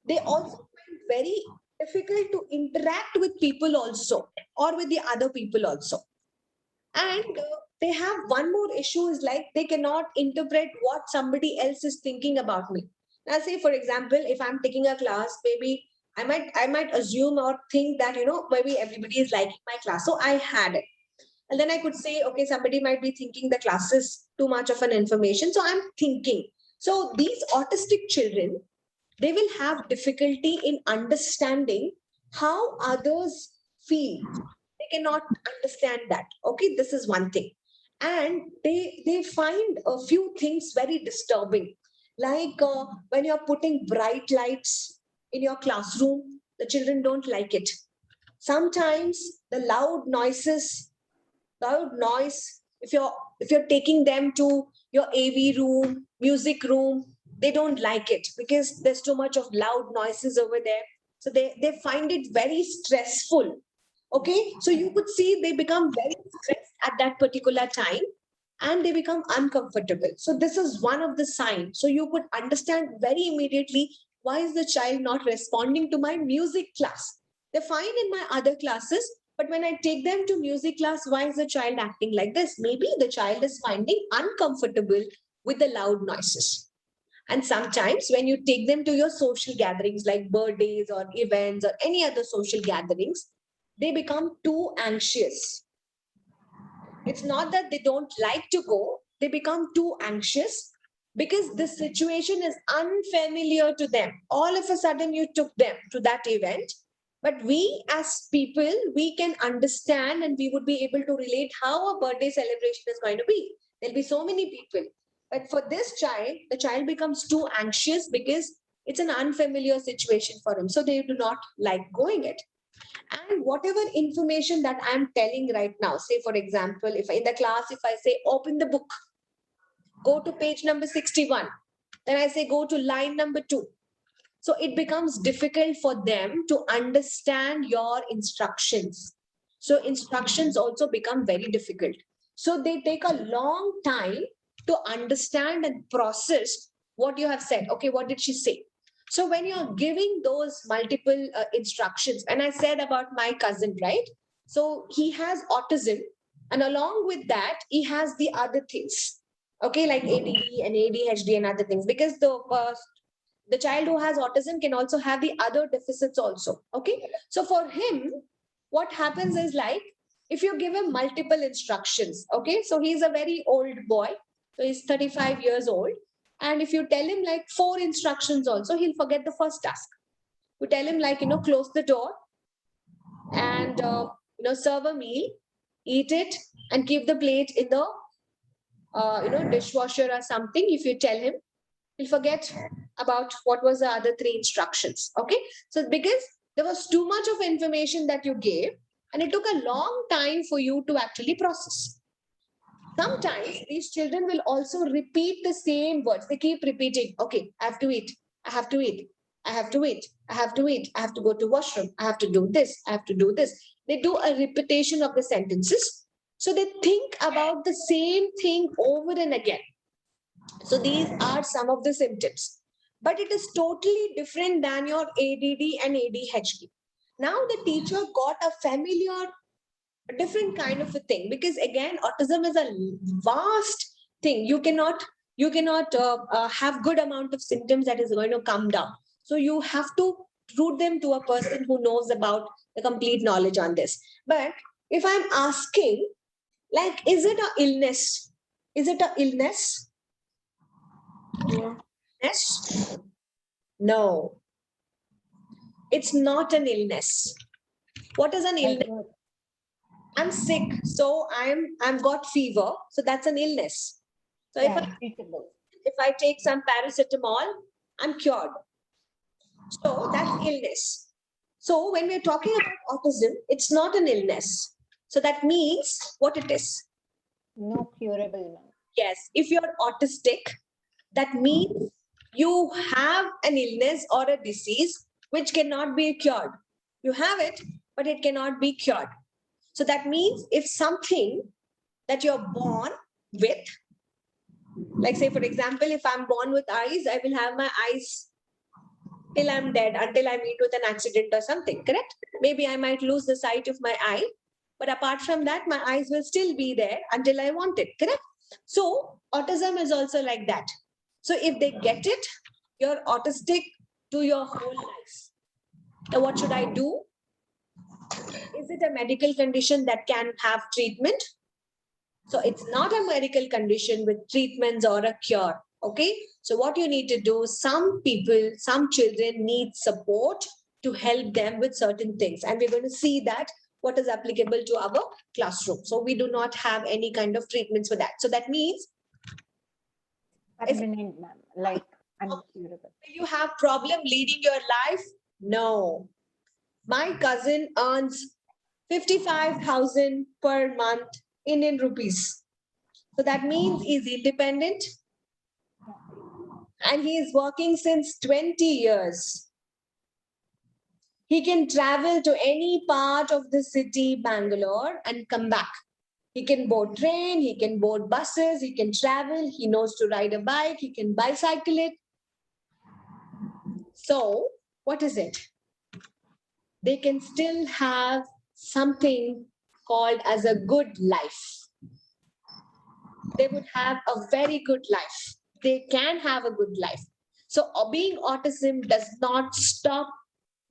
They also find very difficult to interact with people also, or with the other people also. And they have one more issue is like they cannot interpret what somebody else is thinking about me. Now, say for example, if I'm taking a class, maybe I might assume or think that maybe everybody is liking my class, so I had it. And then I could say, okay, somebody might be thinking the class is too much of an information, so I'm thinking. So these autistic children, they will have difficulty in understanding how others feel. They cannot understand that. Okay, this is one thing. And they find a few things very disturbing, like when you're putting bright lights in your classroom, the children don't like it. Sometimes the loud noise, if you're taking them to your AV room, music room, they don't like it because there's too much of loud noises over there. So they find it very stressful. Okay, so you could see they become very stressed at that particular time, and they become uncomfortable. So this is one of the signs. So you could understand very immediately, why is the child not responding to my music class? They're fine in my other classes, but when I take them to music class, why is the child acting like this? Maybe the child is finding uncomfortable with the loud noises. And sometimes when you take them to your social gatherings like birthdays or events or any other social gatherings, they become too anxious. It's not that they don't like to go, they become too anxious because the situation is unfamiliar to them. All of a sudden, you took them to that event, but we as people, we can understand and we would be able to relate how a birthday celebration is going to be. There'll be so many people. But for this child, the child becomes too anxious because it's an unfamiliar situation for him. So they do not like going it. And whatever information that I'm telling right now, say for example, if in the class, if I say open the book, go to page number 61, then I say go to line number 2. So it becomes difficult for them to understand your instructions. So instructions also become very difficult. So they take a long time to understand and process what you have said. Okay, what did she say? So when you're giving those multiple instructions, and I said about my cousin, right? So he has autism, and along with that, he has the other things. Okay, like ADD and ADHD and other things, because the child who has autism can also have the other deficits also. Okay, so for him, what happens is like if you give him multiple instructions, okay, so he's a very old boy, so he's 35 years old, and if you tell him like 4 instructions also, he'll forget the first task. You tell him like close the door and serve a meal, eat it, and keep the plate in the dishwasher or something. If you tell him, he'll forget about what was the other 3 instructions. Okay, so because there was too much of information that you gave, and it took a long time for you to actually process. Sometimes these children will also repeat the same words. They keep repeating, okay, I have to eat, I have to eat, I have to eat, I have to eat, I have to go to washroom, I have to do this, I have to do this. They do a repetition of the sentences. So they think about the same thing over and again. So these are some of the symptoms, but it is totally different than your ADD and ADHD. Now the teacher got a familiar, a different kind of a thing, because again, autism is a vast thing. You cannot have good amount of symptoms that is going to come down. So you have to route them to a person who knows about the complete knowledge on this. But if I'm asking, like, is it a illness? Is it a illness? Yes? No, it's not an illness. What is an illness? I'm sick, so I'm got fever, so that's an illness. So if I take some paracetamol, I'm cured. So that's illness. So when we're talking about autism, it's not an illness. So that means what it is. No curable, ma'am. Yes, if you're autistic, that means you have an illness or a disease which cannot be cured. You have it, but it cannot be cured. So that means if something that you're born with, like say, for example, if I'm born with eyes, I will have my eyes till I'm dead, until I meet with an accident or something, correct? Maybe I might lose the sight of my eye, but apart from that, my eyes will still be there until I want it, correct? So autism is also like that. So if they get it, you're autistic to your whole life. Now, what should I do? Is it a medical condition that can have treatment? So it's not a medical condition with treatments or a cure. Okay. So what you need to do, some people, some children need support to help them with certain things. And we're going to see that what is applicable to our classroom. So we do not have any kind of treatments for that. So that means Permanent, ma'am, like uncurable. you have problem leading your life? No. My cousin earns 55,000 per month Indian rupees. So that means he's independent and he is working since 20 years. He can travel to any part of the city, Bangalore, and come back. He can board train, he can board buses, he can travel, he knows to ride a bike, he can bicycle it. So, what is it? They can still have something called as a good life. They would have a very good life. They can have a good life. So being autism does not stop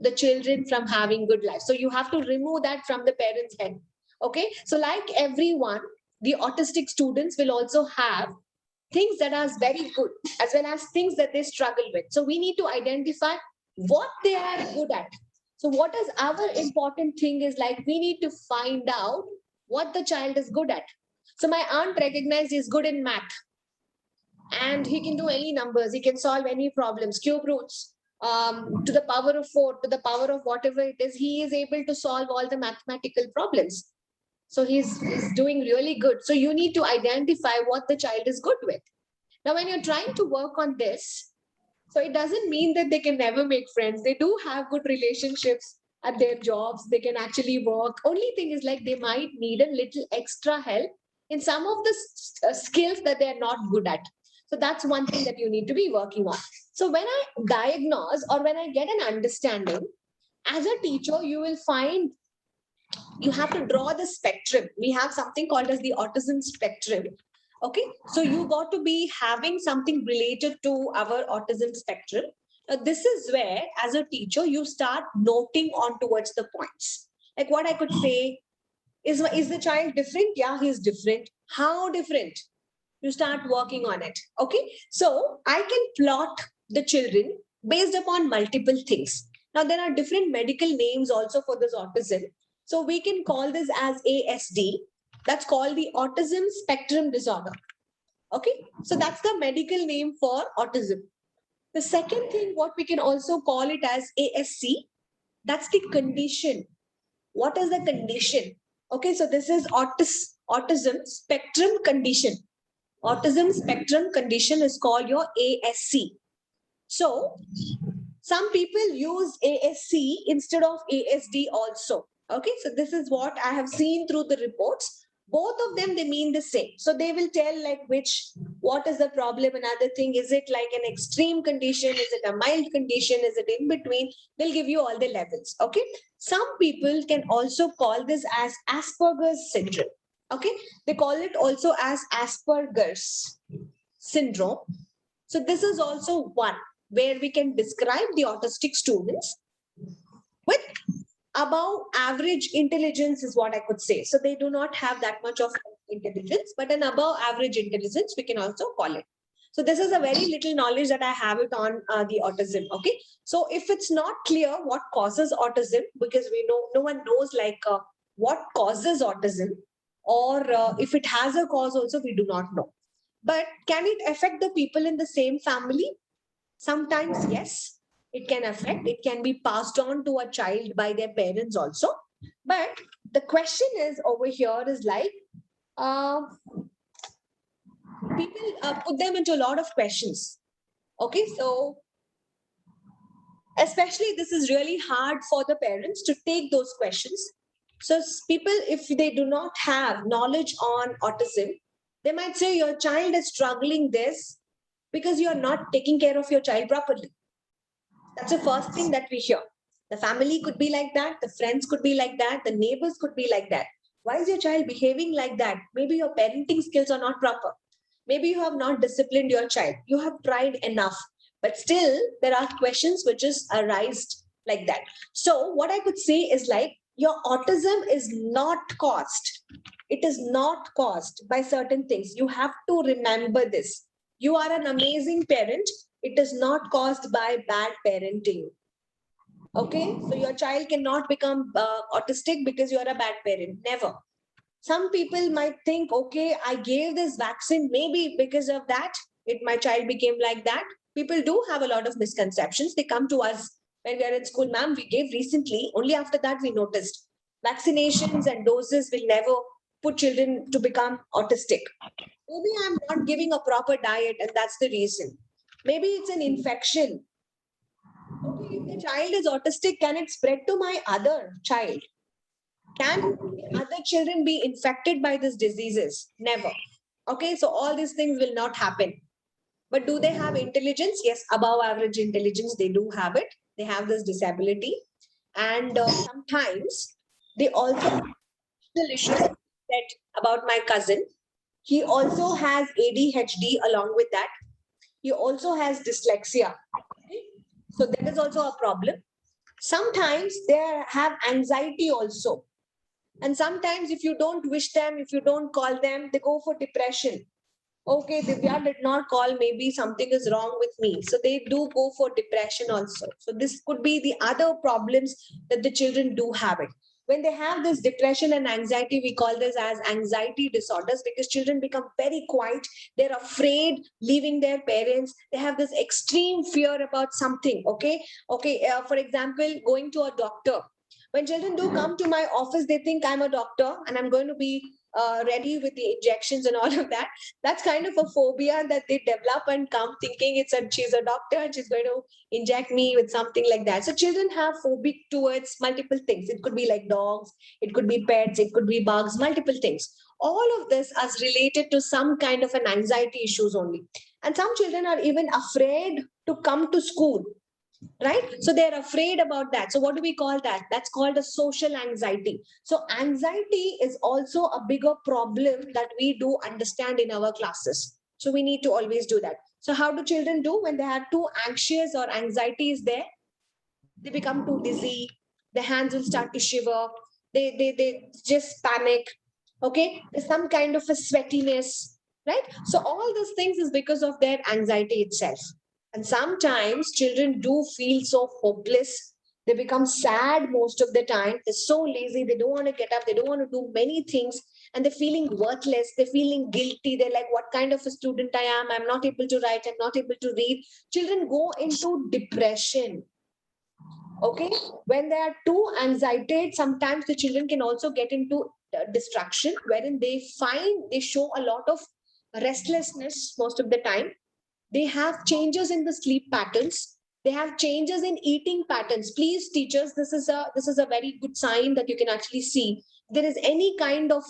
the children from having good life. So you have to remove that from the parents' head. Okay. So like everyone, the autistic students will also have things that are very good as well as things that they struggle with. So we need to identify what they are good at. So what is our important thing is like we need to find out what the child is good at. So my aunt recognized he's good in math and he can do any numbers. He can solve any problems, cube roots, to the power of 4, to the power of whatever it is. He is able to solve all the mathematical problems. So he's doing really good. So you need to identify what the child is good with. Now, when you're trying to work on this, so it doesn't mean that they can never make friends. They do have good relationships at their jobs. They can actually work. Only thing is like they might need a little extra help in some of the skills that they're not good at. So that's one thing that you need to be working on. So when I diagnose or when I get an understanding, as a teacher, you will find you have to draw the spectrum. We have something called as the autism spectrum. Okay, so you got to be having something related to our autism spectrum. This is where, as a teacher, you start noting on towards the points. Like what I could say is the child different? Yeah, he's different. How different? You start working on it. Okay, so I can plot the children based upon multiple things. Now, there are different medical names also for this autism. So we can call this as ASD. That's called the autism spectrum disorder. Okay, so that's the medical name for autism. The second thing, what we can also call it as ASC, that's the condition. What is the condition? Okay, so this is autism spectrum condition. Autism spectrum condition is called your ASC. So some people use ASC instead of ASD also. Okay, so this is what I have seen through the reports. Both of them, they mean the same. So they will tell like what is the problem, another thing, is it like an extreme condition? Is it a mild condition? Is it in between? They'll give you all the levels. Okay, some people can also call this as Asperger's syndrome. Okay, they call it also as Asperger's syndrome. So this is also one. where we can describe the autistic students with above average intelligence is what I could say. So they do not have that much of intelligence, but an above average intelligence, we can also call it. So this is a very little knowledge that I have it on the autism. Okay. So if it's not clear what causes autism, because we know no one knows like what causes autism, or if it has a cause also, we do not know. But can it affect the people in the same family? Sometimes, yes, it can affect, it can be passed on to a child by their parents also. But the question is over here is like, uh, people put them into a lot of questions. Okay, so especially this is really hard for the parents to take those questions. So people, if they do not have knowledge on autism, they might say your child is struggling this because you are not taking care of your child properly. That's the first thing that we hear. The family could be like that, the friends could be like that, the neighbors could be like that. Why is your child behaving like that? Maybe your parenting skills are not proper. Maybe you have not disciplined your child. You have tried enough, but still there are questions which is arised like that. So what I could say is like, your autism is not caused. It is not caused by certain things. You have to remember this. You are an amazing parent. It is not caused by bad parenting. Okay, so your child cannot become autistic because you are a bad parent. Never. Some people might think, okay, I gave this vaccine, maybe because of that, my child became like that. People do have a lot of misconceptions. They come to us when we are in school, ma'am, we gave recently. Only after that we noticed vaccinations and doses will never put children to become autistic. Maybe I'm not giving a proper diet, and that's the reason. Maybe it's an infection. Okay, if the child is autistic, can it spread to my other child? Can other children be infected by these diseases? Never. Okay, so all these things will not happen. But do they have intelligence? Yes, above average intelligence, they do have it. They have this disability. And sometimes they also have the issues that about my cousin. He also has ADHD along with that. He also has dyslexia. Okay? So that is also a problem. Sometimes they have anxiety also. And sometimes if you don't wish them, if you don't call them, they go for depression. Okay, Divya did not call, maybe something is wrong with me. So they do go for depression also. So this could be the other problems that the children do have it. When they have this depression and anxiety, we call this as anxiety disorders, because children become very quiet. They're afraid leaving their parents. They have this extreme fear about something. Okay. For example, going to a doctor. When children do come to my office, they think I'm a doctor and I'm going to be ready with the injections and all of that. That's kind of a phobia that they develop and come thinking she's a doctor and she's going to inject me with something like that. So children have phobic towards multiple things. It could be like dogs, it could be pets, it could be bugs, multiple things. All of this is related to some kind of an anxiety issues only. And some children are even afraid to come to school, right? So they're afraid about that. So what do we call that? That's called a social anxiety. So anxiety is also a bigger problem that we do understand in our classes. So we need to always do that. So how do children do when they are too anxious or anxiety is there? They become too dizzy, their hands will start to shiver, they just panic. Okay, there's some kind of a sweatiness, right? So all those things is because of their anxiety itself. And sometimes children do feel so hopeless. They become sad most of the time. They're so lazy. They don't want to get up. They don't want to do many things. And they're feeling worthless. They're feeling guilty. They're like, what kind of a student I am? I'm not able to write. I'm not able to read. Children go into depression. Okay, when they are too anxiety, sometimes the children can also get into distraction, wherein they show a lot of restlessness most of the time. They have changes in the sleep patterns. They have changes in eating patterns. Please, teachers, this is a very good sign that you can actually see. There is any kind of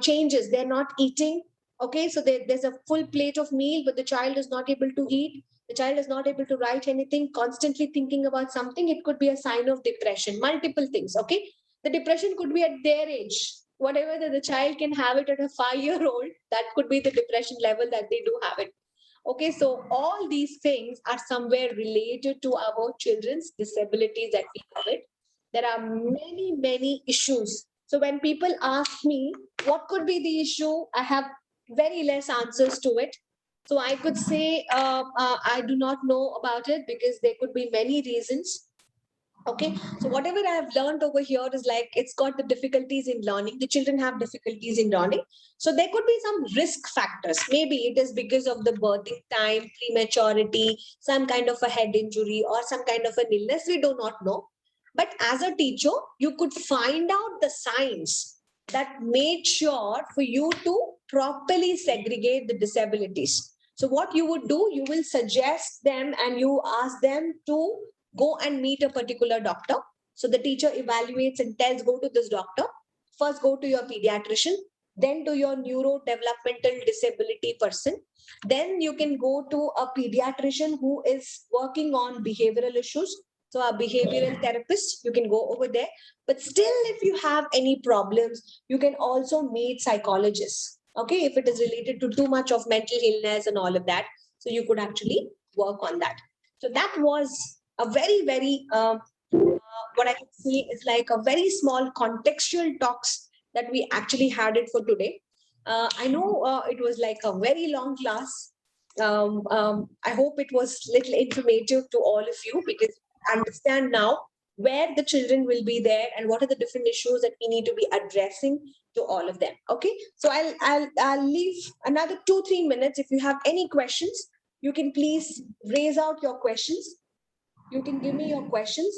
changes. They're not eating. Okay, so there's a full plate of meal, but the child is not able to eat. The child is not able to write anything, constantly thinking about something. It could be a sign of depression. Multiple things. Okay, the depression could be at their age. Whatever the child can have it at a 5-year-old, that could be the depression level that they do have it. Okay, so all these things are somewhere related to our children's disabilities that we have it. There are many, many issues. So when people ask me what could be the issue, I have very less answers to it. So I could say I do not know about it because there could be many reasons. Okay, so whatever I have learned over here is like it's got the difficulties in learning. The children have difficulties in learning. So there could be some risk factors. Maybe it is because of the birthing time, prematurity, some kind of a head injury, or some kind of an illness. We do not know. But as a teacher, you could find out the signs that made sure for you to properly segregate the disabilities. So what you would do, you will suggest them and you ask them to go and meet a particular doctor. So the teacher evaluates and tells, go to this doctor. First, go to your pediatrician, then to your neurodevelopmental disability person. Then you can go to a pediatrician who is working on behavioral issues. So a behavioral therapist, you can go over there. But still, if you have any problems, you can also meet psychologists. Okay, if it is related to too much of mental illness and all of that, so you could actually work on that. So that was a very, very, what I can say is like a very small contextual talks that we actually had it for today. I know it was like a very long class. I hope it was little informative to all of you because you understand now where the children will be there and what are the different issues that we need to be addressing to all of them. Okay, so I'll leave another 2-3 minutes. If you have any questions, you can please raise out your questions. You can give me your questions.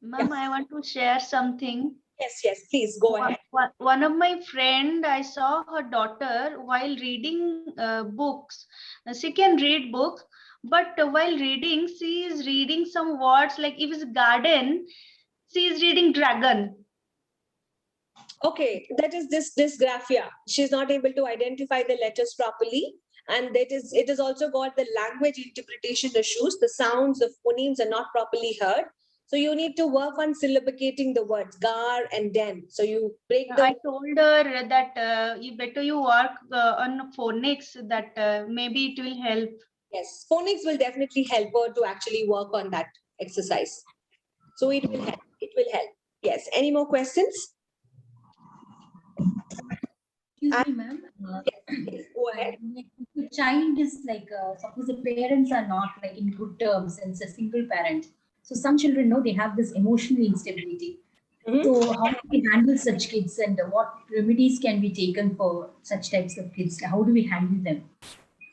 Ma'am, I want to share something. Yes, yes, please go ahead. One of my friend, I saw her daughter while reading books. She can read books, but while reading, she is reading some words like if it's garden, she is reading dragon. Okay, that is this dysgraphia. She's not able to identify the letters properly, and it is also got the language interpretation issues. The sounds, the phonemes are not properly heard. So you need to work on syllabicating the words gar and den. So you break the. I told her that you better you work on phonics. That maybe it will help. Yes, phonics will definitely help her to actually work on that exercise. So it will help. It will help. Yes. Any more questions? Excuse me, ma'am. Yes, go ahead. If the child is like, suppose the parents are not like in good terms and it's a single parent. So some children know they have this emotional instability. Mhm. So how do we handle such kids and what remedies can be taken for such types of kids? How do we handle them?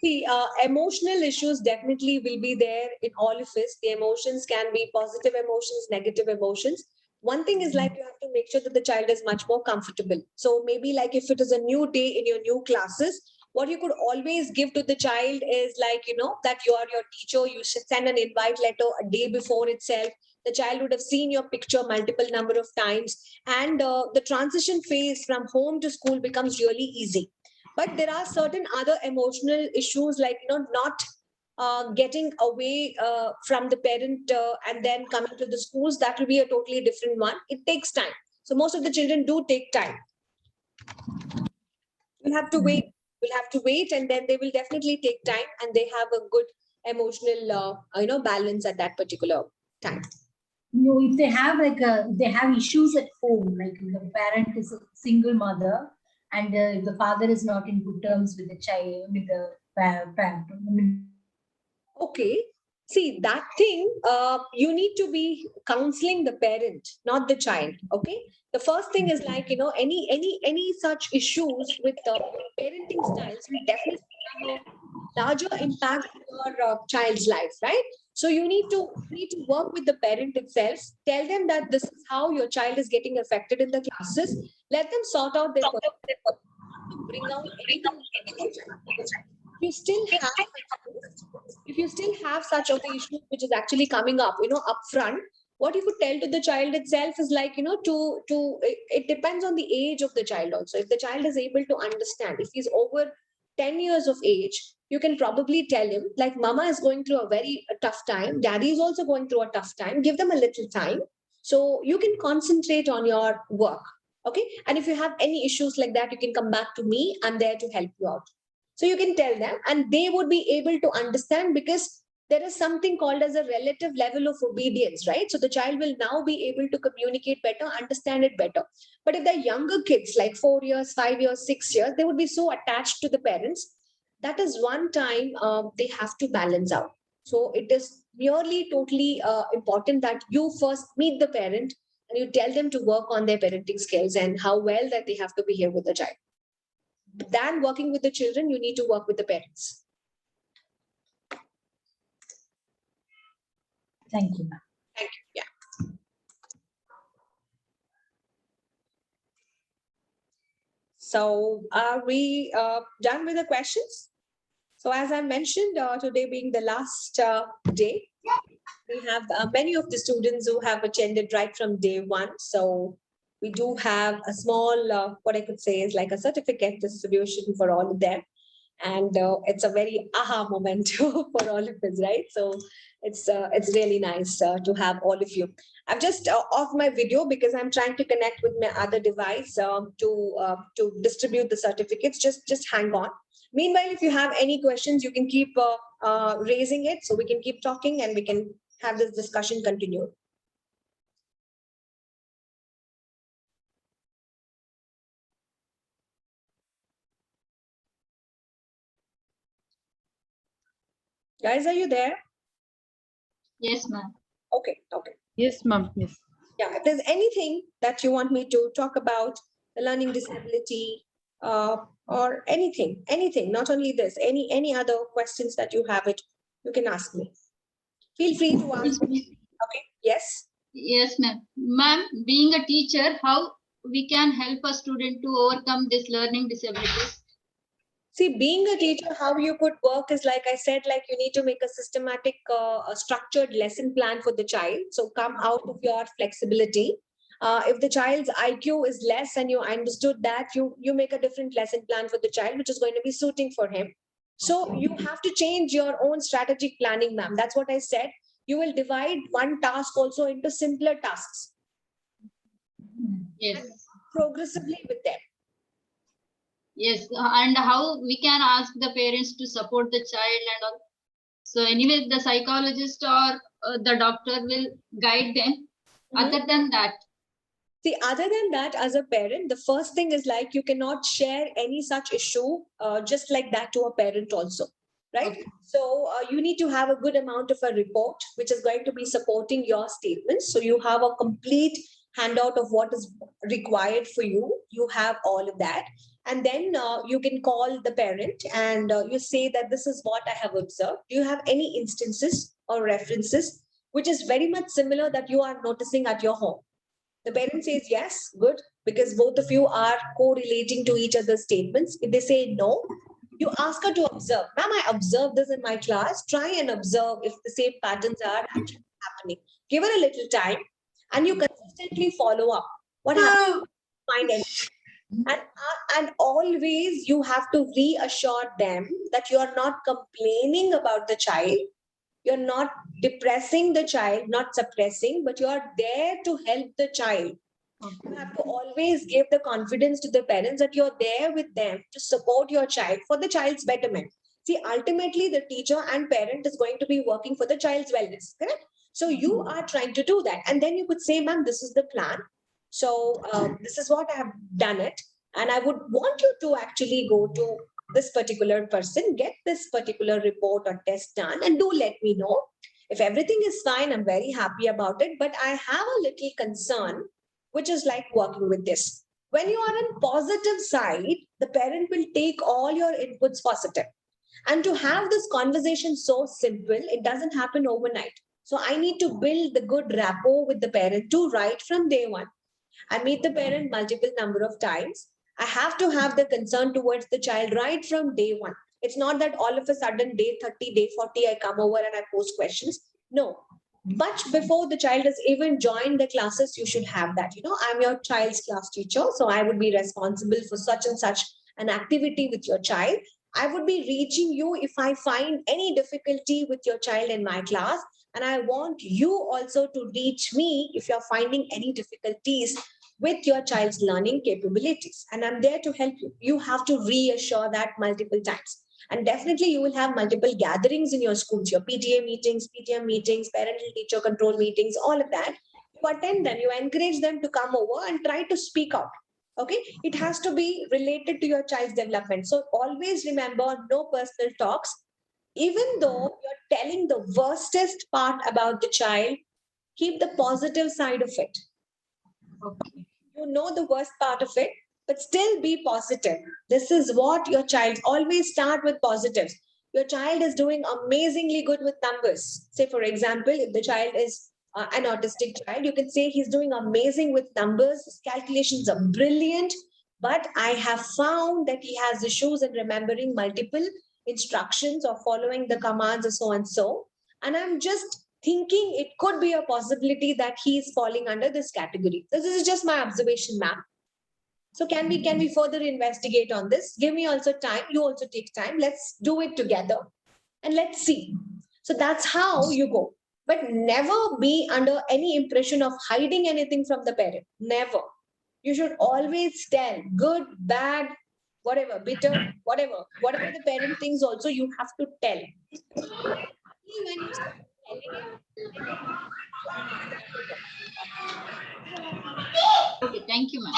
See, emotional issues definitely will be there in all of us. The emotions can be positive emotions, negative emotions. One thing is like you have to make sure that the child is much more comfortable. So maybe like if it is a new day in your new classes, what you could always give to the child is like, that you are your teacher, you should send an invite letter a day before itself. The child would have seen your picture multiple number of times. And the transition phase from home to school becomes really easy. But there are certain other emotional issues like not getting away from the parent and then coming to the schools. That will be a totally different one. It takes time. So most of the children do take time. We'll have to wait. We'll have to wait, and then they will definitely take time, and they have a good emotional balance at that particular time. No, if they have they have issues at home, like the parent is a single mother and the father is not in good terms with the child, with the parent. Okay. See, that thing, you need to be counseling the parent, not the child. Okay. The first thing is like, any such issues with the parenting styles will definitely have a larger impact on your child's life, right? So you need to work with the parent itself. Tell them that this is how your child is getting affected in the classes. Let them sort out their bring out anything. You still have if you still have such of the issue which is actually coming up upfront, what you could tell to the child itself is like to it depends on the age of the child also. If the child is able to understand, if he's over 10 years of age, you can probably tell him, like, mama is going through a very tough time, daddy is also going through a tough time, give them a little time so you can concentrate on your work. Okay. And if you have any issues like that, you can come back to me. I'm there to help you out. So you can tell them, and they would be able to understand, because there is something called as a relative level of obedience, right? So the child will now be able to communicate better, understand it better. But if they're younger kids, like 4 years, 5 years, 6 years, they would be so attached to the parents. That is one time they have to balance out. So it is merely totally important that you first meet the parent and you tell them to work on their parenting skills and how well that they have to behave with the child. Than working with the children, you need to work with the parents. Thank you, ma'am. Thank you. Yeah. So are we done with the questions? So as I mentioned, today being the last day, we have many of the students who have attended right from day one. So we do have a small, what I could say is like a certificate distribution for all of them. And it's a very aha moment for all of us, right? So it's really nice to have all of you. I've just off my video because I'm trying to connect with my other device to distribute the certificates. Just hang on. Meanwhile, if you have any questions, you can keep raising it so we can keep talking and we can have this discussion continue. Guys, are you there? Yes, ma'am. Okay. Yes, ma'am. Yes. Yeah, if there's anything that you want me to talk about, the learning disability, or anything, not only this, any other questions that you have it, you can ask me. Feel free to ask me. Okay, yes? Yes, ma'am. Ma'am, being a teacher, how we can help a student to overcome this learning disabilities? See, being a teacher, how you could work is, like I said, like you need to make a systematic, a structured lesson plan for the child. So come out of your flexibility. If the child's IQ is less and you understood that, you make a different lesson plan for the child, which is going to be suiting for him. So you have to change your own strategic planning, ma'am. That's what I said. You will divide one task also into simpler tasks. Yes. Progressively with them. Yes, and how we can ask the parents to support the child and all. So anyway, the psychologist or the doctor will guide them. Other than that, see, other than that, as a parent, the first thing is like you cannot share any such issue just like that to a parent also, right? Okay. So you need to have a good amount of a report which is going to be supporting your statements. So you have a complete handout of what is required for you. You have all of that. And then you can call the parent and you say that this is what I have observed. Do you have any instances or references which is very much similar that you are noticing at your home? The parent says yes, good, because both of you are correlating to each other's statements. If they say no, you ask her to observe. Ma'am, I observed this in my class. Try and observe if the same patterns are actually happening. Give her a little time and you consistently follow up. What happened? Find anything. And always you have to reassure them that you are not complaining about the child. You're not depressing the child, not suppressing, but you're there to help the child. You have to always give the confidence to the parents that you're there with them to support your child for the child's betterment. See, ultimately, the teacher and parent is going to be working for the child's wellness, correct? So you are trying to do that. And then you could say, ma'am, this is the plan. So this is what I have done it. And I would want you to actually go to this particular person, get this particular report or test done, and do let me know. If everything is fine, I'm very happy about it. But I have a little concern, which is like working with this. When you are on positive side, the parent will take all your inputs positive. And to have this conversation so simple, it doesn't happen overnight. So I need to build the good rapport with the parent too, right from day one. I meet the parent multiple number of times. I have to have the concern towards the child right from day one. It's not that all of a sudden, day 30, day 40, I come over and I pose questions. No, much before the child has even joined the classes, you should have that. You know, I'm your child's class teacher, so I would be responsible for such and such an activity with your child. I would be reaching you if I find any difficulty with your child in my class. And I want you also to reach me if you're finding any difficulties with your child's learning capabilities. And I'm there to help you. You have to reassure that multiple times. And definitely, you will have multiple gatherings in your schools, your PTA meetings, PTM meetings, parental teacher control meetings, all of that. You attend them, you encourage them to come over and try to speak out. Okay, it has to be related to your child's development. So always remember, no personal talks. Even though you're telling the worstest part about the child, keep the positive side of it. Okay. You know the worst part of it, but still be positive. This is what your child, always start with positives. Your child is doing amazingly good with numbers. Say, for example, if the child is an autistic child, you can say he's doing amazing with numbers. His calculations are brilliant, but I have found that he has issues in remembering multiple instructions or following the commands or so and so. And I'm just thinking it could be a possibility that he is falling under this category. This is just my observation, ma'am. So can we further investigate on this? Give me also time. You also take time. Let's do it together and let's see. So that's how you go. But never be under any impression of hiding anything from the parent. Never. You should always tell good, bad, whatever, bitter, whatever the parent thinks also you have to tell. When you start telling it, Okay, thank you, ma'am.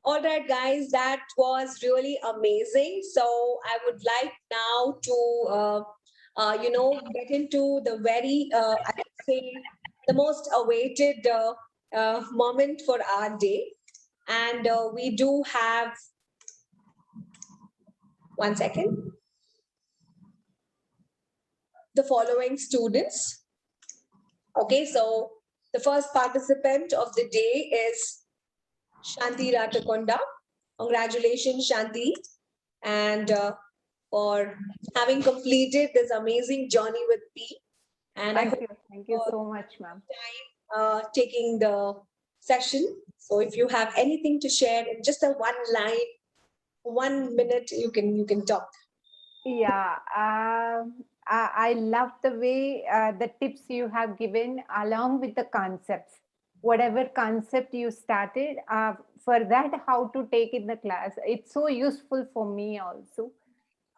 all right, guys, that was really amazing. So I would like now to, get into the very, I would say, the most awaited moment for our day. And we do have, one second, the following students. Okay, so the first participant of the day is Shanti Ratakonda. Congratulations, Shanti, and for having completed this amazing journey with me. And I hope Thank you so much, ma'am. taking the session. So if you have anything to share in just a one line, 1 minute, you can talk. Yeah, I love the way the tips you have given along with the concepts. Whatever concept you started, for that, how to take in the class. It's so useful for me also.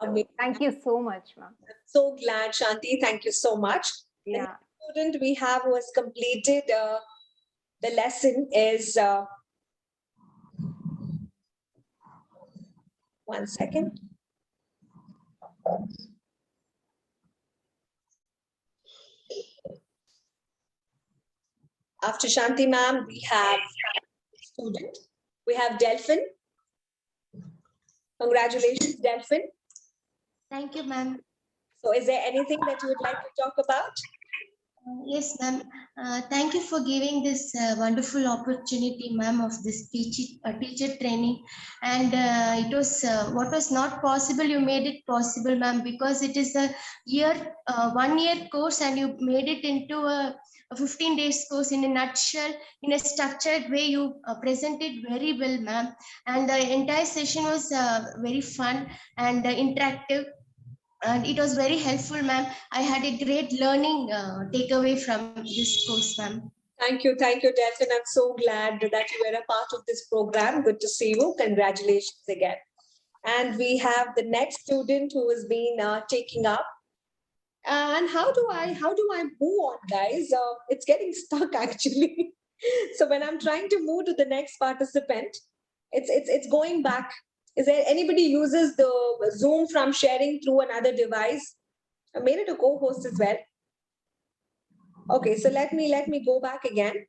So, thank you so much, ma'am. So glad, Shanti. Thank you so much. Yeah. The student we have who has completed the lesson is, one second. After Shanti ma'am, we have student. We have Delphin. Congratulations, Delphin. Thank you, ma'am. So is there anything that you would like to talk about? Yes, ma'am. Thank you for giving this wonderful opportunity, ma'am, of this teacher training. And it was what was not possible, you made it possible, ma'am, because it is a 1 year course, and you made it into a 15 days course in a nutshell, in a structured way. You presented very well, ma'am. And the entire session was very fun and interactive. And it was very helpful, ma'am. I had a great learning takeaway from this course, ma'am. Thank you, Delphin. I'm so glad that you were a part of this program. Good to see you. Congratulations again. And we have the next student who has been taking up. And how do I move on, guys? It's getting stuck actually. So when I'm trying to move to the next participant, it's going back. Is there anybody uses the Zoom from sharing through another device? I made it a co-host as well. Okay, so let me go back again.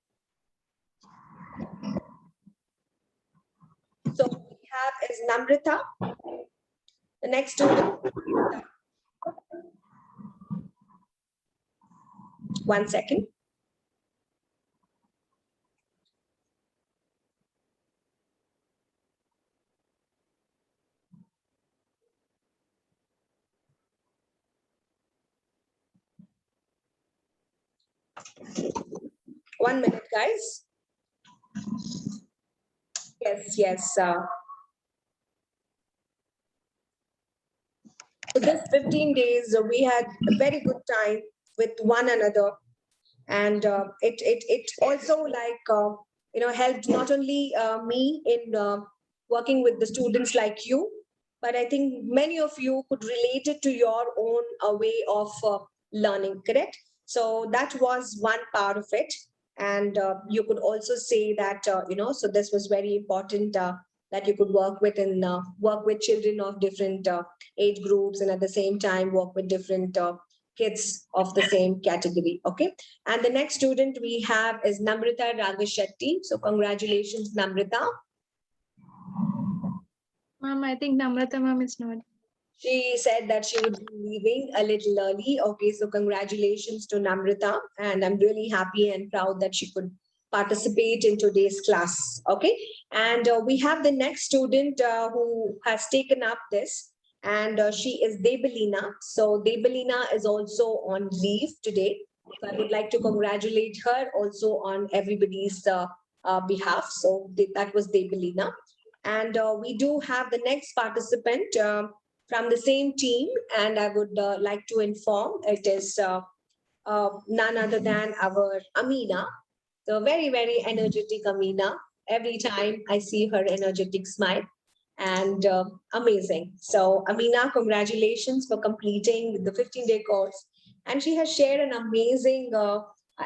So we have is Namrita. The next student. One second. One minute, guys. Yes, yes. So this 15 days, we had a very good time with one another. And it also like, helped not only me in working with the students like you, but I think many of you could relate it to your own way of learning, correct? So that was one part of it. And you could also say that, so this was very important, that you could work with children of different age groups, and at the same time work with different kids of the same category. Okay. And the next student we have is Namrita Ragashetty. So congratulations, Namrita. Ma'am, I think Namrata ma'am is not. She said that she would be leaving a little early. Okay, so congratulations to Namrita. And I'm really happy and proud that she could participate in today's class. Okay, and we have the next student who has taken up this, and she is Debelina. So Debelina is also on leave today. So I would like to congratulate her also on everybody's behalf. So that was Debelina. And we do have the next participant from the same team, and I would like to inform it is none other than our Amina, the very, very energetic Amina. Every time I see her energetic smile, and amazing. So, Amina, congratulations for completing the 15-day course. And she has shared an amazing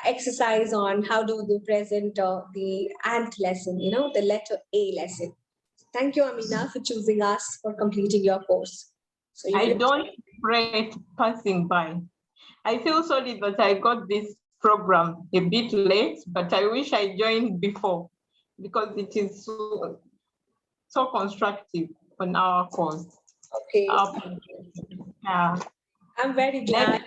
exercise on how do they present the ant lesson, the letter A lesson. Thank you, Amina, for choosing us for completing your course. So I don't regret passing by. I feel sorry that I got this program a bit late, but I wish I joined before because it is so constructive on our course. Okay. Yeah. I'm very glad.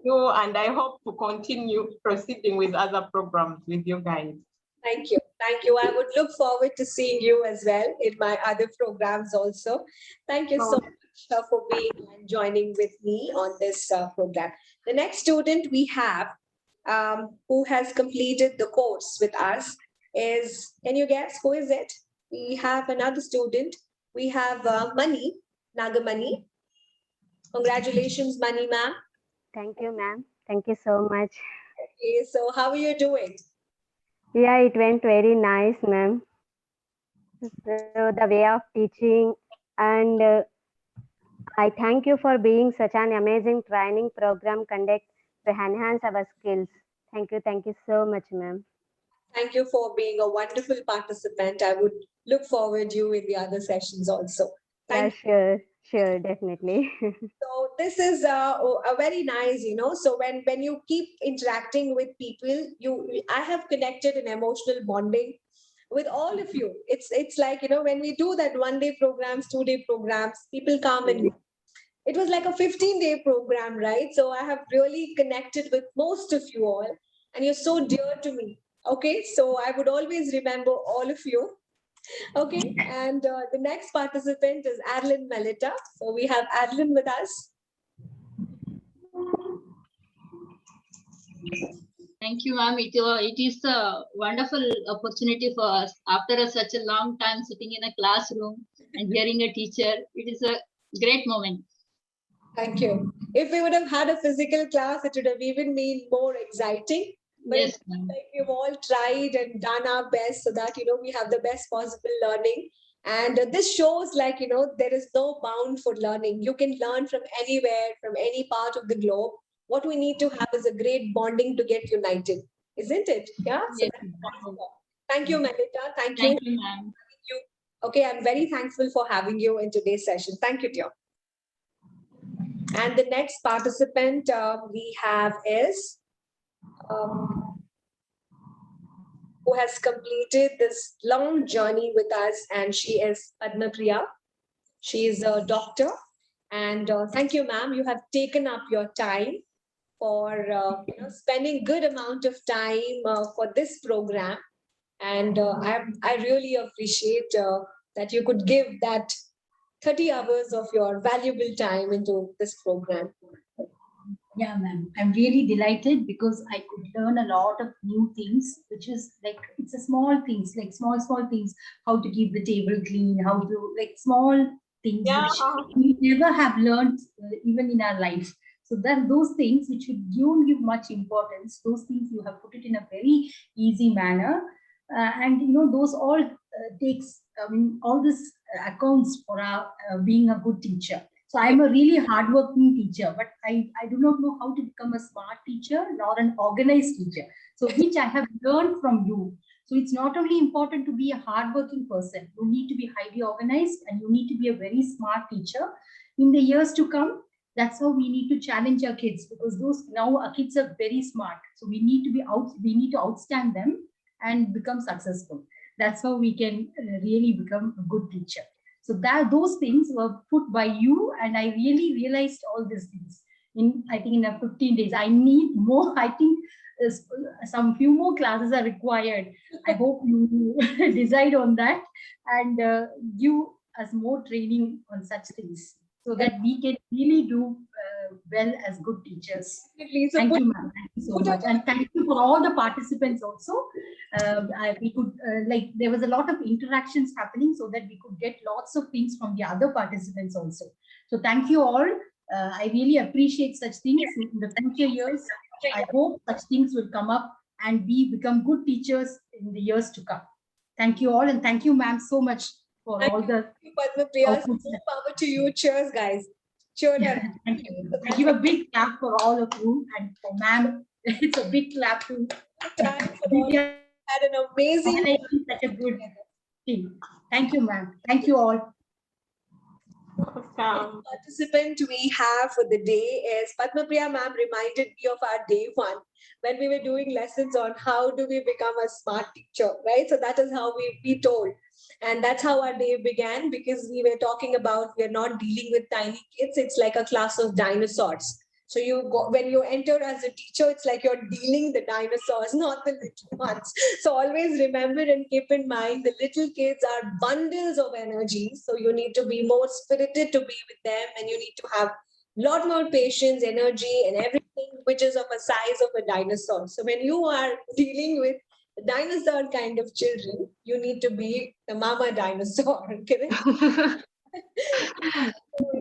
You, and I hope to continue proceeding with other programs with you guys. Thank you. Thank you. I would look forward to seeing you as well in my other programs also. Thank you so much for being and joining with me on this program. The next student we have who has completed the course with us is, can you guess who is it? We have another student. We have Mani, Nagamani. Congratulations, Mani ma'am. Thank you, ma'am. Thank you so much. Okay, so how are you doing? Yeah, it went very nice, ma'am. So the way of teaching, and I thank you for being such an amazing training program conduct to enhance our skills. Thank you so much, ma'am. Thank you for being a wonderful participant. I would look forward to you in the other sessions also. Thank Yeah, sure, definitely. So this is a very nice, so when you keep interacting with people, I have connected an emotional bonding with all of you. It's like, when we do that 1-day programs, 2-day programs, people come and it was like a 15-day program, right? So I have really connected with most of you all, and you're so dear to me. Okay, so I would always remember all of you. Okay, and the next participant is Adeline Melita. So we have Adeline with us. Thank you, ma'am. It is a wonderful opportunity for us after such a long time sitting in a classroom and hearing a teacher. It is a great moment. Thank you. If we would have had a physical class, it would have even been more exciting. But yes, like we've all tried and done our best so that, we have the best possible learning. And this shows like, there is no bound for learning. You can learn from anywhere, from any part of the globe. What we need to have is a great bonding to get united, isn't it? Yeah. So yes. Thank you, Melita. Thank you. Thank you, ma'am. Okay, I'm very thankful for having you in today's session. Thank you, dear. And the next participant we have is who has completed this long journey with us, and she is Padma Priya. She is a doctor, and thank you, ma'am. You have taken up your time for spending good amount of time for this program, and I really appreciate that you could give that 30 hours of your valuable time into this program. Yeah, ma'am. I'm really delighted because I could learn a lot of new things, which is like it's a small things, like small things, how to keep the table clean, how to like small things Yeah. which we never have learned even in our life. So that those things which you don't give much importance, those things you have put it in a very easy manner, and you know those all takes. I mean, all this accounts for our being a good teacher. So I'm a really hardworking teacher, but I do not know how to become a smart teacher nor an organized teacher. So which I have learned from you. So it's not only important to be a hardworking person, you need to be highly organized and you need to be a very smart teacher. In the years to come, that's how we need to challenge our kids because those now our kids are very smart. So we need to outstand them and become successful. That's how we can really become a good teacher. So that those things were put by you, and I really realized all these things in I think in a 15 days. I need more. I think some few more classes are required. I hope you decide on that and give us more training on such things so that we can really do well as good teachers. Definitely. So Thank put, you, ma'am. Thank you so put much, and thank you for all the participants also. We could like there was a lot of interactions happening so that we could get lots of things from the other participants also. So thank you all. I really appreciate such things in the future years. I hope such things will come up and we become good teachers in the years to come. Thank you all, and thank you, ma'am, so much for thank all the you, Padma Priya. So outputs. more power to you. Cheers, guys. Cheer her. Thank you. I give a big clap for all of you and for ma'am. It's a big clap to Time for all. Had an amazing organizing such a good thing. Thank you, ma'am. Thank you all. Participant we have for the day is Padma Priya ma'am reminded me of our day one when we were doing lessons on how do we become a smart teacher, right? So that is how we told. And that's how our day began because we were talking about we're not dealing with tiny kids. It's like a class of dinosaurs. So you go, when you enter as a teacher, it's like you're dealing the dinosaurs, not the little ones. So always remember and keep in mind the little kids are bundles of energy. So you need to be more spirited to be with them, and you need to have a lot more patience, energy, and everything which is of a size of a dinosaur. So when you are dealing with the dinosaur kind of children, you need to be the mama dinosaur, correct?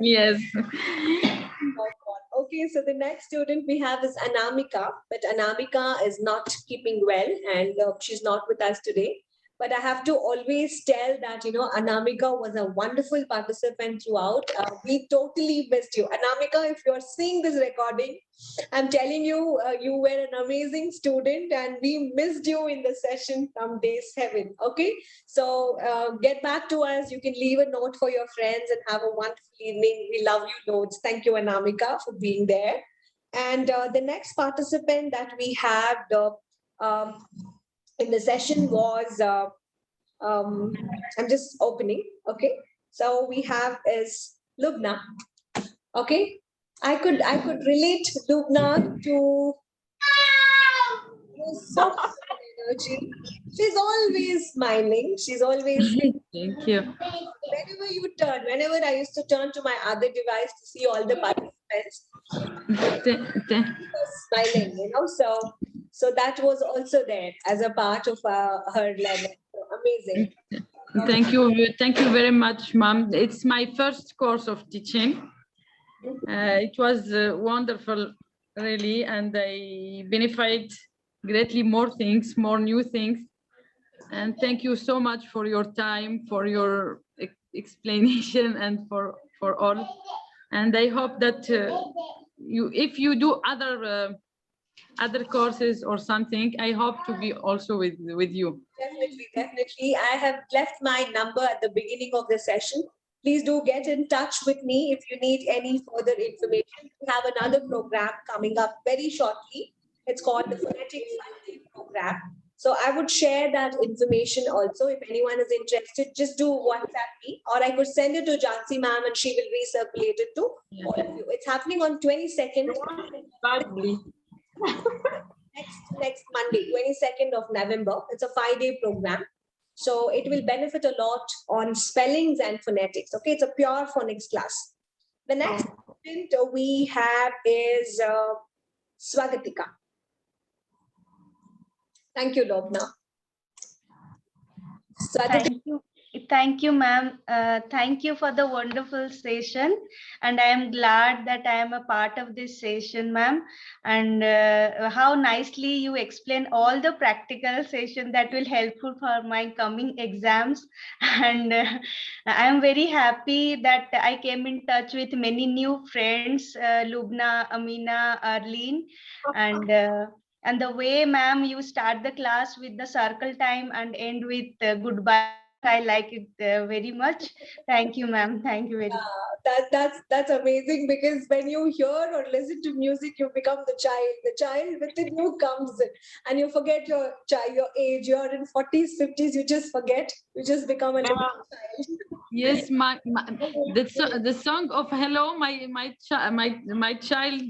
Yes. Okay, so the next student we have is Anamika, but Anamika is not keeping well and she's not with us today. But I have to always tell that, you know, Anamika was a wonderful participant throughout. We totally missed you. Anamika, if you're seeing this recording, I'm telling you, you were an amazing student and we missed you in the session from day 7. Okay, so get back to us. You can leave a note for your friends and have a wonderful evening. We love you loads. Thank you, Anamika, for being there. And the next participant that we had um, in the session was, I'm just opening. Okay, so we have is Lubna. Okay, I could relate Lubna to so much energy. She's always smiling. She's always Thank you. whenever you turn, whenever I used to turn to my other device to see all the participants, smiling, you know. So that was also there as a part of her learning. So amazing. Thank you very much, ma'am. It's my first course of teaching. It was wonderful, really, and I benefited greatly more things, more new things. And thank you so much for your time, for your explanation, and for all. And I hope that if you do other courses or something, I hope to be also with you. Definitely. I have left my number at the beginning of the session. Please do get in touch with me if you need any further information. We have another program coming up very shortly. It's called the Phonetic 5-Day program. So I would share that information also. If anyone is interested, just do WhatsApp me, or I could send it to Jansi ma'am and she will recirculate it to all of you. It's happening on 22nd. Next Monday, 22nd of November. It's a 5-day program. So it will benefit a lot on spellings and phonetics. Okay, it's a pure phonics class. The next student we have is Swagatika. Thank you, Lobna. Swagatika. Thank you. Thank you, ma'am. Thank you for the wonderful session. And I am glad that I am a part of this session, ma'am. And how nicely you explain all the practical session that will helpful for my coming exams. And I am very happy that I came in touch with many new friends, Lubna, Amina, Arlene, and the way, ma'am, you start the class with the circle time and end with goodbye note, I like it very much. Thank you, ma'am. Thank you very much. That's amazing, because when you hear or listen to music, you become the child. The child within you comes in, and you forget your child, your age. You're in 40s, 50s. You just forget. You just become a child. Yes, the song of Hello, my child.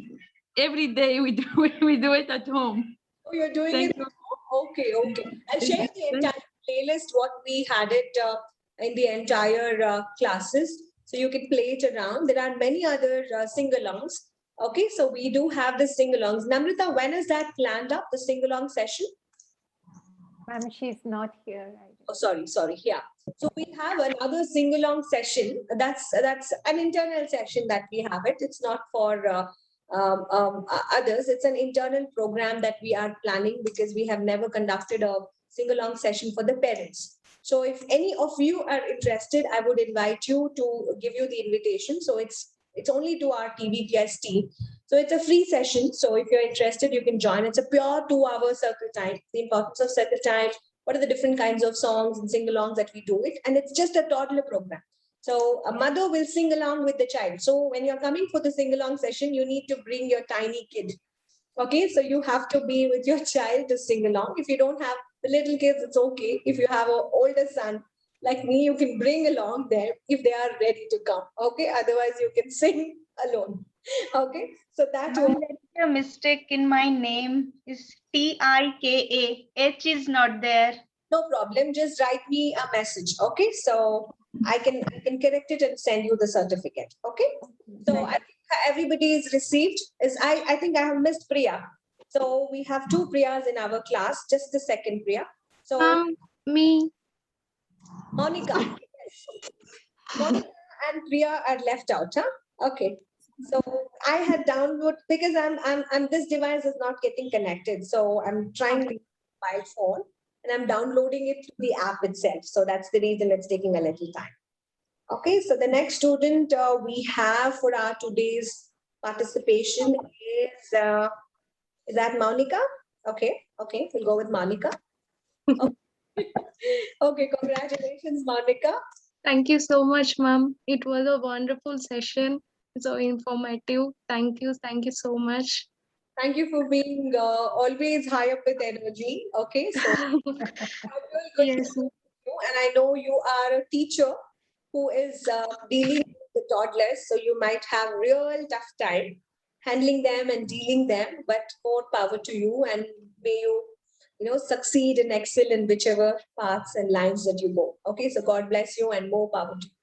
Every day we do it at home. Oh, you're doing Thank it. you. Okay, okay. I'll share the entire playlist, what we had it in the entire classes. So you can play it around. There are many other sing-alongs. Okay, so we do have the sing-alongs. Namrita, when is that planned up, the sing-along session? Ma'am, she's not here. Oh, sorry. Yeah. So we have another sing-along session. That's an internal session that we have it. It's not for others. It's an internal program that we are planning, because we have never conducted a sing-along session for the parents. So if any of you are interested, I would invite you to give you the invitation. So it's only to our TVPS team. So it's a free session. So if you're interested, you can join. It's a pure 2-hour circle time. The importance of circle time, what are the different kinds of songs and sing-alongs that we do it. And it's just a toddler program. So a mother will sing along with the child. So when you're coming for the sing-along session, you need to bring your tiny kid. Okay, so you have to be with your child to sing along. If you don't have the little kids, it's okay. If you have an older son like me, you can bring along them if they are ready to come. Okay, otherwise you can sing alone. Okay, so that Ma'am, there is a mistake in my name. Is Tika. H is not there. No problem. Just write me a message. Okay, so I can correct it and send you the certificate. Okay, so I think everybody is received. I think I have missed Priya. So we have 2 Priyas in our class. Just the second Priya. So Me. Monica. Yes. Monica and Priya are left out. Huh? Okay. So I had download, because I'm this device is not getting connected. So I'm trying with mobile phone, and I'm downloading it through the app itself. So that's the reason it's taking a little time. Okay, so the next student we have for our today's participation is that Monica? Okay, we'll go with Monica. Okay, congratulations, Monica. Thank you so much, ma'am. It was a wonderful session. So informative. Thank you so much. Thank you for being always high up with energy. Okay, so yes. And I know you are a teacher who is dealing with the toddlers, so you might have real tough time handling them and dealing them. But more power to you, and may you succeed and excel in whichever paths and lines that you go. Okay, so God bless you and more power to you.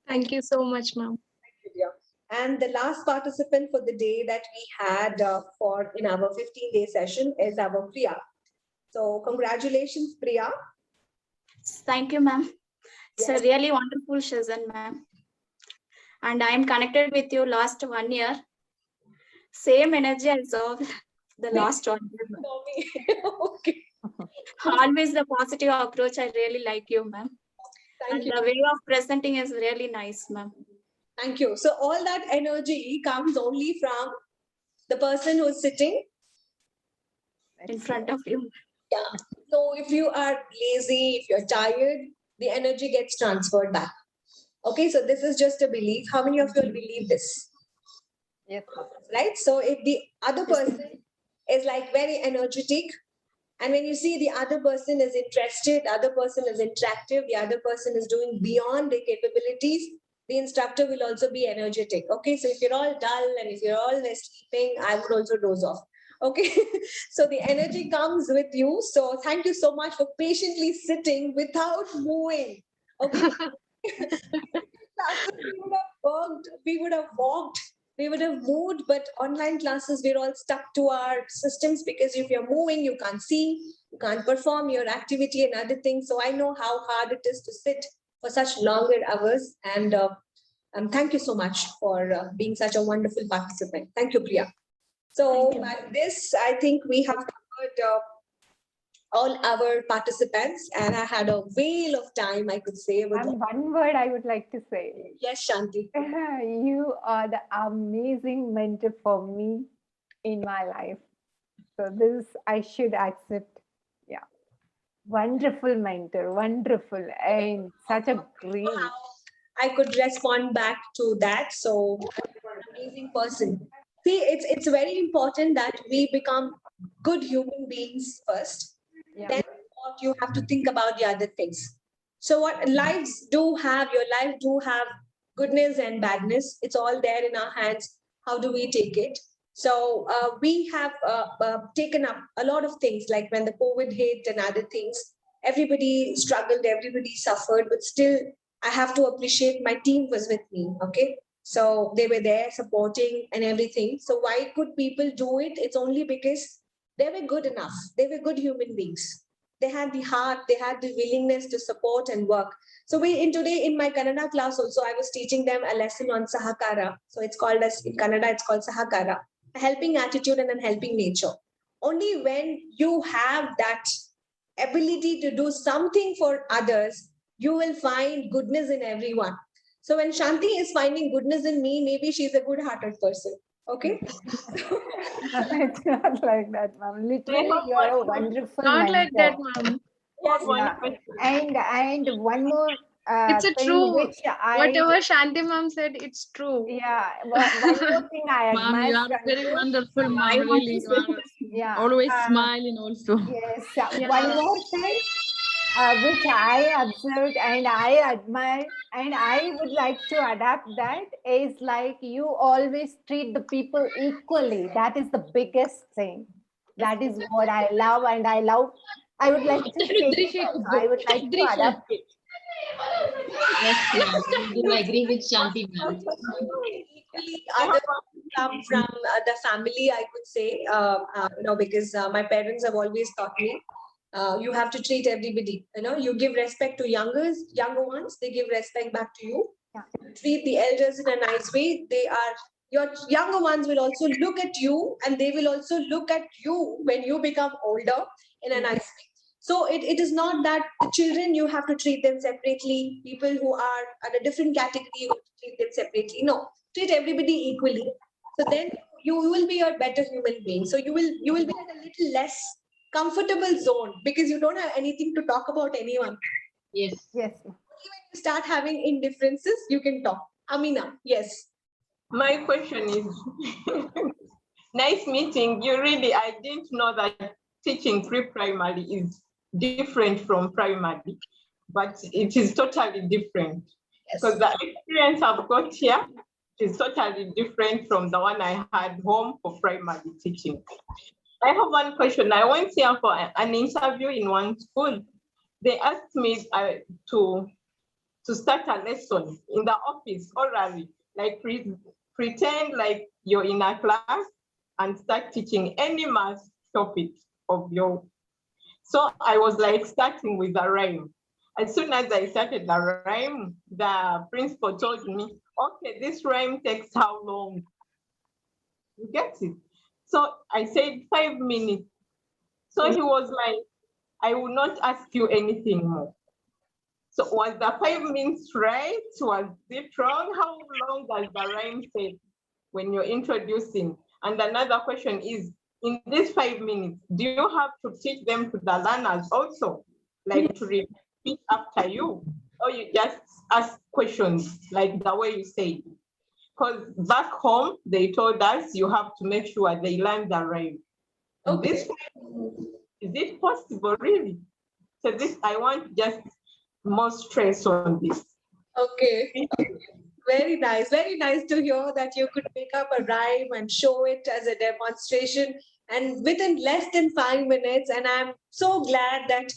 Thank you so much, ma'am. Thank you, dear. And the last participant for the day that we had in our 15-day session is our Priya. So congratulations, Priya. Thank you, ma'am. It's a really wonderful session, ma'am. And I am connected with you last 1 year. Same energy I saw the last 1 year. Okay. Always the positive approach. I really like you, ma'am. Thank you. The way of presenting is really nice, ma'am. Thank you. So all that energy comes only from the person who is sitting in front of you. Yeah. So if you are lazy, if you're tired, the energy gets transferred back. Okay, so this is just a belief. How many of you will believe this? Yes. Right? So if the other person is like very energetic, and when you see the other person is interested, the other person is interactive, the other person is doing beyond their capabilities, the instructor will also be energetic. Okay, so if you're all dull and if you're all sleeping, I would also doze off. Okay, so the energy comes with you. So thank you so much for patiently sitting without moving. Okay, we would have worked, we would have walked we would have moved, but online classes, we're all stuck to our systems because if you're moving, you can't see, you can't perform your activity and other things. So I know how hard it is to sit for such longer hours. And thank you so much for being such a wonderful participant. Thank you, Priya. So by this, I think we have covered all our participants, and I had a whale of time, I could say. With And one word I would like to say. Yes, Shanti. You are the amazing mentor for me in my life. So this I should accept. Yeah. Wonderful mentor, wonderful, and such a great. I could respond back to that. So I'm an amazing person. See, it's very important that we become good human beings first. Yeah. Then what you have to think about the other things. So what lives do have, your life do have goodness and badness. It's all there in our hands. How do we take it? So we have taken up a lot of things, like when the COVID hit and other things. Everybody struggled, everybody suffered, but still I have to appreciate my team was with me. Okay. So they were there supporting and everything. So why could people do it? It's only because they were good enough. They were good human beings. They had the heart, they had the willingness to support and work. So today in my Kannada class also, I was teaching them a lesson on Sahakara. So it's called as in Kannada, it's called Sahakara, a helping attitude and a helping nature. Only when you have that ability to do something for others, you will find goodness in everyone. So when Shanti is finding goodness in me, maybe she's a good-hearted person. Okay. It's not like that, ma'am. Literally, you are a wonderful Not mentor. like that, ma'am. Yes, yeah. And one more It's a thing true. which Whatever Shanti ma'am said, it's true. Yeah, one more thing I Ma'am, admire you are from very you. wonderful, I ma'am. want Really, to you say are Yeah. always smiling also. Yes. Yeah. One more thing which I observed and I admire and I would like to adapt that is like you always treat the people equally. That is the biggest thing. That is what I love and I love. I would like to take it also. I would like to adapt it. Yes, ma'am. I do agree with Shanti, ma'am. Equally, other come from the family, I could say, because my parents have always taught me, you have to treat everybody. You give respect to younger ones, they give respect back to you. Treat the elders in a nice way. Your younger ones will also look at you, and they will also look at you when you become older in a nice way. So it is not that the children, you have to treat them separately. People who are at a different category, you have to treat them separately. No, treat everybody equally. So then you will be a better human being. So you will be in a little less comfortable zone because you don't have anything to talk about anyone. Yes. Yes. When you start having indifferences, you can talk. Amina, yes. My question is, nice meeting you. Really, I didn't know that teaching pre-primary is different from primary, but it is totally different. Because the experience I've got here is totally different from the one I had home for primary teaching. I have one question. I went here for an interview in one school. They asked me to start a lesson in the office orally, like pretend like you're in a class and start teaching any math topic of your. So I was like starting with a rhyme. As soon as I started the rhyme, the principal told me, okay, this rhyme takes how long? You get it? So I said 5 minutes. So he was like, I will not ask you anything more. So was the 5 minutes right? Was it wrong? How long does the rhyme take when you're introducing? And another question is, in these 5 minutes, do you have to teach them to the learners also? Like to repeat after you? Or you just ask questions like the way you say? Because back home, they told us you have to make sure they learn the rhyme. Okay. Is it possible, really? So this, I want just more stress on this. Okay. Very nice. Very nice to hear that you could pick up a rhyme and show it as a demonstration and within less than 5 minutes. And I'm so glad that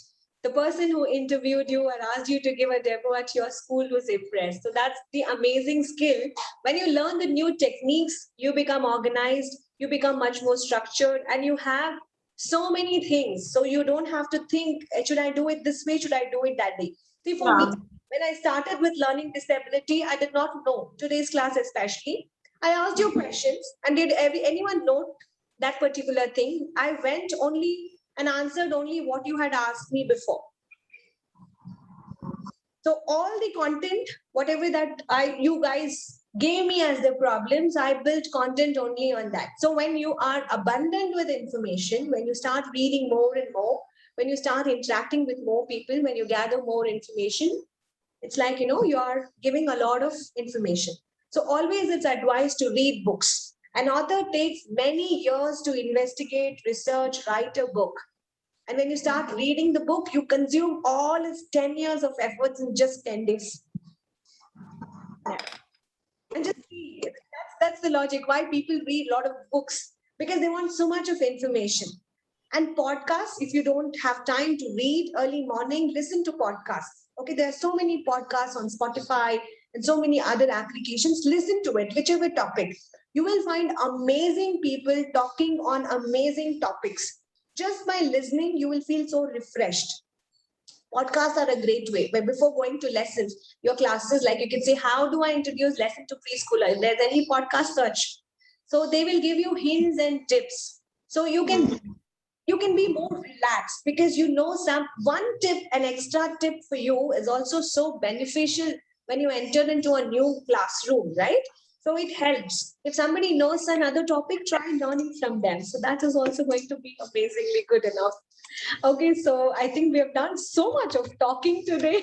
the person who interviewed you or asked you to give a demo at your school was impressed. So that's the amazing skill. When you learn the new techniques, you become organized, you become much more structured, and you have so many things. So you don't have to think, should I do it this way? Should I do it that way? See, for me, when I started with learning disability, I did not know. Today's class especially, I asked you questions, and did anyone know that particular thing? I went only and answered only what you had asked me before. So all the content, whatever that you guys gave me as the problems, I built content only on that. So when you are abundant with information, when you start reading more and more, when you start interacting with more people, when you gather more information, it's like, you are giving a lot of information. So always it's advised to read books. An author takes many years to investigate, research, write a book. And when you start reading the book, you consume all his 10 years of efforts in just 10 days. Yeah. And just read. That's the logic why people read a lot of books, because they want so much of information. And podcasts, if you don't have time to read early morning, listen to podcasts. Okay, there are so many podcasts on Spotify and so many other applications. Listen to it, whichever topic. You will find amazing people talking on amazing topics. Just by listening, you will feel so refreshed. Podcasts are a great way. But before going to lessons, your classes, like you can say, how do I introduce lesson to preschooler? If there's any podcast, search. So they will give you hints and tips. So you can be more relaxed, because one tip, an extra tip for you is also so beneficial when you enter into a new classroom, right? So it helps. If somebody knows another topic, try learning from them. So that is also going to be amazingly good enough. Okay, so I think we have done so much of talking today.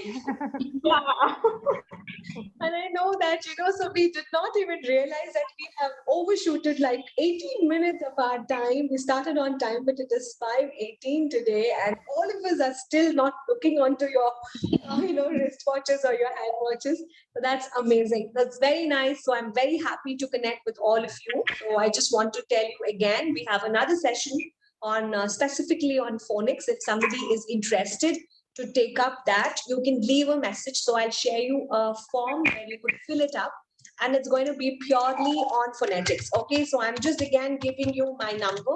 And I know that, so we did not even realize that we have overshooted like 18 minutes of our time. We started on time, but it is 5:18 today, and all of us are still not looking onto your, wristwatches or your hand watches. So that's amazing. That's very nice. So I'm very happy to connect with all of you. So I just want to tell you again, we have another session on specifically on phonics. If somebody is interested to take up that, you can leave a message. So I'll share you a form where you could fill it up, and it's going to be purely on phonetics. Okay, so I'm just again giving you my number,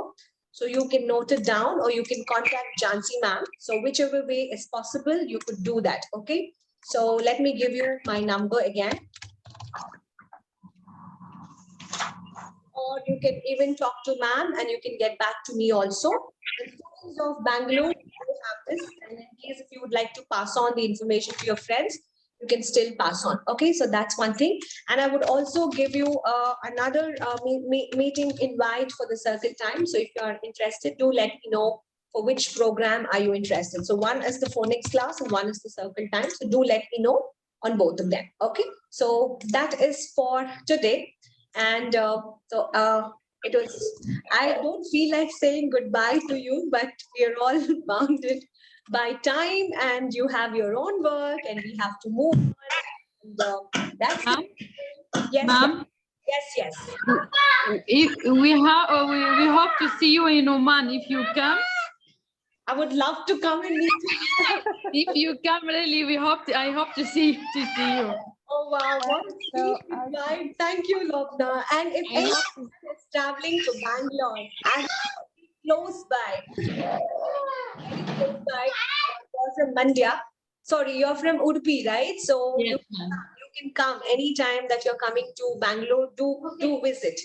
so you can note it down, or you can contact Jansi ma'am. So whichever way is possible, you could do that. Okay, so let me give you my number again. Or you can even talk to ma'am and you can get back to me also. The students of Bangalore have this, and in case if you would like to pass on the information to your friends, you can still pass on. Okay, so that's one thing. And I would also give you another meeting invite for the circle time. So if you are interested, do let me know for which program are you interested. So one is the phonics class and one is the circle time. So do let me know on both of them. Okay, so that is for today. And it was, I don't feel like saying goodbye to you, but we are all bounded by time, and you have your own work and we have to move on. And, that's it. Yes, Ma'am? yes. We hope to see you in Oman if you come. I would love to come and meet you. If you come, really, I hope to see you. Oh wow, what a sweet goodbye. Thank you, Lobna. And if anyone is traveling to Bangalore and close by, you're from Mandya. Sorry, you're from Udupi, right? So Yes, you can come anytime that you're coming to Bangalore. Do visit.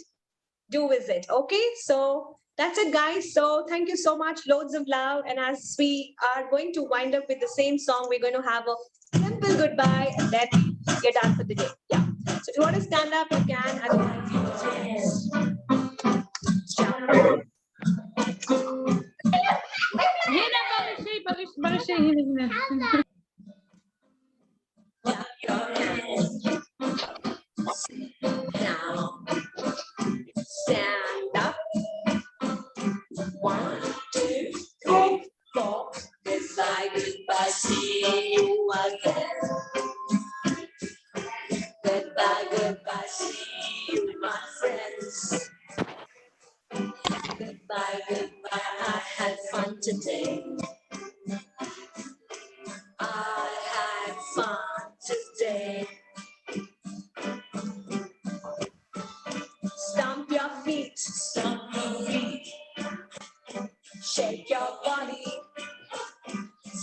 Do visit. Okay, so that's it, guys. So thank you so much. Loads of love. And as we are going to wind up with the same song, we're going to have a simple goodbye and then we're done for the day. Yeah. So if you want to stand up, you can. Otherwise, you just now. Stand up. 1, 2, 3, 4. Goodbye, goodbye, see you again. Goodbye, goodbye, see you, my friends. Goodbye, goodbye, I had fun today.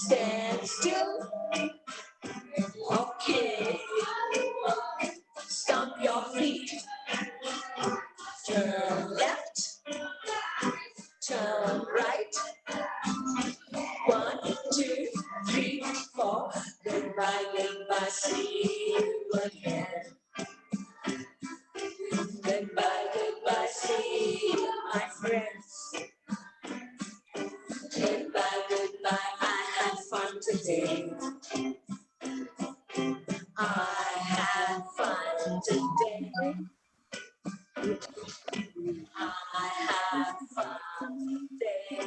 Stand still. Okay. Stomp your feet. Turn left. Turn right. 1, 2, 3, 4. Goodbye, goodbye, see you again. Goodbye, goodbye, see you, my friends. Goodbye, goodbye, I had fun today. I had fun today. I had fun today.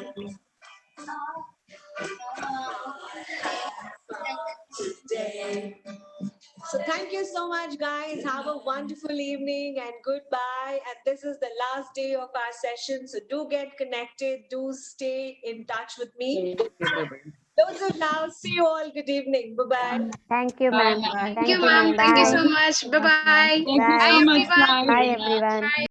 I had fun today. So thank you so much, guys. Have a wonderful evening and goodbye. And this is the last day of our session. So do get connected. Do stay in touch with me. Loads of love. See you all. Good evening. Bye-bye. Thank you, Bye, ma'am. ma'am. Thank you, Thank you, ma'am. ma'am. Thank you Bye. so much. Bye-bye. Thank you Bye. so Bye, much, everyone. ma'am. Bye, Very much. everyone.